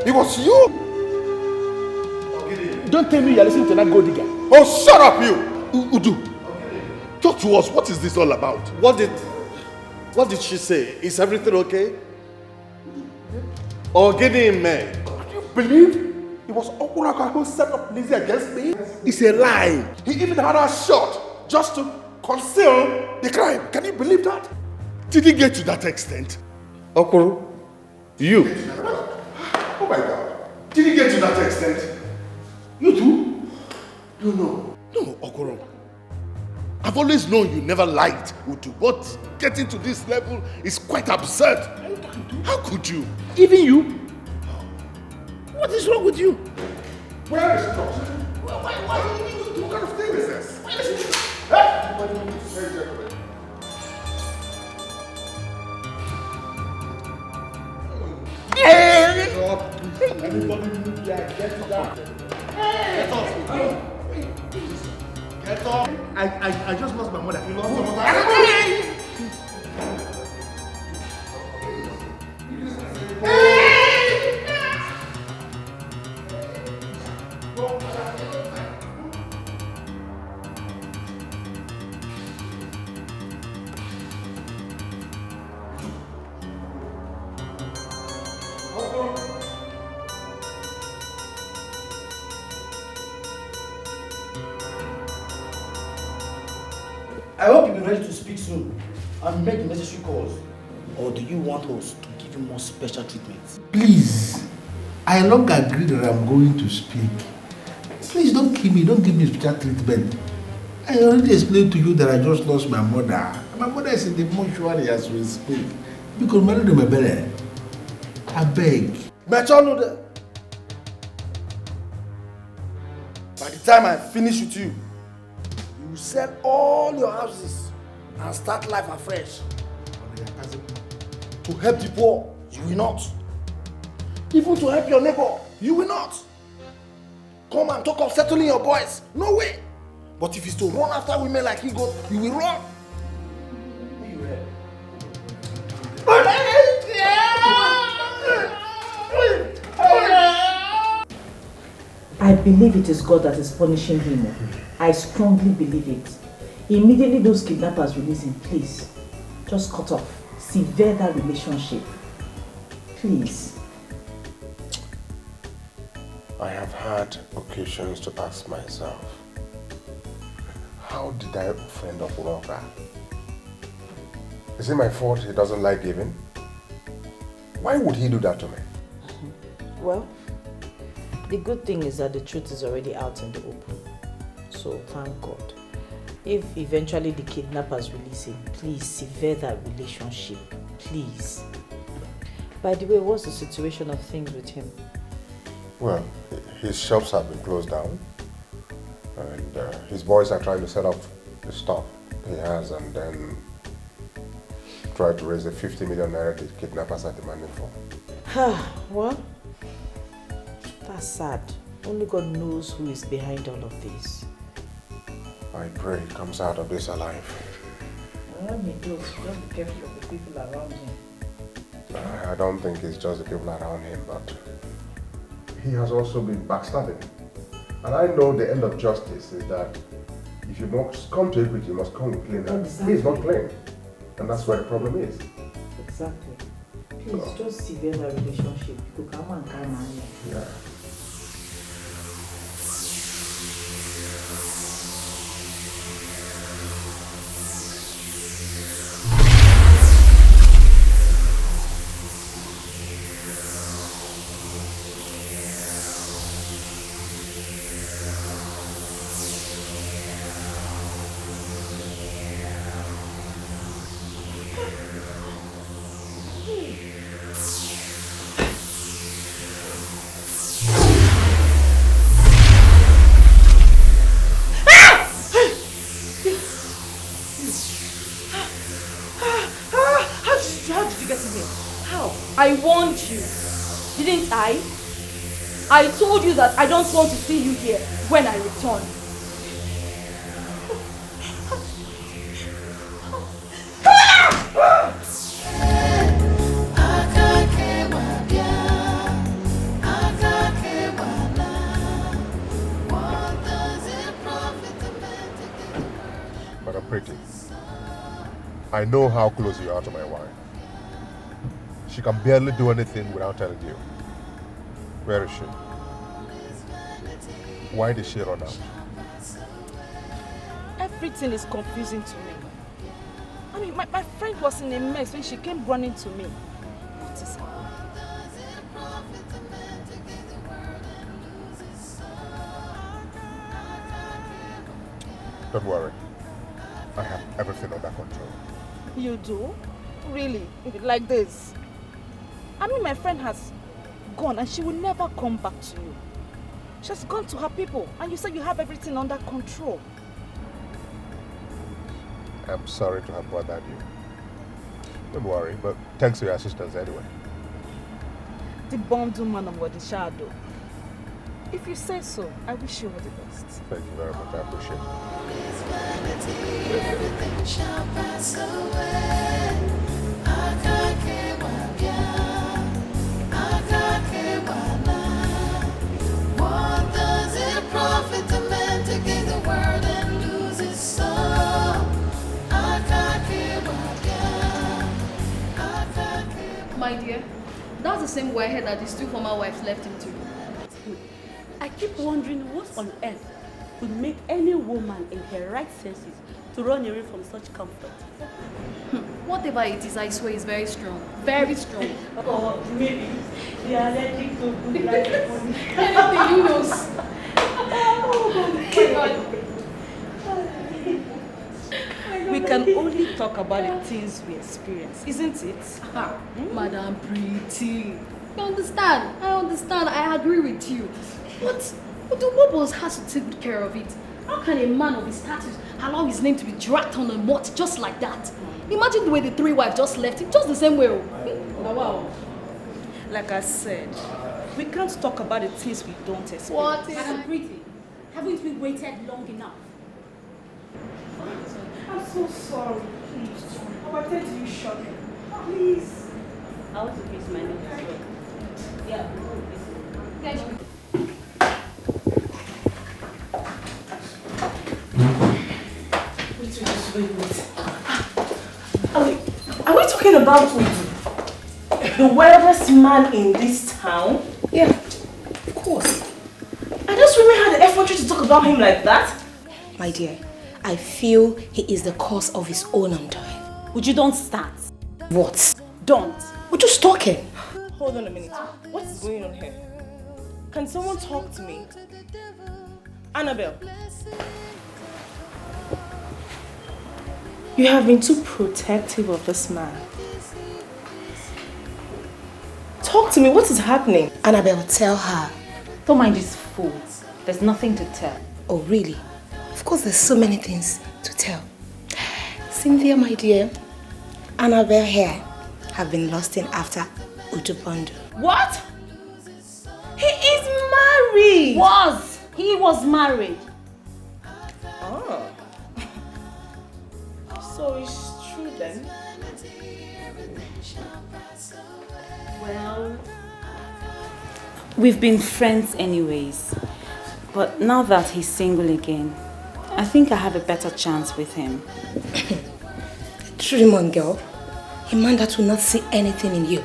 It was you? Don't tell me you're listening to that gold digger. Oh, shut up, you! Udu, talk to us. What is this all about? What did she say? Is everything okay? Or getting man? Do you believe it was Okunaka who set up Lizzie against me? It's a lie. He even had her shot just to conceal the crime. Can you believe that? Did it get to that extent? Okoro, you. Oh my God. Did it get to that extent? You too? No, Okoro. I've always known you never liked Utu, but getting to this level is quite absurd. How could you? Even you? What is wrong with you? Where is it? Why do you need to do? What kind of thing is this? Where is it? Everybody move there, get down. Get off. Get off. I just lost my mother. You lost your mother? I hope you'll be ready to speak soon and make the necessary calls. Or do you want us to give you more special treatment? Please, I long agreed that I'm going to speak. Please don't kill me, don't give me special treatment. I already explained to you that I just lost my mother. My mother is in the mortuary as we speak. Because my mother is better. I beg. By the time I finish with you, you will sell all your houses and start life afresh. To help the poor, you will not. Even to help your neighbor, you will not. Come and talk of settling your boys. No way. But if it's to run after women like he goes, you will run. I believe it is God that is punishing him. I strongly believe it. Immediately those kidnappers release him, please. Just cut off. Sever that relationship. Please. I have had occasions to ask myself, how did I offend Okunoka? Is it my fault he doesn't like giving? Why would he do that to me? Well, the good thing is that the truth is already out in the open. So thank God. If eventually the kidnappers release him, please sever that relationship. Please. By the way, what's the situation of things with him? Well, his shops have been closed down. And his boys are trying to set up the stuff he has and then try to raise the 50 million naira the kidnappers are demanding for. Well, that's sad. Only God knows who is behind all of this. I pray he comes out of this alive. Well, he does. Just be careful of the people around him. I don't think it's just the people around him, but he has also been backstabbing. And I know the end of justice is that if you must come to equity, you must come with clean hands. Exactly. He's not clean. And that's where the problem is. Exactly. Please, just sever that relationship. You come and come and yeah. I warned you, didn't I? I told you that I don't want to see you here when I return. Madam Pretty, I know how close you are to my wife. She can barely do anything without telling you. Where is she? Why did she run out? Everything is confusing to me. I mean, my friend was in a mess when she came running to me. What is happening? Don't worry. I have everything under control. You do? Really? Like this? I mean, my friend has gone and she will never come back to you. She has gone to her people and you said you have everything under control. I'm sorry to have bothered you. Don't worry, but thanks for your assistance anyway. The bondwoman of the shadow. If you say so, I wish you all the best. Thank you very much. I appreciate it. Everything shall pass away. I can't care what I can't care what does it profit a man to gain the world and lose his soul? I can't care what My dear, that's the same whitehead that his two former wives left him to. I keep wondering what on earth would make any woman in her right senses to run away from such comfort. Whatever it is, I swear, is very strong. Very strong. Or maybe they are allergic to good life. Anything you know. We can only talk about the things we experience, isn't it? Madam Pretty. You understand? I understand. I agree with you. But the Wobbles has to take good care of it. How can a man of his status allow his name to be dragged on a mot just like that? Imagine the way the three wives just left him, just the same way. Wow. Like I said, we can't talk about the things we don't experience. What is Madam Pretty, haven't we waited long enough? I'm so sorry. Please, I wanted to you shortly. Please. I want to kiss my nose. Yeah. Wait. Are we talking about the weirdest man in this town? Yeah, of course. I just remember had the effort to talk about him like that. My dear, I feel he is the cause of his own undoing. Would you don't start? What? Don't. We're just talking. Hold on a minute. What is going on here? Can someone talk to me? Annabelle. You have been too protective of this man. Talk to me. What is happening? Annabelle, tell her. Don't mind these fools. There's nothing to tell. Oh, really? Of course, there's so many things to tell. Cynthia, my dear, Annabelle here have been lusting after Utupondo. What? He is married. He was married. Oh. So it's true then? Well, we've been friends anyways. But now that he's single again, I think I have a better chance with him. Tremon girl, a man that will not see anything in you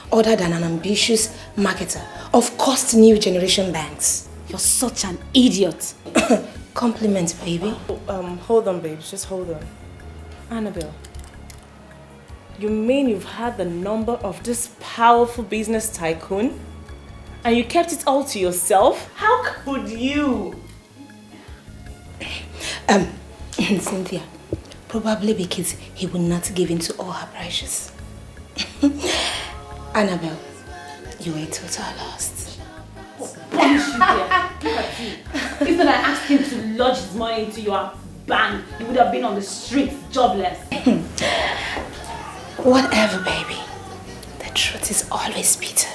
other than an ambitious marketer of cost new generation banks. You're such an idiot. Compliment, baby. Hold on, babes. Just hold on. Annabelle, you mean you've had the number of this powerful business tycoon and you kept it all to yourself? How could you? Cynthia, probably because he will not give in to all her pressures. Annabelle, you were a total lost. Punish you there. Look at you. If not I asked him to lodge his money into your bank, you would have been on the streets, jobless. Whatever, baby. The truth is always bitter.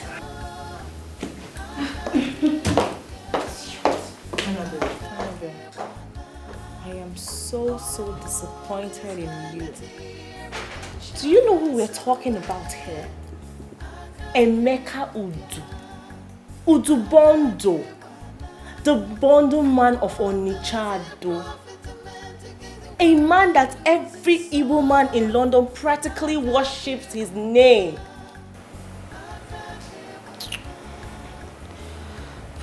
Annabelle, I am so disappointed in you. Do you know who we're talking about here? Emeka Udu. Udubondo. The Bondo man of Onitsha. A man that every Igbo man in London practically worships his name.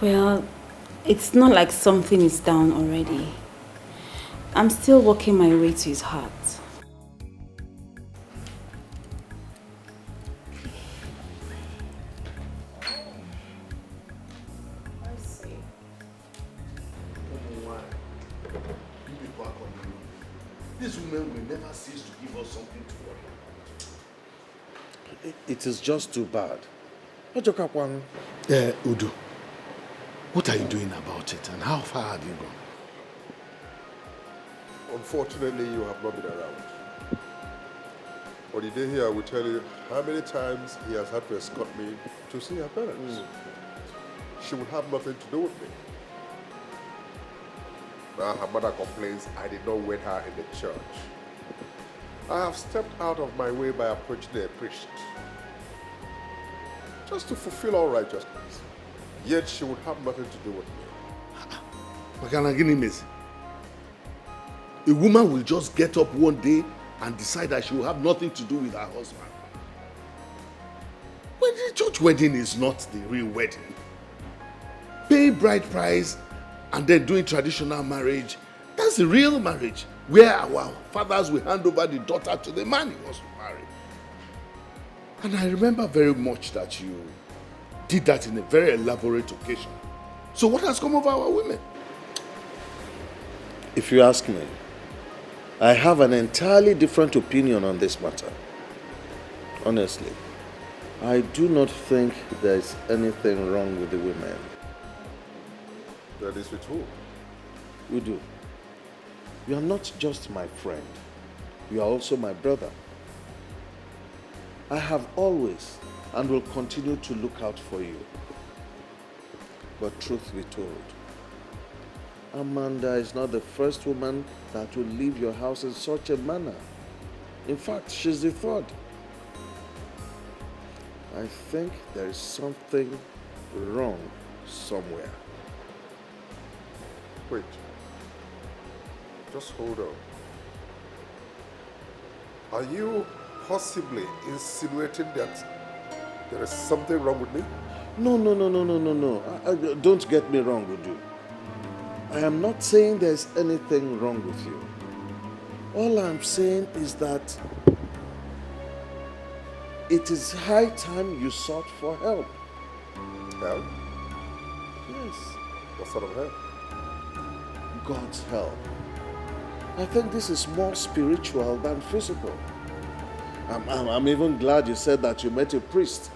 Well, it's not like something is down already. I'm still working my way to his heart. These women will never cease to give us something to worry about. It is just too bad. Udo, what are you doing about it and how far have you gone? Unfortunately, you have not been around. On the day here, I will tell you how many times he has had to escort me to see her parents. She would have nothing to do with me. Now her mother complains I did not wed her in the church. I have stepped out of my way by approaching a priest, just to fulfill all righteousness. Yet she would have nothing to do with me. A woman will just get up one day and decide that she will have nothing to do with her husband. But the church wedding is not the real wedding. Pay bride price and then doing traditional marriage, that's the real marriage, where our fathers will hand over the daughter to the man he wants to marry. And I remember very much that you did that in a very elaborate occasion. So what has come over our women? If you ask me, I have an entirely different opinion on this matter. Honestly, I do not think there is anything wrong with the women. That is with who? Udo, you are not just my friend. You are also my brother. I have always and will continue to look out for you. But truth be told, Amanda is not the first woman that will leave your house in such a manner. In fact, she's the third. I think there is something wrong somewhere. Wait. Just hold on. Are you possibly insinuating that there is something wrong with me? No. Don't get me wrong, Udo. I am not saying there's anything wrong with you. All I'm saying is that it is high time you sought for help. Help? Yes. What sort of help? God's help. I think this is more spiritual than physical. I'm even glad you said that you met a priest.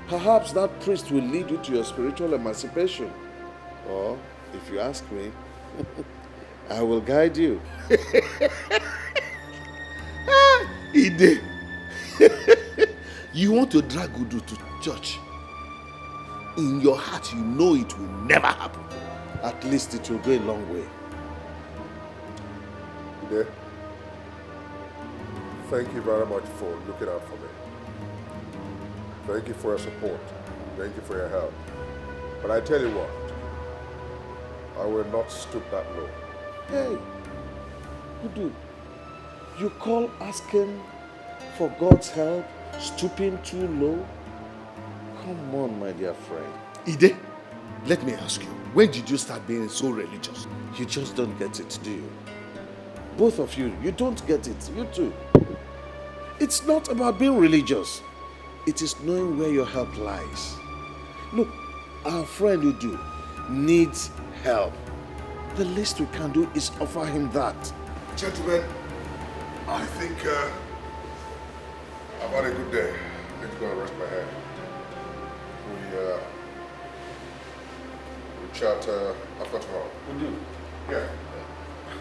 Perhaps that priest will lead you to your spiritual emancipation. Or, if you ask me, I will guide you. Ide, you want to drag Udo to church. In your heart, you know it will never happen. At least it will go a long way. Ide, thank you very much for looking out for me. Thank you for your support. Thank you for your help. But I tell you what, I will not stoop that low. Hey, Udo, you call asking for God's help stooping too low? Come on, my dear friend. Ide, let me ask you, when did you start being so religious? You just don't get it, do you? Both of you, you don't get it. You too. It's not about being religious. It is knowing where your help lies. Look, our friend Udo needs help. The least we can do is offer him that. Gentlemen, I think I've had a good day. I need to go and rest my head. We chat after tomorrow. We do? Yeah.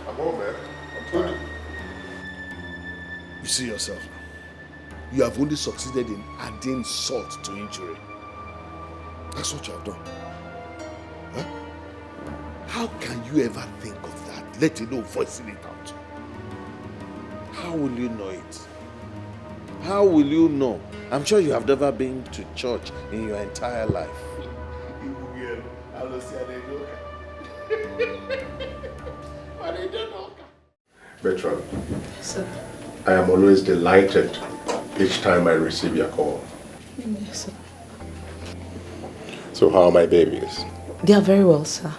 I'm home, man. I'm tired. You see yourself now. You have only succeeded in adding salt to injury. That's what you have done. Huh? How can you ever think of that, let alone voicing it out? How will you know it? How will you know? I'm sure you have never been to church in your entire life. Betrayal. Sir. I am always delighted each time I receive your call. Yes, sir. So how are my babies? They are very well, sir.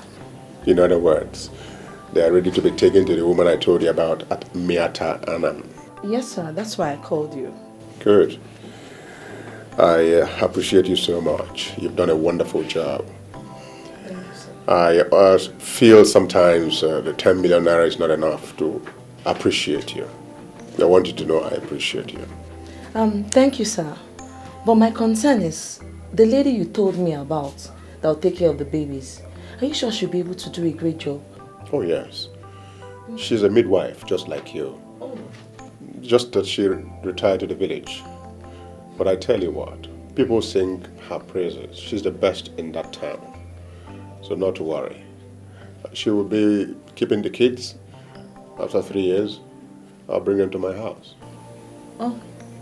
In other words, they are ready to be taken to the woman I told you about at Miata Anam. Yes, sir. That's why I called you. Good. I appreciate you so much. You've done a wonderful job. I feel sometimes the 10 million naira is not enough to appreciate you. I want you to know I appreciate you. Thank you, sir. But my concern is the lady you told me about that will take care of the babies. Are you sure she'll be able to do a great job? Oh, yes. She's a midwife, just like you. Just that she retired to the village. But I tell you what, people sing her praises. She's the best in that town. So not to worry. She will be keeping the kids. After 3 years, I'll bring them to my house. Oh,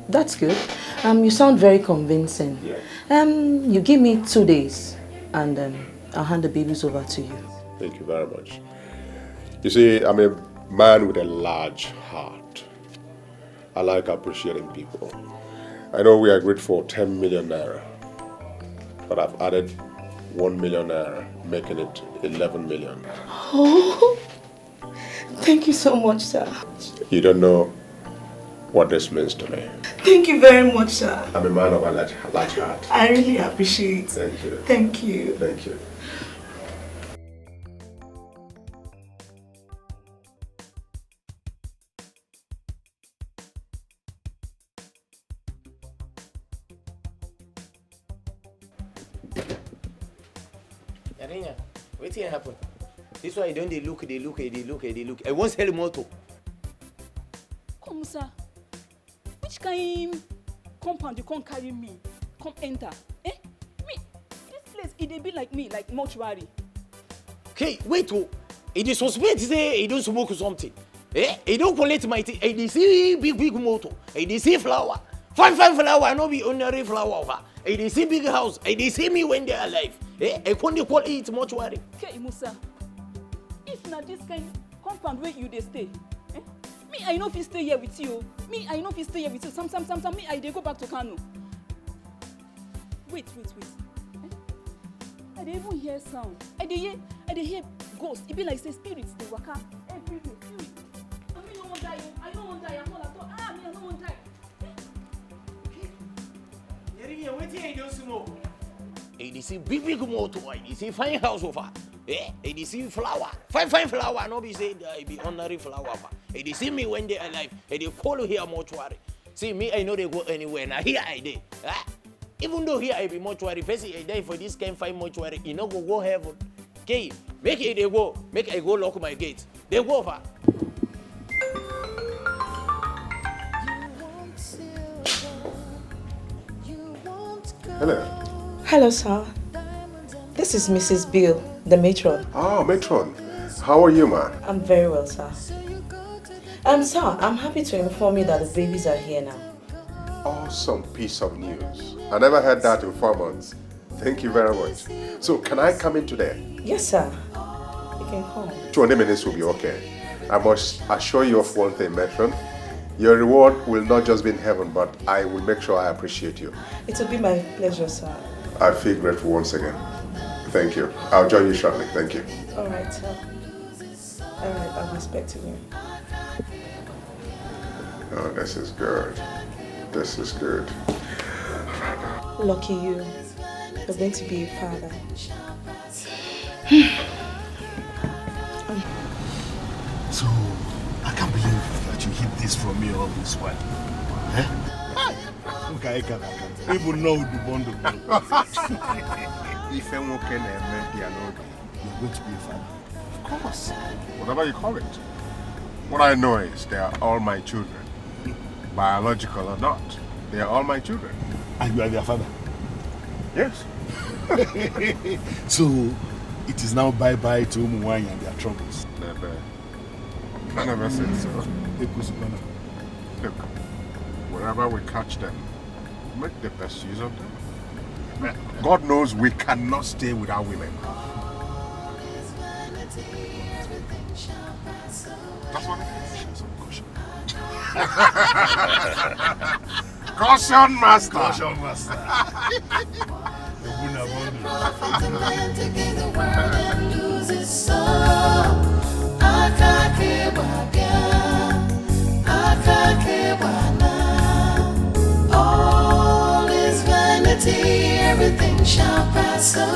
that's good. You sound very convincing. Yeah. You give me 2 days and I'll hand the babies over to you. Thank you very much. You see, I'm a man with a large heart. I like appreciating people. I know we agreed for 10 million naira, but I've added 1 million naira, making it 11 million. Oh, thank you so much, sir. You don't know what this means to me. Thank you very much, sir. I'm a man of a large heart. I really appreciate it. Thank you. Thank you. Thank you. Yarinya, wetin happen? This why you don't they look. I won't sell motor. Come, sir. Which kind compound you can't carry me? Come enter. Eh? Me, this place, it be like me, like mortuary. Okay, wait. It is suspect say he don't smoke something. Eh? He don't collect my thing. He see big motor. He see flower. Fine flower, no be ordinary flower. He see big house. He see me when they are alive. Eh? I can't call it mortuary. Okay, Musa. If not this kind compound where you they stay. Eh? Me, I know if you stay here with you. Me, I know if you stay here with you. Some. Me, I they go back to Kano. Wait. Eh? I dey even hear sound. I dey hear ghosts. It be like say spirits they waka everywhere. Spirit. I mean, no one die. I don't want die. I'm not at all. Me, I don't want die. Yarinya, wait here. You don't smoke. He see big motor. He see fine house over. Eh? He see flower. Fine flower. No be say it be ordinary flower. He see me when they alive. They call here mortuary. See me, I know they go anywhere. Now here I dey. Even though here I be mortuary, person I die for this kind fine mortuary, you know go heaven. Okay, make it they go. Make I go lock my gate. They go over. Hello. Hello, sir. This is Mrs. Bill, the matron. Oh, matron. How are you, ma? I'm very well, sir. Sir, I'm happy to inform you that the babies are here now. Awesome piece of news. I never heard that in 4 months. Thank you very much. So, can I come in today? Yes, sir. You can come. 20 minutes will be okay. I must assure you of one thing, matron. Your reward will not just be in heaven, but I will make sure I appreciate you. It will be my pleasure, sir. I feel grateful once again. Thank you. I'll join you shortly. Thank you. All right, sir. All right, I'm expecting you. Oh, this is good. This is good. Lucky you. You're going to be a father. So, I can't believe that you hid this from me all this while. Eh? Okay, people know the bundle. If I'm okay, you're going to be a father. Of course. Whatever you call it. What I know is they are all my children. Biological or not, they are all my children. And you are their father? Yes. So, it is now bye-bye to Umuwanyi and their troubles. Never. I never said so. Look, wherever we catch them, make the best use of them. God knows we cannot stay without women. That's what it is. Caution, master. Caution, master. profit a man to gain the world and lose his soul? All is vanity, everything shall pass away.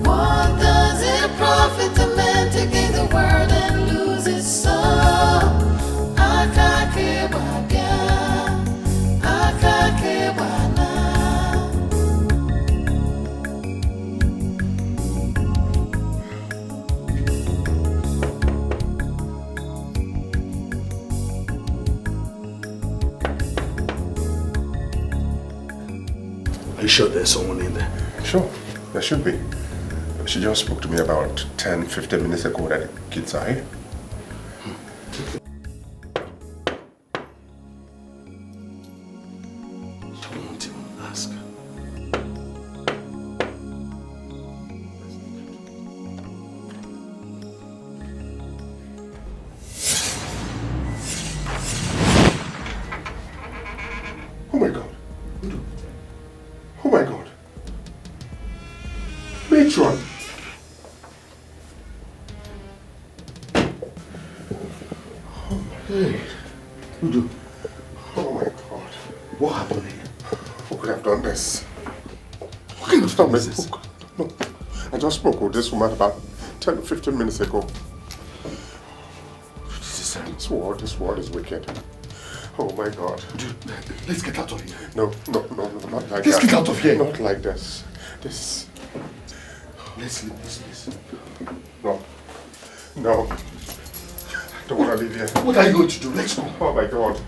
What does it profit a man to gain the world and lose his soul? Are you sure there's someone in there? Sure, there should be. She just spoke to me about 10-15 minutes ago that the kids are here. Don't even ask. Oh my God. Oh my God. Matron. Hey, Udo. Oh my God. What happened here? Who could have done this? Who could have done this? No. I just spoke with this woman about 10 to 15 minutes ago. This world is wicked. Oh my God. Dude, let's get out of here. No, not like that. Let's get out of here. Not like this. This. Let's leave this place. No. I don't want to leave here. What are you going to do? Let's go. Oh my God.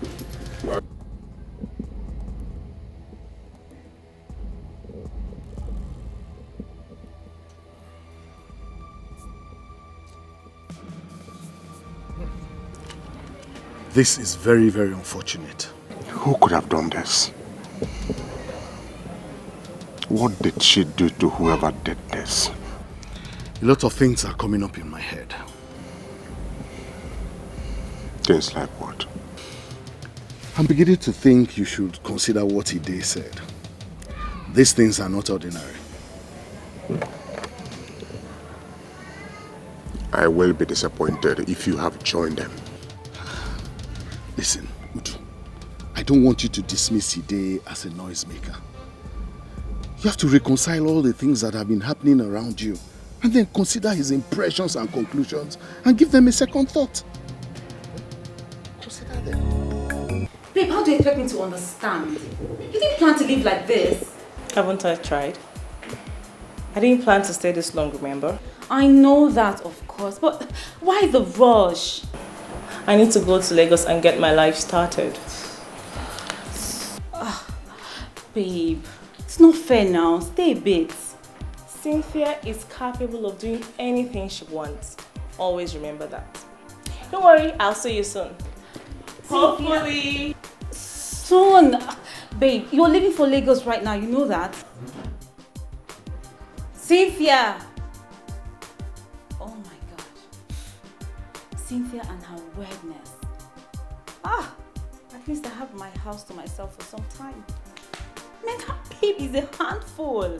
This is very, very unfortunate. Who could have done this? What did she do to whoever did this? A lot of things are coming up in my head. Things like what? I'm beginning to think you should consider what Ide said. These things are not ordinary. I will be disappointed if you have joined them. Listen, Udu, I don't want you to dismiss Ide as a noisemaker. You have to reconcile all the things that have been happening around you and then consider his impressions and conclusions and give them a second thought. Consider them. Babe, how do you expect me to understand? You didn't plan to live like this. Haven't I tried? I didn't plan to stay this long, remember? I know that, of course, but why the rush? I need to go to Lagos and get my life started. Babe, it's not fair now. Stay a bit. Cynthia is capable of doing anything she wants. Always remember that. Don't worry, I'll see you soon. Hopefully. Soon. Babe, you're leaving for Lagos right now. You know that? Cynthia. Oh my God. Cynthia and her weirdness. At least I have my house to myself for some time. Man, that babe is a handful.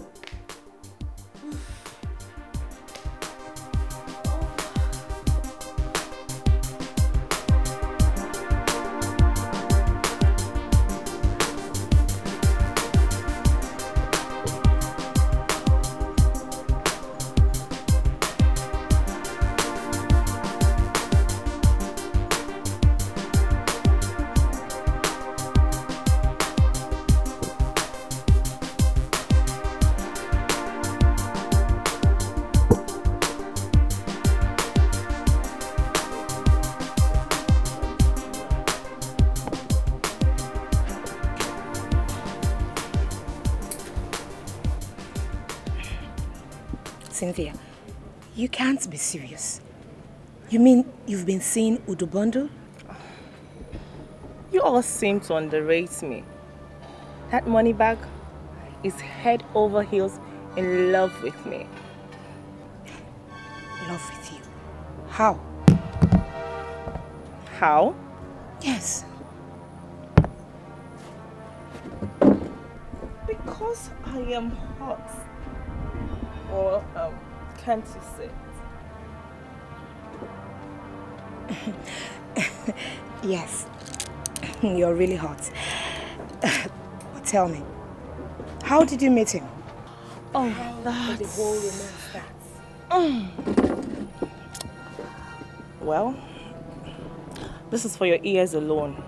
Cynthia, you can't be serious. You mean you've been seeing Udubondo? You all seem to underrate me. That money bag is head over heels in love with me. Love with you? How? How? Yes, Because I am hot. Or, can't you say it? Yes, you're really hot. But tell me, how did you meet him? Oh, that's... the whole romance starts. Well, this is for your ears alone.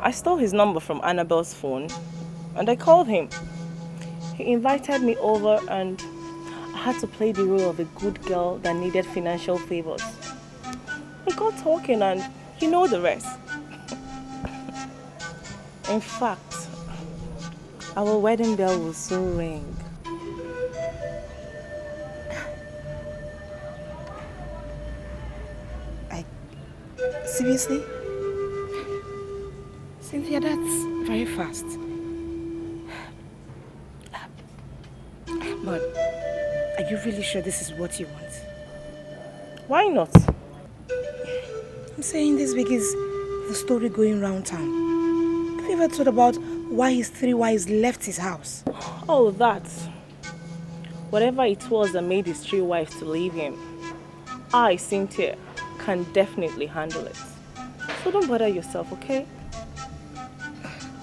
I stole his number from Annabelle's phone and I called him. He invited me over and I had to play the role of a good girl that needed financial favors. We got talking and you know the rest. In fact, our wedding bell will soon ring. Seriously? Cynthia, that's very fast. But are you really sure this is what you want? Why not? I'm saying this because the story going round town. Have you ever thought about why his 3 wives left his house? Oh, that. Whatever it was that made his 3 wives to leave him, I, Cynthia, can definitely handle it. So don't bother yourself, okay?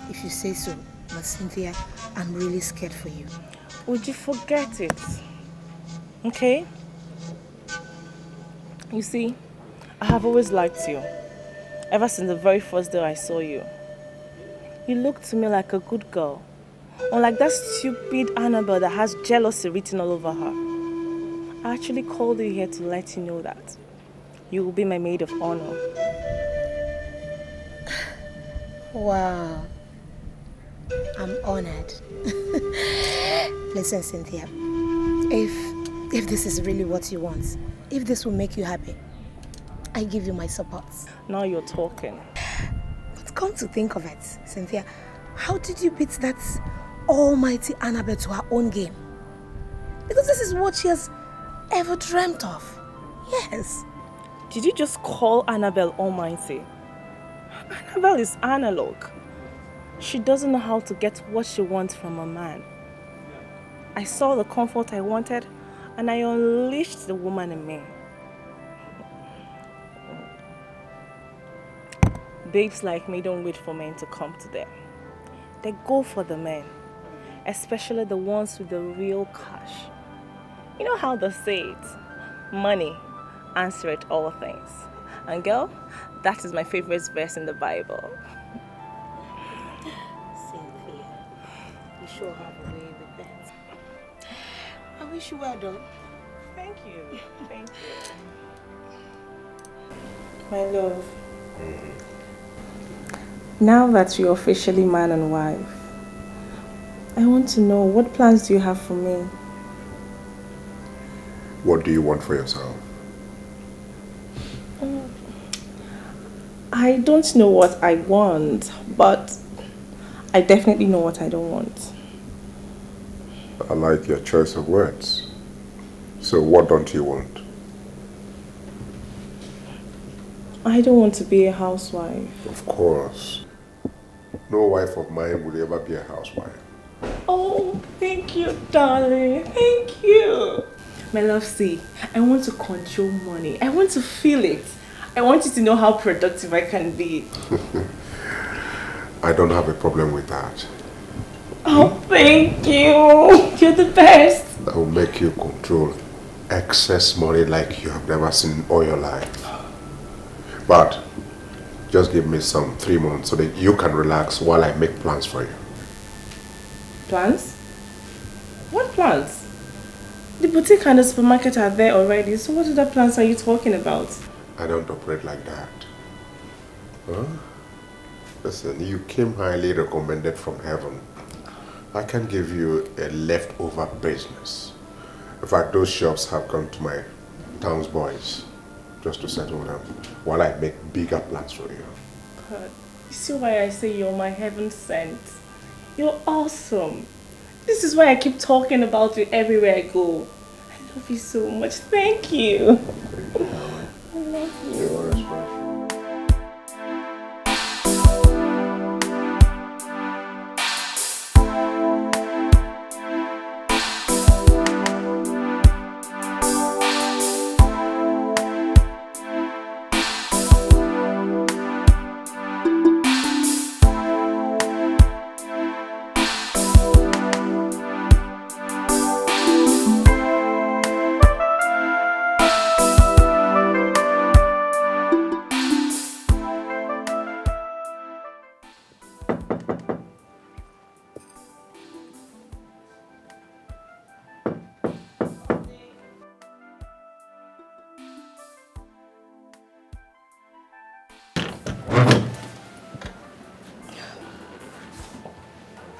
If you say so, but Cynthia, I'm really scared for you. Would you forget it? Okay? You see, I have always liked you. Ever since the very first day I saw you. You looked to me like a good girl. Unlike that stupid Annabelle that has jealousy written all over her. I actually called you here to let you know that you will be my maid of honor. Wow. I'm honored. Listen, Cynthia. If this is really what you want, if this will make you happy, I give you my support. Now you're talking. But come to think of it, Cynthia, how did you beat that almighty Annabelle to her own game? Because this is what she has ever dreamt of. Yes. Did you just call Annabelle almighty? Annabelle is analog. She doesn't know how to get what she wants from a man. I saw the comfort I wanted and I unleashed the woman in me. Babes like me don't wait for men to come to them. They go for the men, especially the ones with the real cash. You know how they say it? Money answereth all things. And girl, that is my favorite verse in the Bible. Cynthia, you sure have a way with that. I wish you well done. Thank you. Thank you. My love. Now that you're officially man and wife, I want to know, what plans do you have for me? What do you want for yourself? I don't know what I want, but I definitely know what I don't want. I like your choice of words. So what don't you want? I don't want to be a housewife. Of course. No wife of mine would ever be a housewife. Oh, thank you, darling. Thank you. My love, see, I want to control money. I want to feel it. I want you to know how productive I can be. I don't have a problem with that. Oh, thank you. You're the best. That will make you control excess money like you have never seen in all your life. But just give me some 3 months so that you can relax while I make plans for you. Plans? What plans? The boutique and the supermarket are there already, so what other plans are you talking about? I don't operate like that. Huh? Listen, you came highly recommended from heaven. I can give you a leftover business. In fact, those shops have come to my town's boys just to settle them while I make bigger plans for you. But you see why I say you're my heaven sent? You're awesome. This is why I keep talking about you everywhere I go. I love you so much. Thank you. I love you. You're special.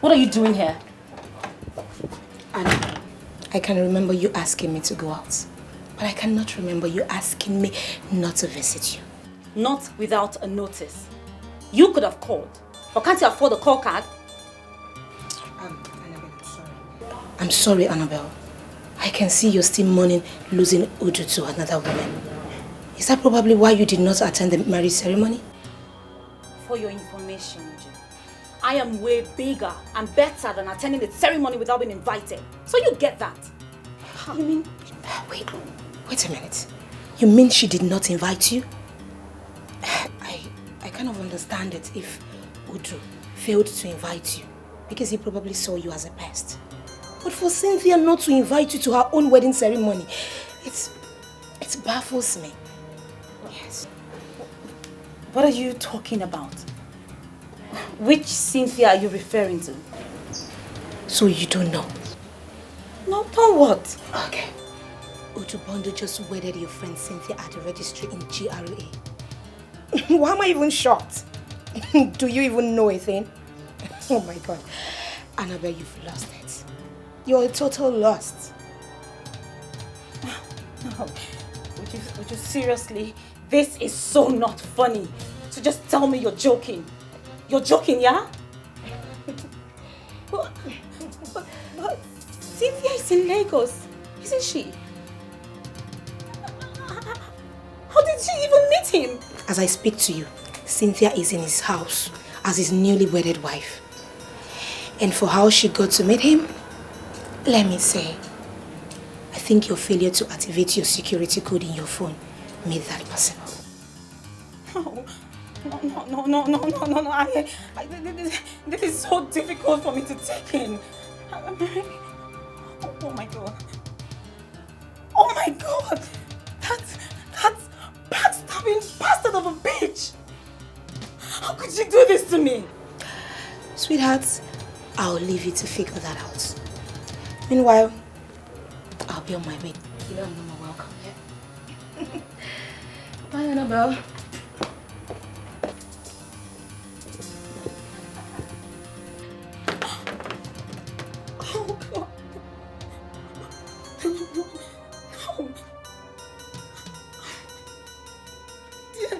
What are you doing here? Anna, I can remember you asking me to go out. But I cannot remember you asking me not to visit you. Not without a notice. You could have called. Or can't you afford a call card? Annabelle, I'm sorry. I'm sorry, Annabelle. I can see you're still mourning losing Uju to another woman. Is that probably why you did not attend the marriage ceremony? For your information, Uju, I am way bigger and better than attending the ceremony without being invited. So you get that. You mean... Wait a minute. You mean she did not invite you? I kind of understand it if Uju failed to invite you because he probably saw you as a pest. But for Cynthia not to invite you to her own wedding ceremony, it baffles me. Yes. What are you talking about? Which Cynthia are you referring to? So you don't know? No, don't what? Okay. Uju Bondo just wedded your friend Cynthia at the registry in GRA. Why am I even shocked? Do you even know a thing? Oh my God. Annabelle, you've lost it. You're a total lost. No. Would you seriously? This is so not funny. So just tell me you're joking. You're joking, yeah? but Cynthia is in Lagos, isn't she? How did she even meet him? As I speak to you, Cynthia is in his house as his newly wedded wife. And for how she got to meet him, let me say, I think your failure to activate your security code in your phone made that possible. No. This is so difficult for me to take in. Oh my God. Oh my God. That's backstabbing bastard of a bitch. How could you do this to me? Sweetheart, I'll leave you to figure that out. Meanwhile, I'll be on my way. You know I'm not welcome here. Bye, Annabelle. Oh God. No. Dear.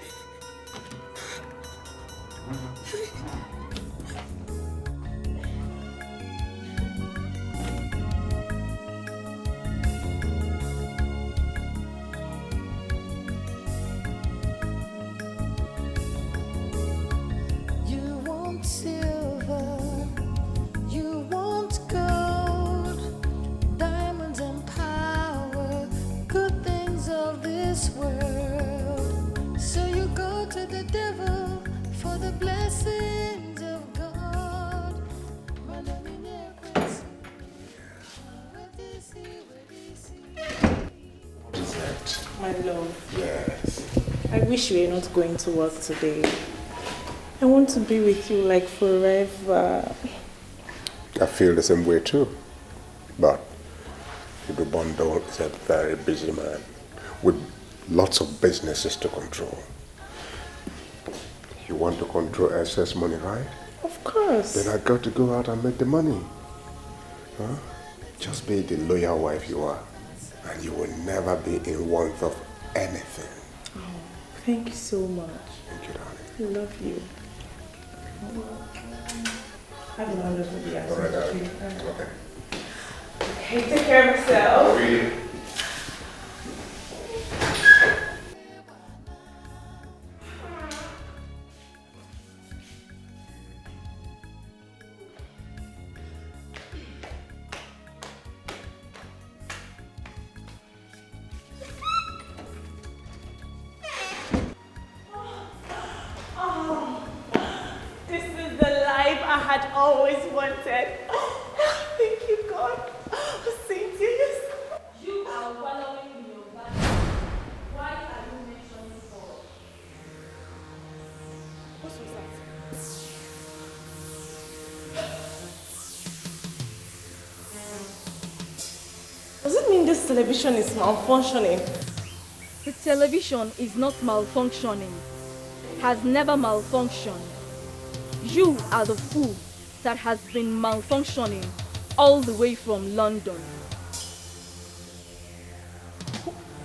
You want silver, you want gold, diamonds and power, good things of this world. So you go to the devil for the blessings of God. What is that? My love. Yes. I wish you were not going to work today. I want to be with you like forever. I feel the same way too. But Bondo is a very busy man with lots of businesses to control. You want to control excess money, right? Of course. Then I got to go out and make the money. Huh? Just be the loyal wife you are, and you will never be in want of anything. Oh, thank you so much. Thank you, darling. I love you. Have a wonderful day. All right, darling. Okay. Okay, take care of yourself. Really? This is the life I had always wanted. Thank you, God. Cynthia. You are wallowing in your body. Why are you mentioning God? What was that? Does it mean this television is malfunctioning? The television is not malfunctioning. Has never malfunctioned. You are the fool that has been malfunctioning all the way from London.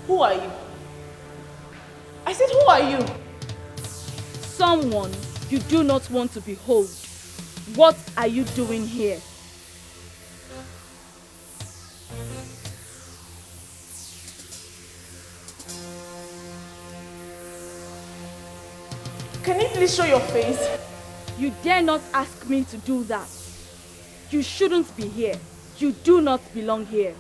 Who are you? I said, who are you? Someone you do not want to behold. What are you doing here? Can you please show your face? You dare not ask me to do that. You shouldn't be here. You do not belong here.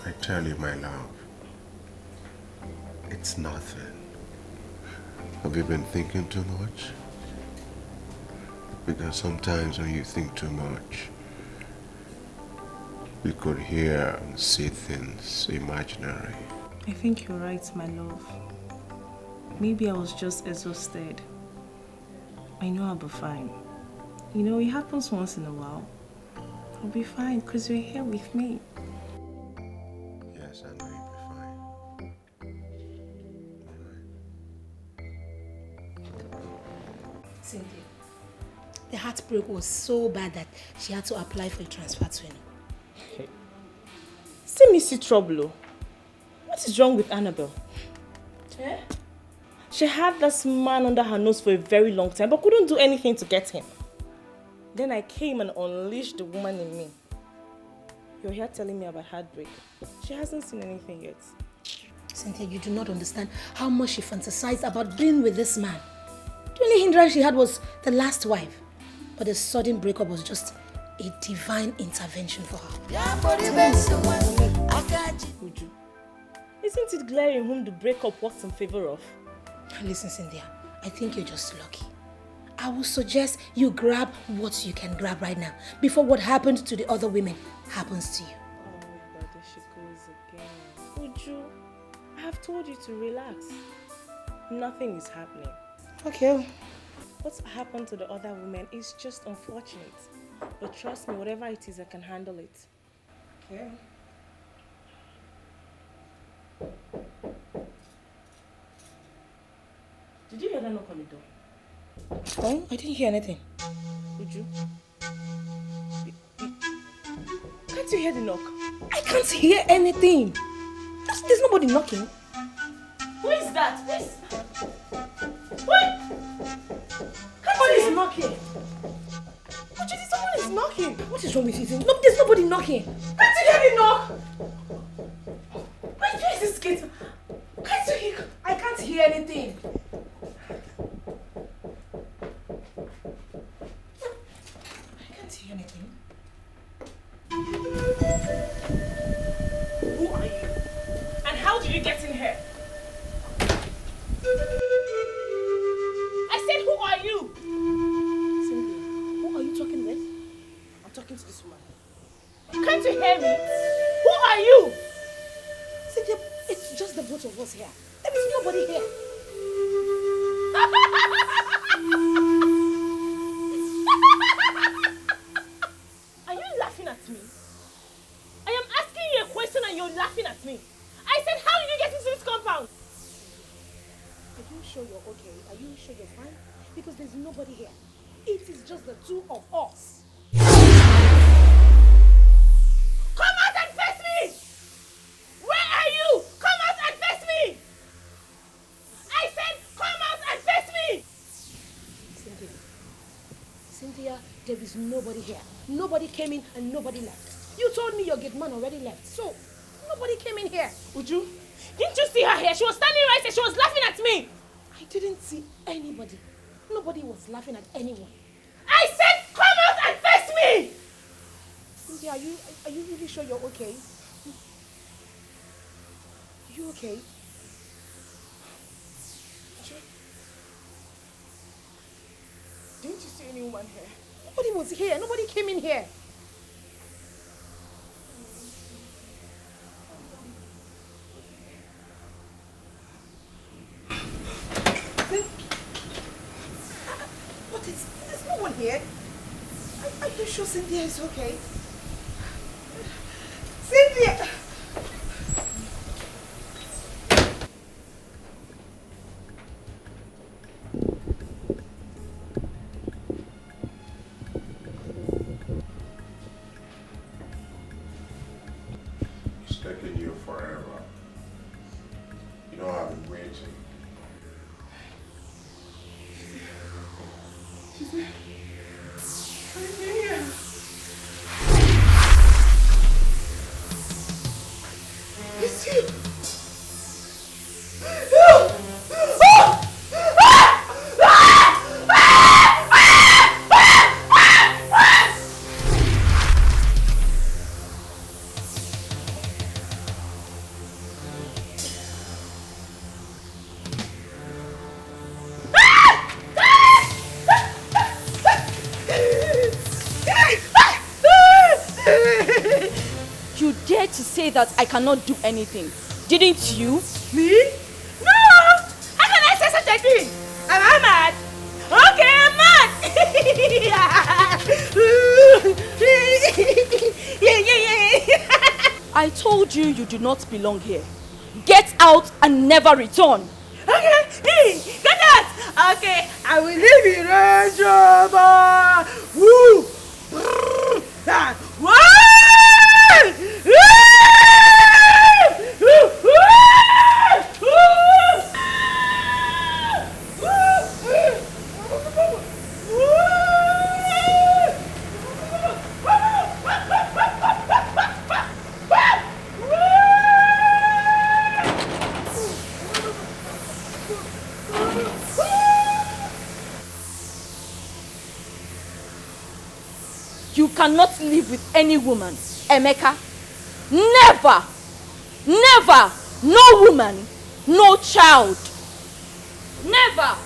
I tell you, my love, it's nothing. Have you been thinking too much? Because sometimes when you think too much, you could hear and see things imaginary. I think you're right, my love. Maybe I was just exhausted. I know I'll be fine. You know, it happens once in a while. I'll be fine because you're here with me. Yes, I know you'll be fine. Cynthia, the heartbreak was so bad that she had to apply for a transfer to him. See me see trouble. What is wrong with Annabelle? Eh? She had this man under her nose for a very long time, but couldn't do anything to get him. Then I came and unleashed the woman in me. You're here telling me about heartbreak. She hasn't seen anything yet. Cynthia, you do not understand how much she fantasized about being with this man. The only hindrance she had was the last wife. But the sudden breakup was just a divine intervention for her. Uju, isn't it glaring whom the breakup works in favor of? Listen, Cynthia, I think you're just lucky. I would suggest you grab what you can grab right now before what happened to the other women happens to you. Oh, but there she goes again. Uju, I have told you to relax. Nothing is happening. Okay. What's happened to the other women is just unfortunate. But trust me, whatever it is, I can handle it. Okay. Did you hear that knock on the door? Oh, I didn't hear anything. Uju? Can't you hear the knock? I can't hear anything. There's nobody knocking. Who is that? What? Somebody is knocking. Uju, someone is knocking. What is wrong with you? No, there's nobody knocking. Can't you hear the knock? Wait, where is this gate? Can't you hear? I can't hear anything. I can't hear anything. Who are you? And how did you get in here? I said, who are you? Cynthia, who are you talking with? I'm talking to this woman. Can't you hear me? Who are you? Cynthia, it's just the both of us here. There is nobody here. Are you laughing at me? I am asking you a question and you're laughing at me. I said, how did you get into this compound? Are you sure you're okay? Are you sure you're fine? Because there's nobody here. It is just the two of us. Come out and face me! Where are you? Come out and face me! I said, come out and face me! Cynthia, there is nobody here. Nobody came in and nobody left. You told me your gate man already left. So, nobody came in here. Uju, didn't you see her here? She was standing right there. She was laughing at me. I didn't see anybody. Nobody was laughing at anyone. I said, come out and face me! Cynthia, are you really sure you're okay? Are you okay? Didn't you see anyone here? Nobody was here. Nobody came in here. What is... There's no one here. Are you sure Cynthia is okay? Cynthia! It's taking you forever. You know I've been waiting. She's there. I'm here. It's you. You dare to say that I cannot do anything, didn't you? Me? No! How can I say such a thing? Am I mad? Okay, I'm mad! I told you you do not belong here. Get out and never return. Okay, get out! Okay, I will leave you, Rajoba! Woo! Woo! You cannot live with any woman, Emeka. Never! Never! No woman, no child. Never!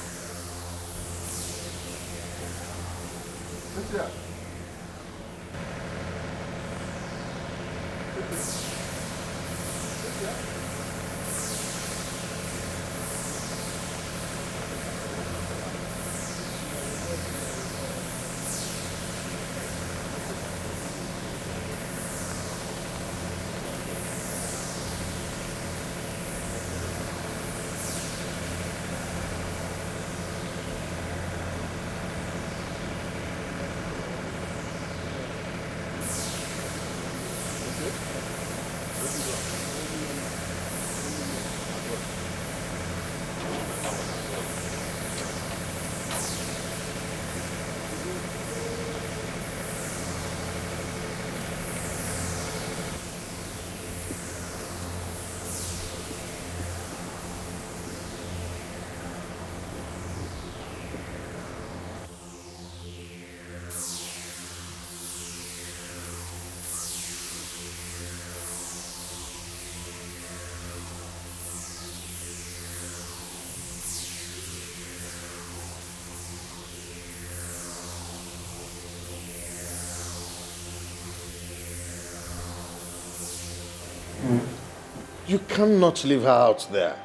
You cannot leave her out there.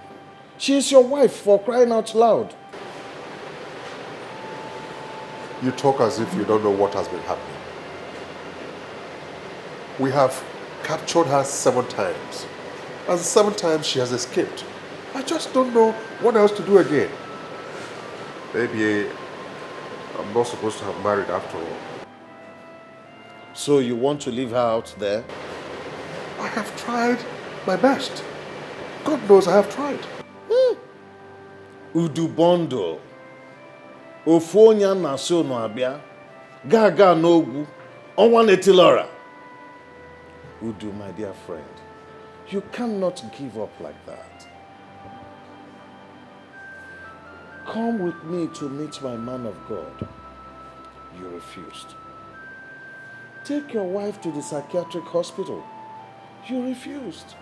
She is your wife, for crying out loud. You talk as if you don't know what has been happening. We have captured her 7 times. And 7 times she has escaped. I just don't know what else to do again. Maybe I'm not supposed to have married after all. So you want to leave her out there? I have tried my best. God knows I have tried. Udubondo. Ofonya na so no abia. Gaga no gu. Onwa netilora. Udu, my dear friend, you cannot give up like that. Come with me to meet my man of God. You refused. Take your wife to the psychiatric hospital. You refused.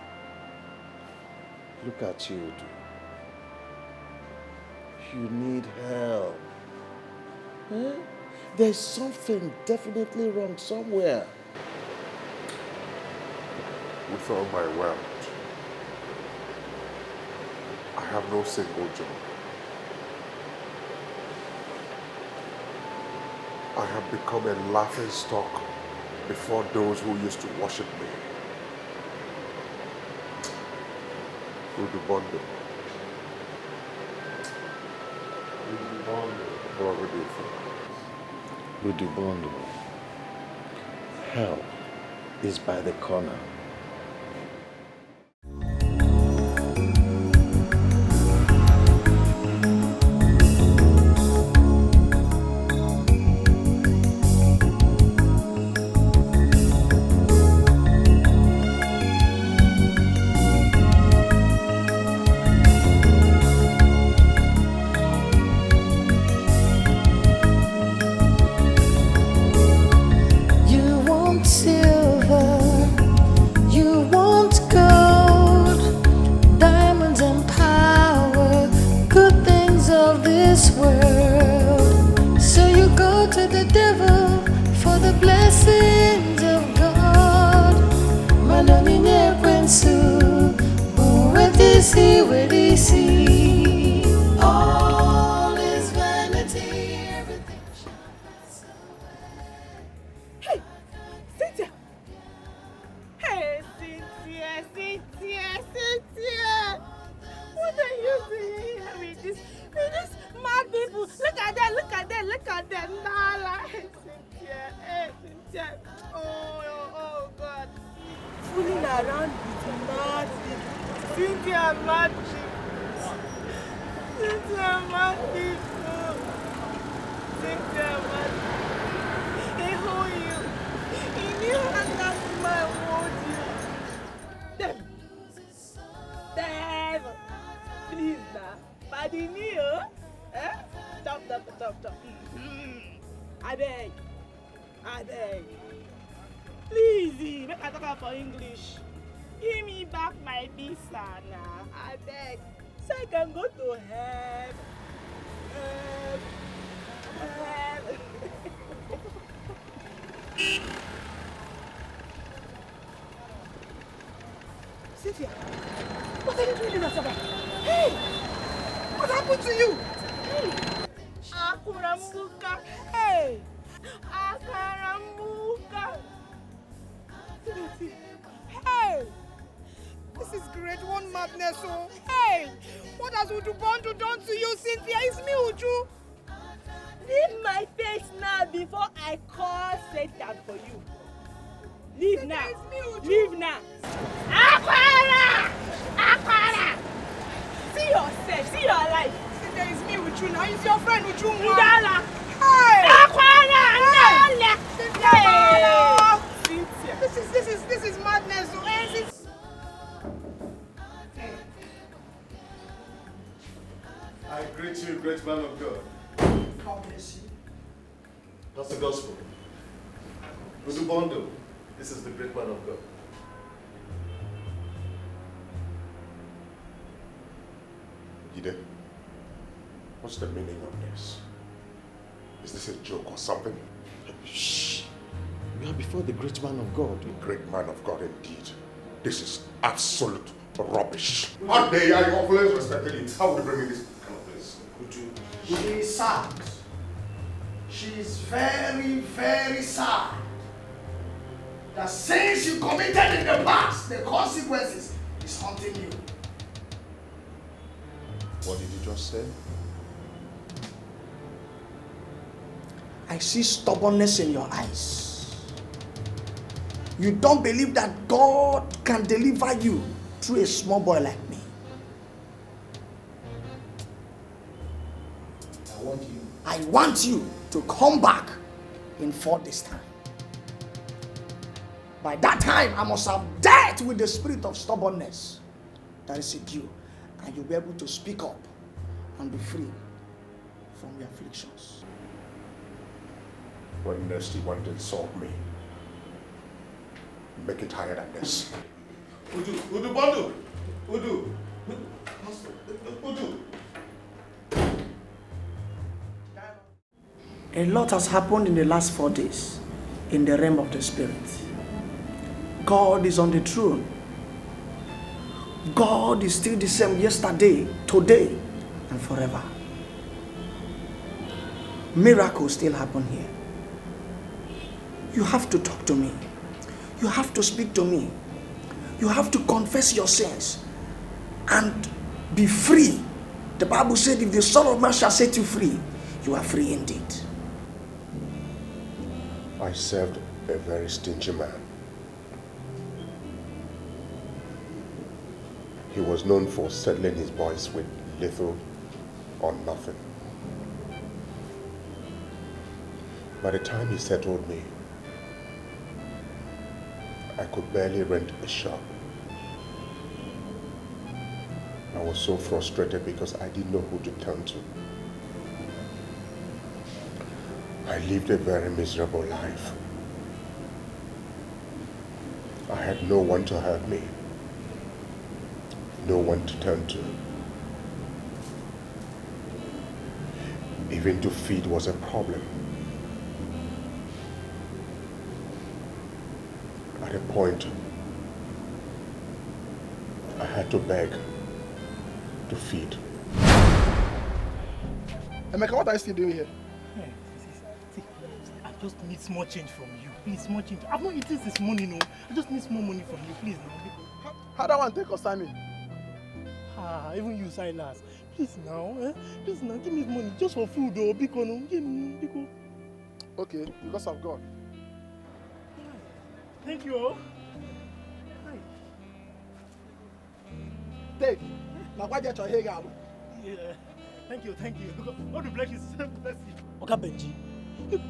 Look at you, Udu. You need help. There's something definitely wrong somewhere. With all my wealth, I have no single job. I have become a laughing stock before those who used to worship me. Udubondo. Udubondo. Hell is by the corner. All is vanity, everything shall pass away. Hey, Cynthia! Hey, Cynthia! What are you doing here with this mad people? Look at them, Nala. Hey, Cynthia. Oh, God. Fooling around with mad people. Cynthia, mad people. Cynthia, mad people. They hold you. In your hand, that's my hold you. Them. Please, now. Pardon me, eh? Stop. I beg. Please, make I talk for English. Give me back my visa now. I beg. So I can go to heaven. Cynthia, what are you doing in Asaba? Hey! What happened to you? Hey! Akurambuka! Hey! Akarambuka! Hey! This is grade 1 madness, oh! Hey! What has Udubondo done to you, Cynthia? It's me, Uju! Leave my face now before I call Satan for you. Leave now. Leave now. Aquara! See yourself. See your life. Cynthia, it's me, Uju now. It's your friend, Uju. Ndala. Hey! Aquara! Ndala! Cynthia. This is madness. I greet you, great man of God. God bless you. That's the gospel. Udubondo, this is the great man of God. Jide, what's the meaning of this? Is this a joke or something? Shh. We are before the great man of God. The great man of God indeed. This is absolute rubbish. How dare I always respected it? How would you bring me this kind of place? She is sad. She is very, very sad. The sins you committed in the past, the consequences is haunting you. What did you just say? I see stubbornness in your eyes. You don't believe that God can deliver you through a small boy like me. I want you to come back in 4 days' time. By that time, I must have dealt with the spirit of stubbornness that is in you, and you'll be able to speak up and be free from your afflictions. When next you want to insult me, make it higher than this. Udubondo! Udu! A lot has happened in the last 4 days in the realm of the spirit. God is on the throne. God is still the same yesterday, today, and forever. Miracles still happen here. You have to talk to me. You have to speak to me. You have to confess your sins and be free. The Bible said, if the Son of Man shall set you free, you are free indeed. I served a very stingy man. He was known for settling his boys with little or nothing. By the time he settled me, I could barely rent a shop. I was so frustrated because I didn't know who to turn to. I lived a very miserable life. I had no one to help me, no one to turn to. Even to feed was a problem. At a point, I had to beg to feed. Emeka, what are you still doing here? See, I just need small change from you. Please, small change. I've not eaten this morning, no. I just need small money from you, please. Now. How that one take us time in? Even you, Silas. Please now, Please now, give me money just for food, though. Biko, no. Give me, Biko. Okay, because of God. Thank you. Take. Now why get your hair out? Yeah. Thank you. God will bless you. Bless you. Okay, Benji.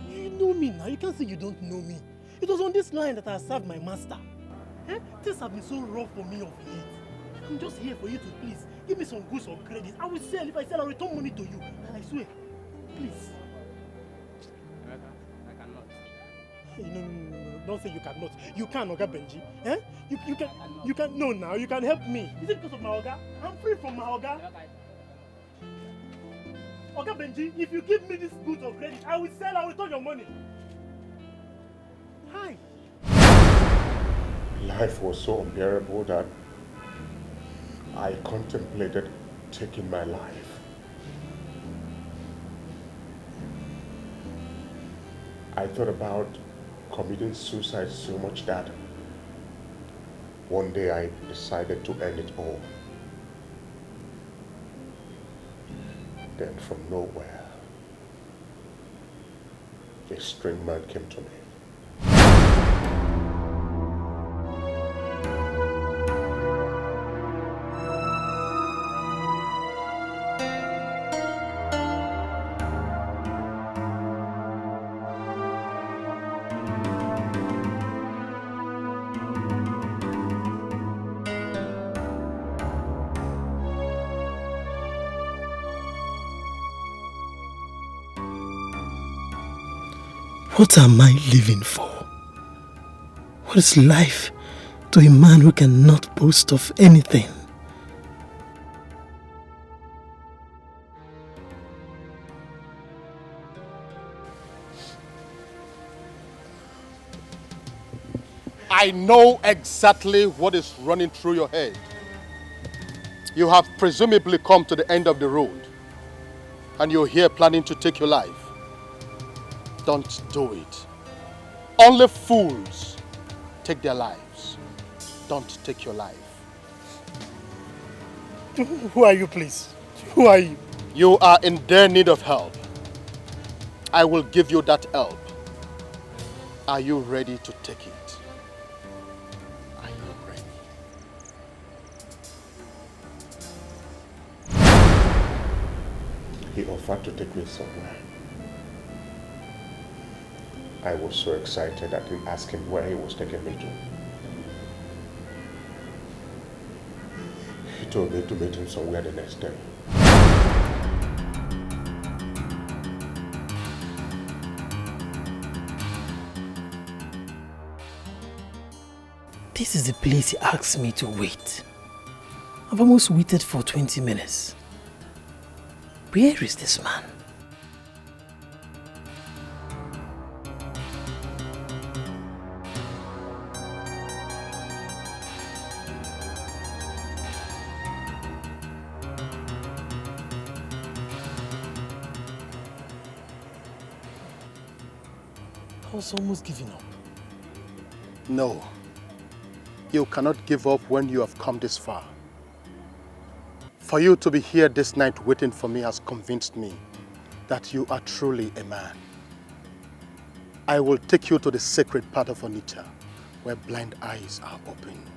You know me now. You can't say you don't know me. It was on this line that I served my master. Things have been so rough for me of late. I'm just here for you to please give me some goods or credit. I will sell. If I sell, I'll return money to you. And I swear. Please. I cannot. No. Don't say you cannot. You can, Oga Benji. You can. No, now you can help me. Is it because of my Oga? I'm free from my Oga. Oga Benji, if you give me this goods or credit, I will sell. I will return your money. Hi. Life was so unbearable that I contemplated taking my life. I thought about committing suicide so much that one day I decided to end it all. Then from nowhere, a strange man came to me. What am I living for? What is life to a man who cannot boast of anything? I know exactly what is running through your head. You have presumably come to the end of the road, and you're here planning to take your life. Don't do it. Only fools take their lives. Don't take your life. Who are you, please? Who are you? You are in dire need of help. I will give you that help. Are you ready to take it? Are you ready? He offered to take me somewhere. I was so excited I didn't ask him where he was taking me to. He told me to meet him somewhere the next day. This is the place he asked me to wait. I've almost waited for 20 minutes. Where is this man? I was almost giving up. No. You cannot give up when you have come this far. For you to be here this night waiting for me has convinced me that you are truly a man. I will take you to the sacred part of Onitsha, where blind eyes are opened.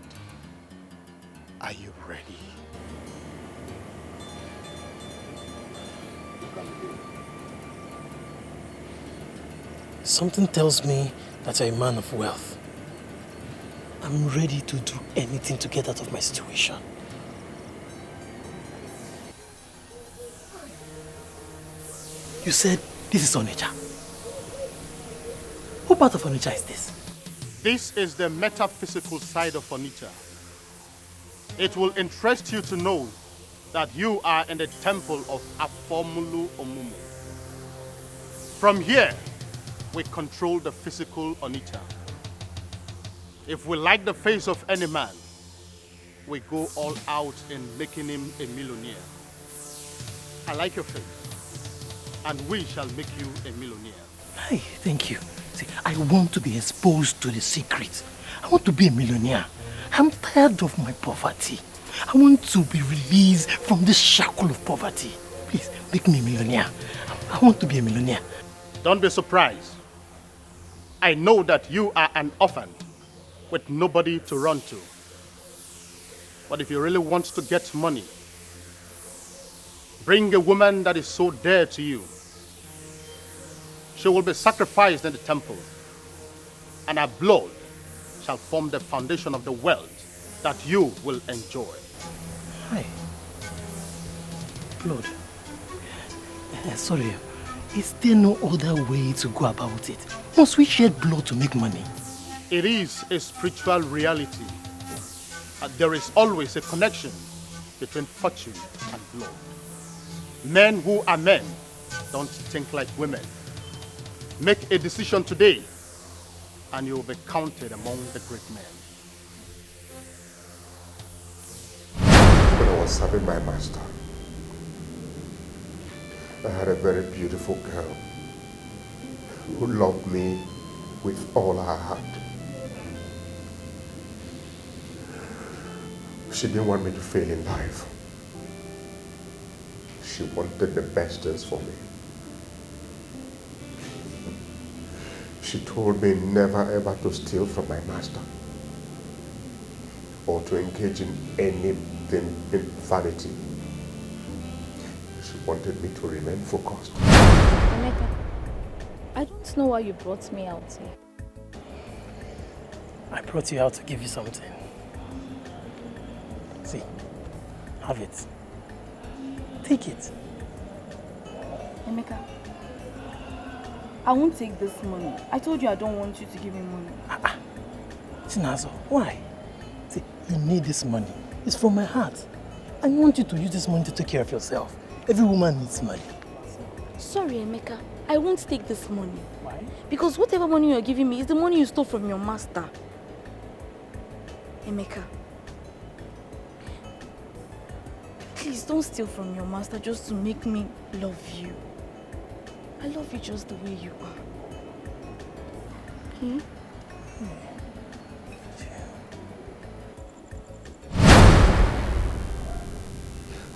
Are you ready? Something tells me that you're a man of wealth. I'm ready to do anything to get out of my situation. You said this is Onitsha. What part of Onitsha is this? This is the metaphysical side of Onitsha. It will interest you to know that you are in the temple of Afomulu Omumu. From here, we control the physical Onitsha. If we like the face of any man, we go all out in making him a millionaire. I like your face, and we shall make you a millionaire. Hey, thank you. See, I want to be exposed to the secrets. I want to be a millionaire. I'm tired of my poverty. I want to be released from this shackle of poverty. Please, make me a millionaire. I want to be a millionaire. Don't be surprised. I know that you are an orphan with nobody to run to. But if you really want to get money, bring a woman that is so dear to you. She will be sacrificed in the temple, and her blood shall form the foundation of the wealth that you will enjoy. Hi. Blood. Sorry, is there no other way to go about it? Must we shed blood to make money? It is a spiritual reality. There is always a connection between fortune and blood. Men who are men don't think like women. Make a decision today, and you will be counted among the great men. When I was serving my master, I had a very beautiful girl who loved me with all her heart. She didn't want me to fail in life. She wanted the best things for me. She told me never ever to steal from my master or to engage in anything in vanity. She wanted me to remain focused. Emeka, I don't know why you brought me out here. I brought you out to give you something. See, have it. Take it. Emeka, I won't take this money. I told you I don't want you to give me money. Sinazo, why? See, you need this money. It's from my heart. I want you to use this money to take care of yourself. Every woman needs money. Sorry, Emeka. I won't take this money. Why? Because whatever money you're giving me is the money you stole from your master. Emeka, please don't steal from your master just to make me love you. I love you just the way you are. Hmm?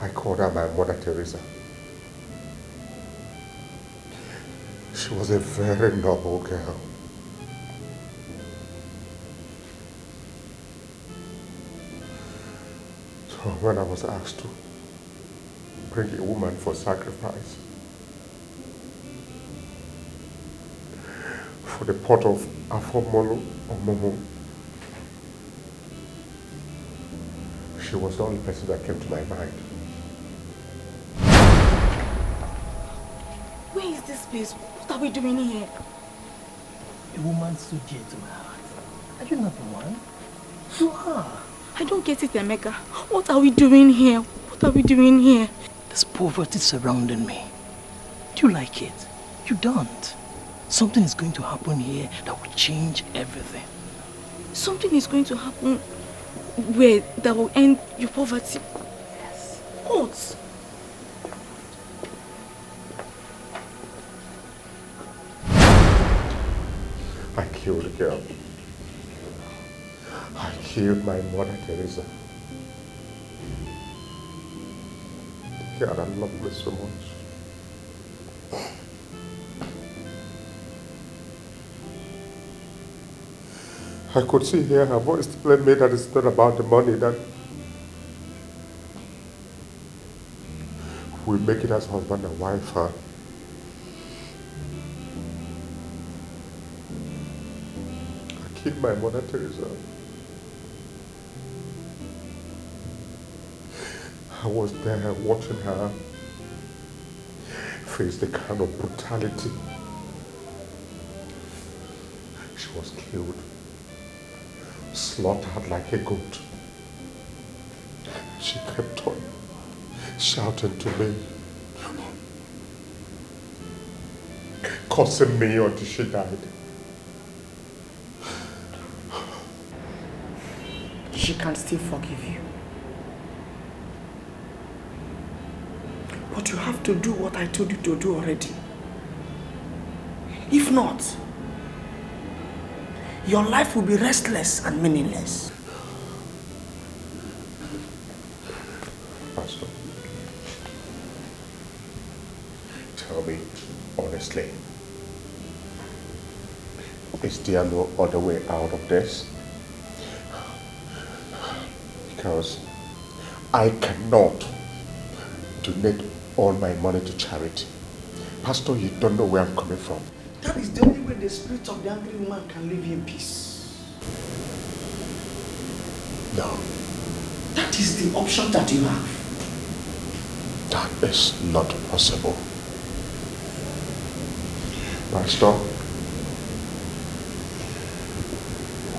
I called her my Mother Teresa. She was a very noble girl. So when I was asked to bring a woman for sacrifice for the pot of Afomolu or Momo, she was the only person that came to my mind. Where is this place? What are we doing here? A woman so dear to my heart. Are you not the one? You are. I don't get it, Emeka. What are we doing here? What are we doing here? There's poverty surrounding me. Do you like it? You don't. Something is going to happen here that will change everything. Something is going to happen where that will end your poverty. Yes. What? killed a girl. I killed my mother, Teresa. The girl I loved me so much. I could see here her voice telling me that it's not about the money, that we make it as husband and wife. I killed my mother, Teresa. I was there watching her face the kind of brutality. She was killed, slaughtered like a goat. She kept on shouting to me, cursing me until she died. She can still forgive you. But you have to do what I told you to do already. If not, your life will be restless and meaningless. Pastor, tell me honestly, is there no other way out of this? Because I cannot donate all my money to charity. Pastor, you don't know where I'm coming from. That is the only way the spirit of the angry woman can live in peace. No. That is the option that you have. That is not possible. Pastor,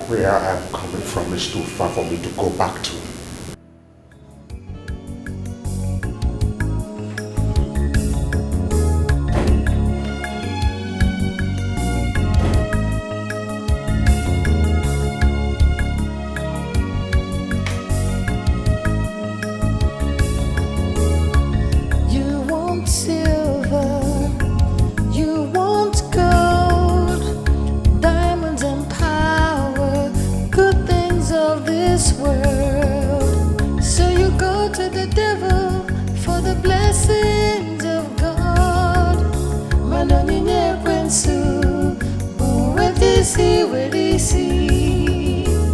where I'm coming from is too far for me to go back to.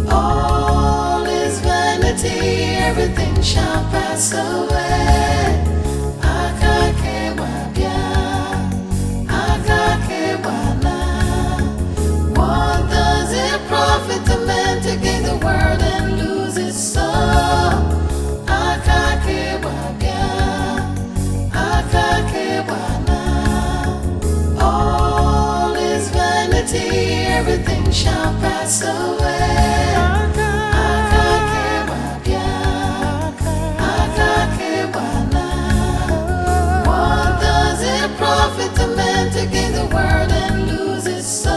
All is vanity, everything shall pass away. What does it profit a man to gain the world and lose his soul? All is vanity, everything shall pass away. What does it profit a man to gain the world and lose his soul?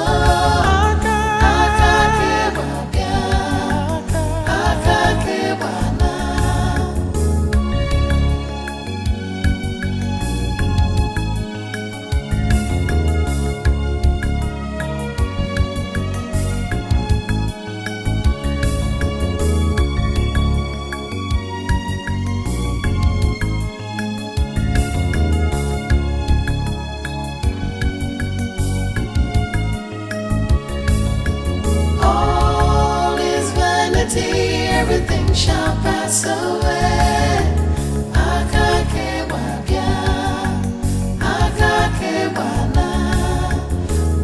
Everything shall pass away.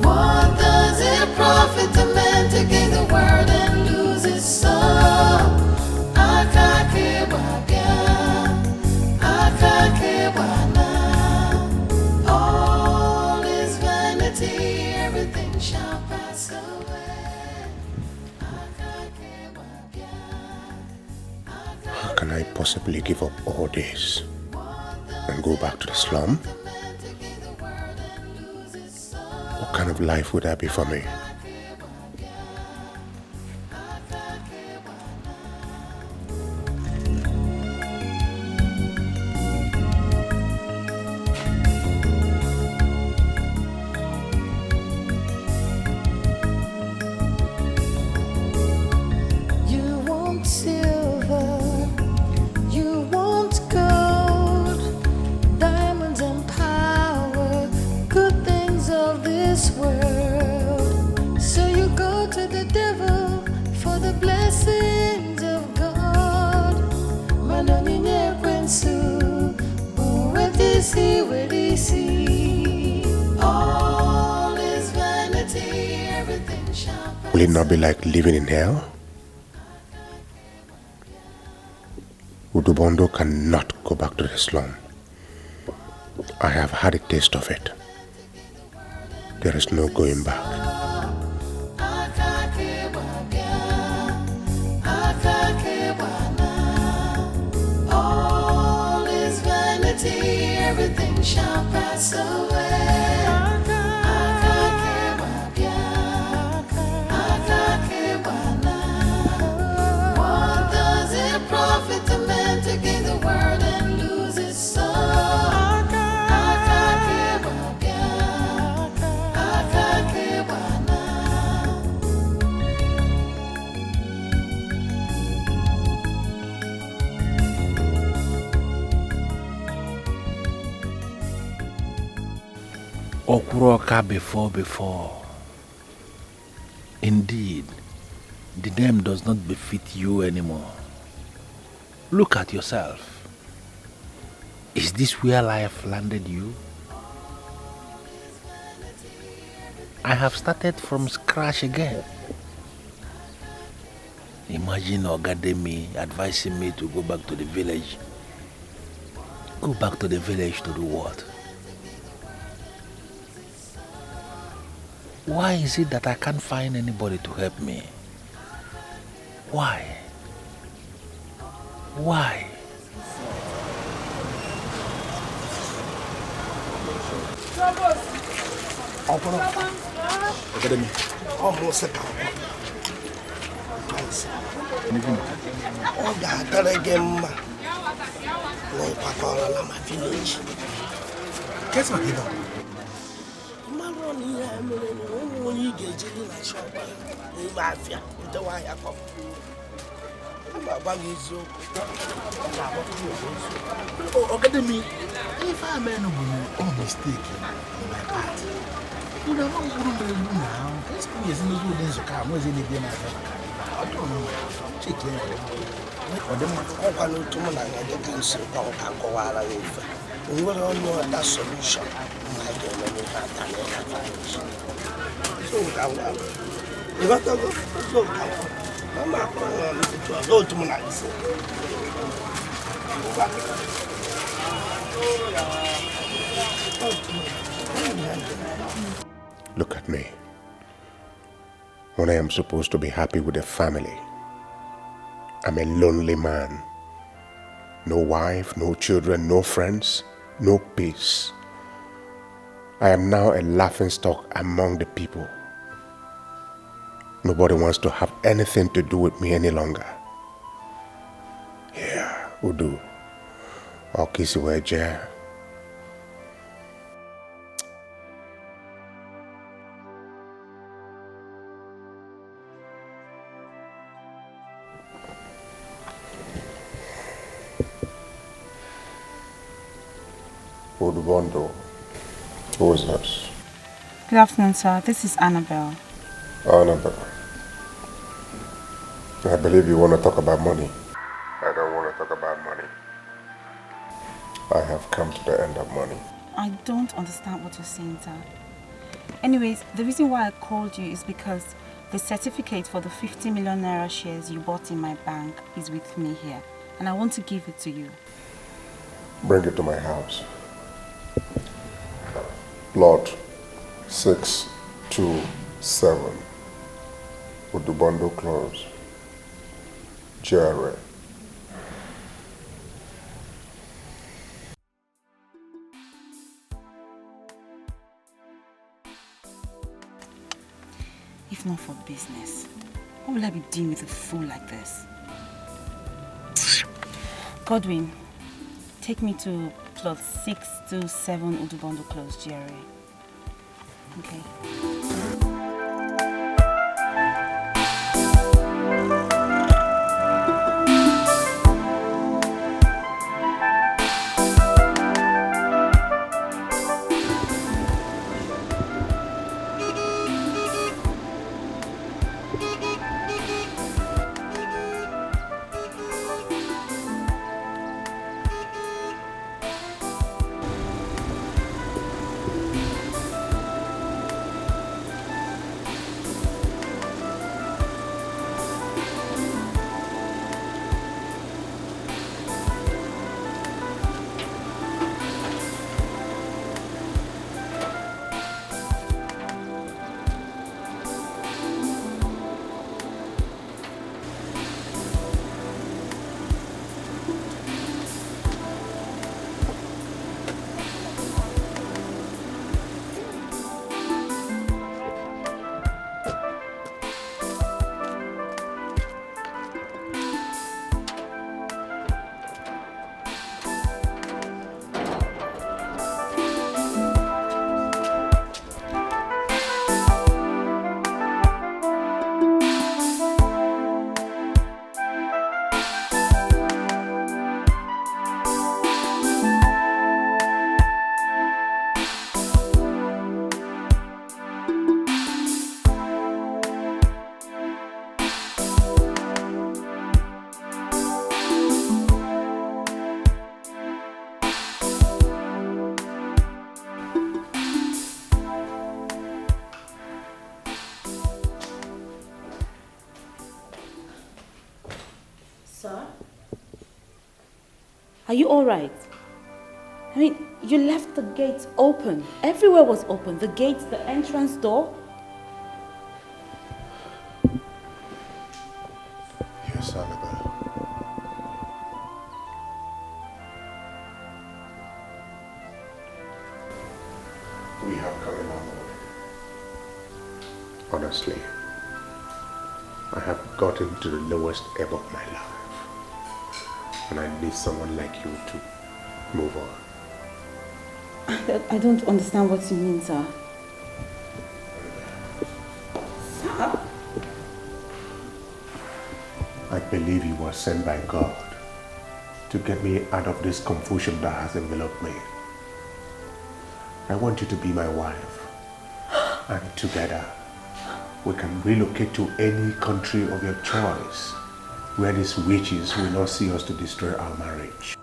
What does it profit a man to gain the world and lose his soul? All is vanity, everything shall pass away. How can I possibly give up all this and go back to the slum? What kind of life would that be for me? blessings of God. Manonye kwensu, where is he? All is vanity, everything shall pass. Will it not be like living in hell? Udubondo cannot go back to the slum. I have had a taste of it. There is no going back. All is vanity, everything shall pass away. What does it profit a man to gain the world and lose his soul? Okuroka before. Indeed, the name does not befit you anymore. Look at yourself. Is this where life landed you? I have started from scratch again. Imagine Ogademi advising me to go back to the village. Go back to the village to do what? Why is it that I can't find anybody to help me? Why? Why? Academy. Almost a couple. Oh, that again. No, Papa, my village. Guess what, you when you get in a shop, you mafia, the way I come. Oh, Academy. If I'm a woman or mistaken in my part, you know, I'm going to do now. This is in the woods. Come, was in the dinner. I don't know. Check it. Or the man to man, I can't see how I can go out of we will all know that solution. I don't know that. So, if I go, so I'm not going to my Look at me. When I am supposed to be happy with a family, I'm a lonely man. No wife, no children, no friends, no peace. I am now a laughingstock among the people. Nobody wants to have anything to do with me any longer. Yeah, Udu. I'll kiss you where Jer. Udubondo. Who is this? Good afternoon, sir. This is Annabelle. Annabelle. I believe you want to talk about money. I don't want to talk about money. I have come to the end of money. I don't understand what you're saying, sir. Anyways, the reason why I called you is because the certificate for the 50 million naira shares you bought in my bank is with me here. And I want to give it to you. Bring it to my house. Plot 627. Udubondo Close. Jerry. If not for business, what will I be doing with a fool like this? Godwin, take me to plot 627 Udubondo Close, Jerry. Okay. Are you alright? I mean, you left the gates open. Everywhere was open. The gates, the entrance door. Yes, Annabelle. We have come a long way. Honestly, I have gotten to the lowest ebb of my life. And I need someone like you to move on. I don't understand what you mean, sir. Sir? I believe you were sent by God to get me out of this confusion that has enveloped me. I want you to be my wife. And together, we can relocate to any country of your choice where these witches will not see us to destroy our marriage.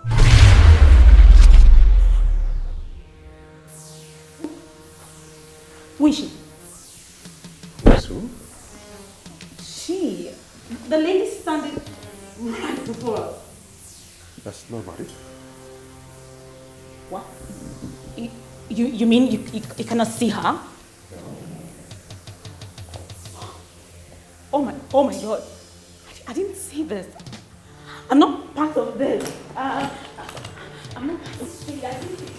Who is she? Yes, who? She. The lady standing right before us. That's nobody. What? You mean you cannot see her? Oh my God. I didn't see this. I'm not part of this. I'm not part of this. I didn't see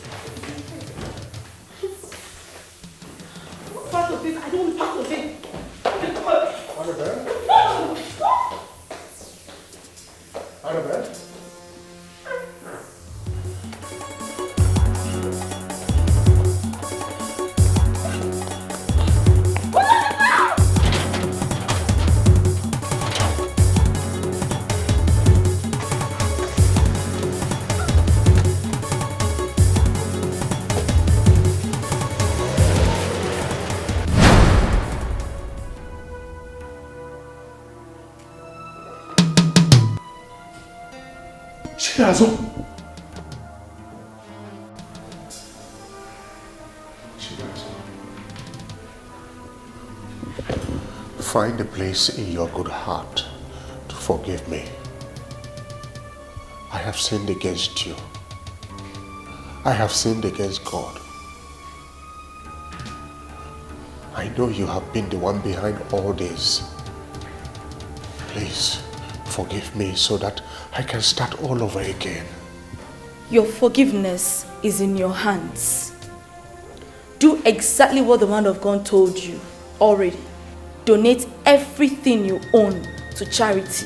this. I'm not part of this. I don't want part of it. Annabelle? Annabelle? Chiazo! Find a place in your good heart to forgive me. I have sinned against you. I have sinned against God. I know you have been the one behind all this. Please forgive me so that I can start all over again. Your forgiveness is in your hands. Do exactly what the man of God told you already. Donate everything you own to charity.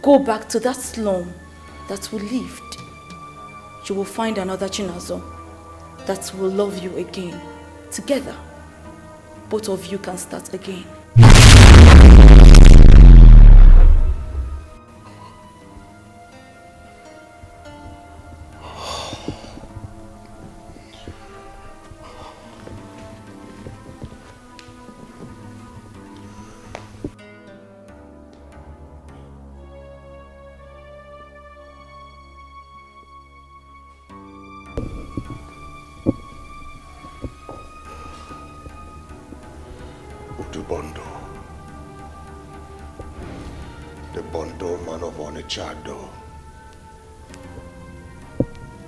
Go back to that slum that we lived. You will find another Chinazo that will love you again. Together, both of you can start again. The Bondo man of Onichado.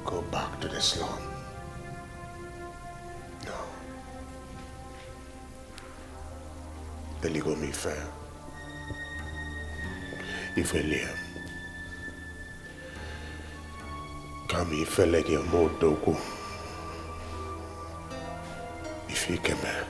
Go back to the slum. No. The legal me fair. If Liam. Kami felege mo doku. If he came here.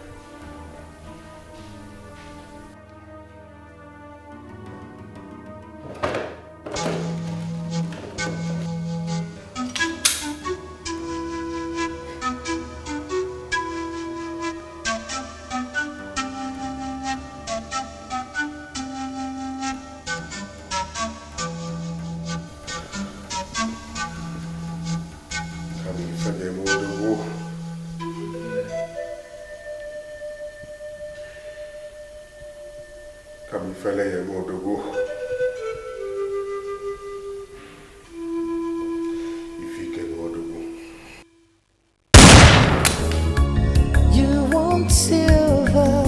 You want silver,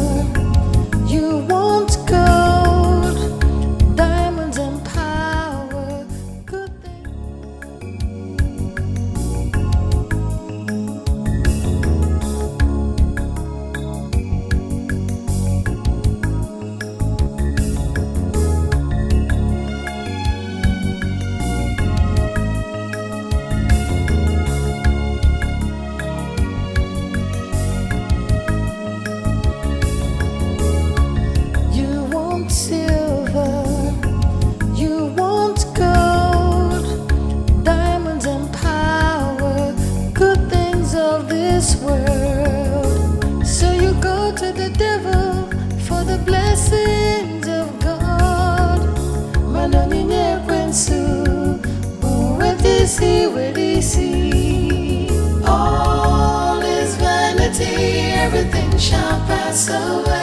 you want gold, diamonds and power. Good thing. devil for the blessings of God. Manonine kwensu, wedisi. All is vanity, everything shall pass away.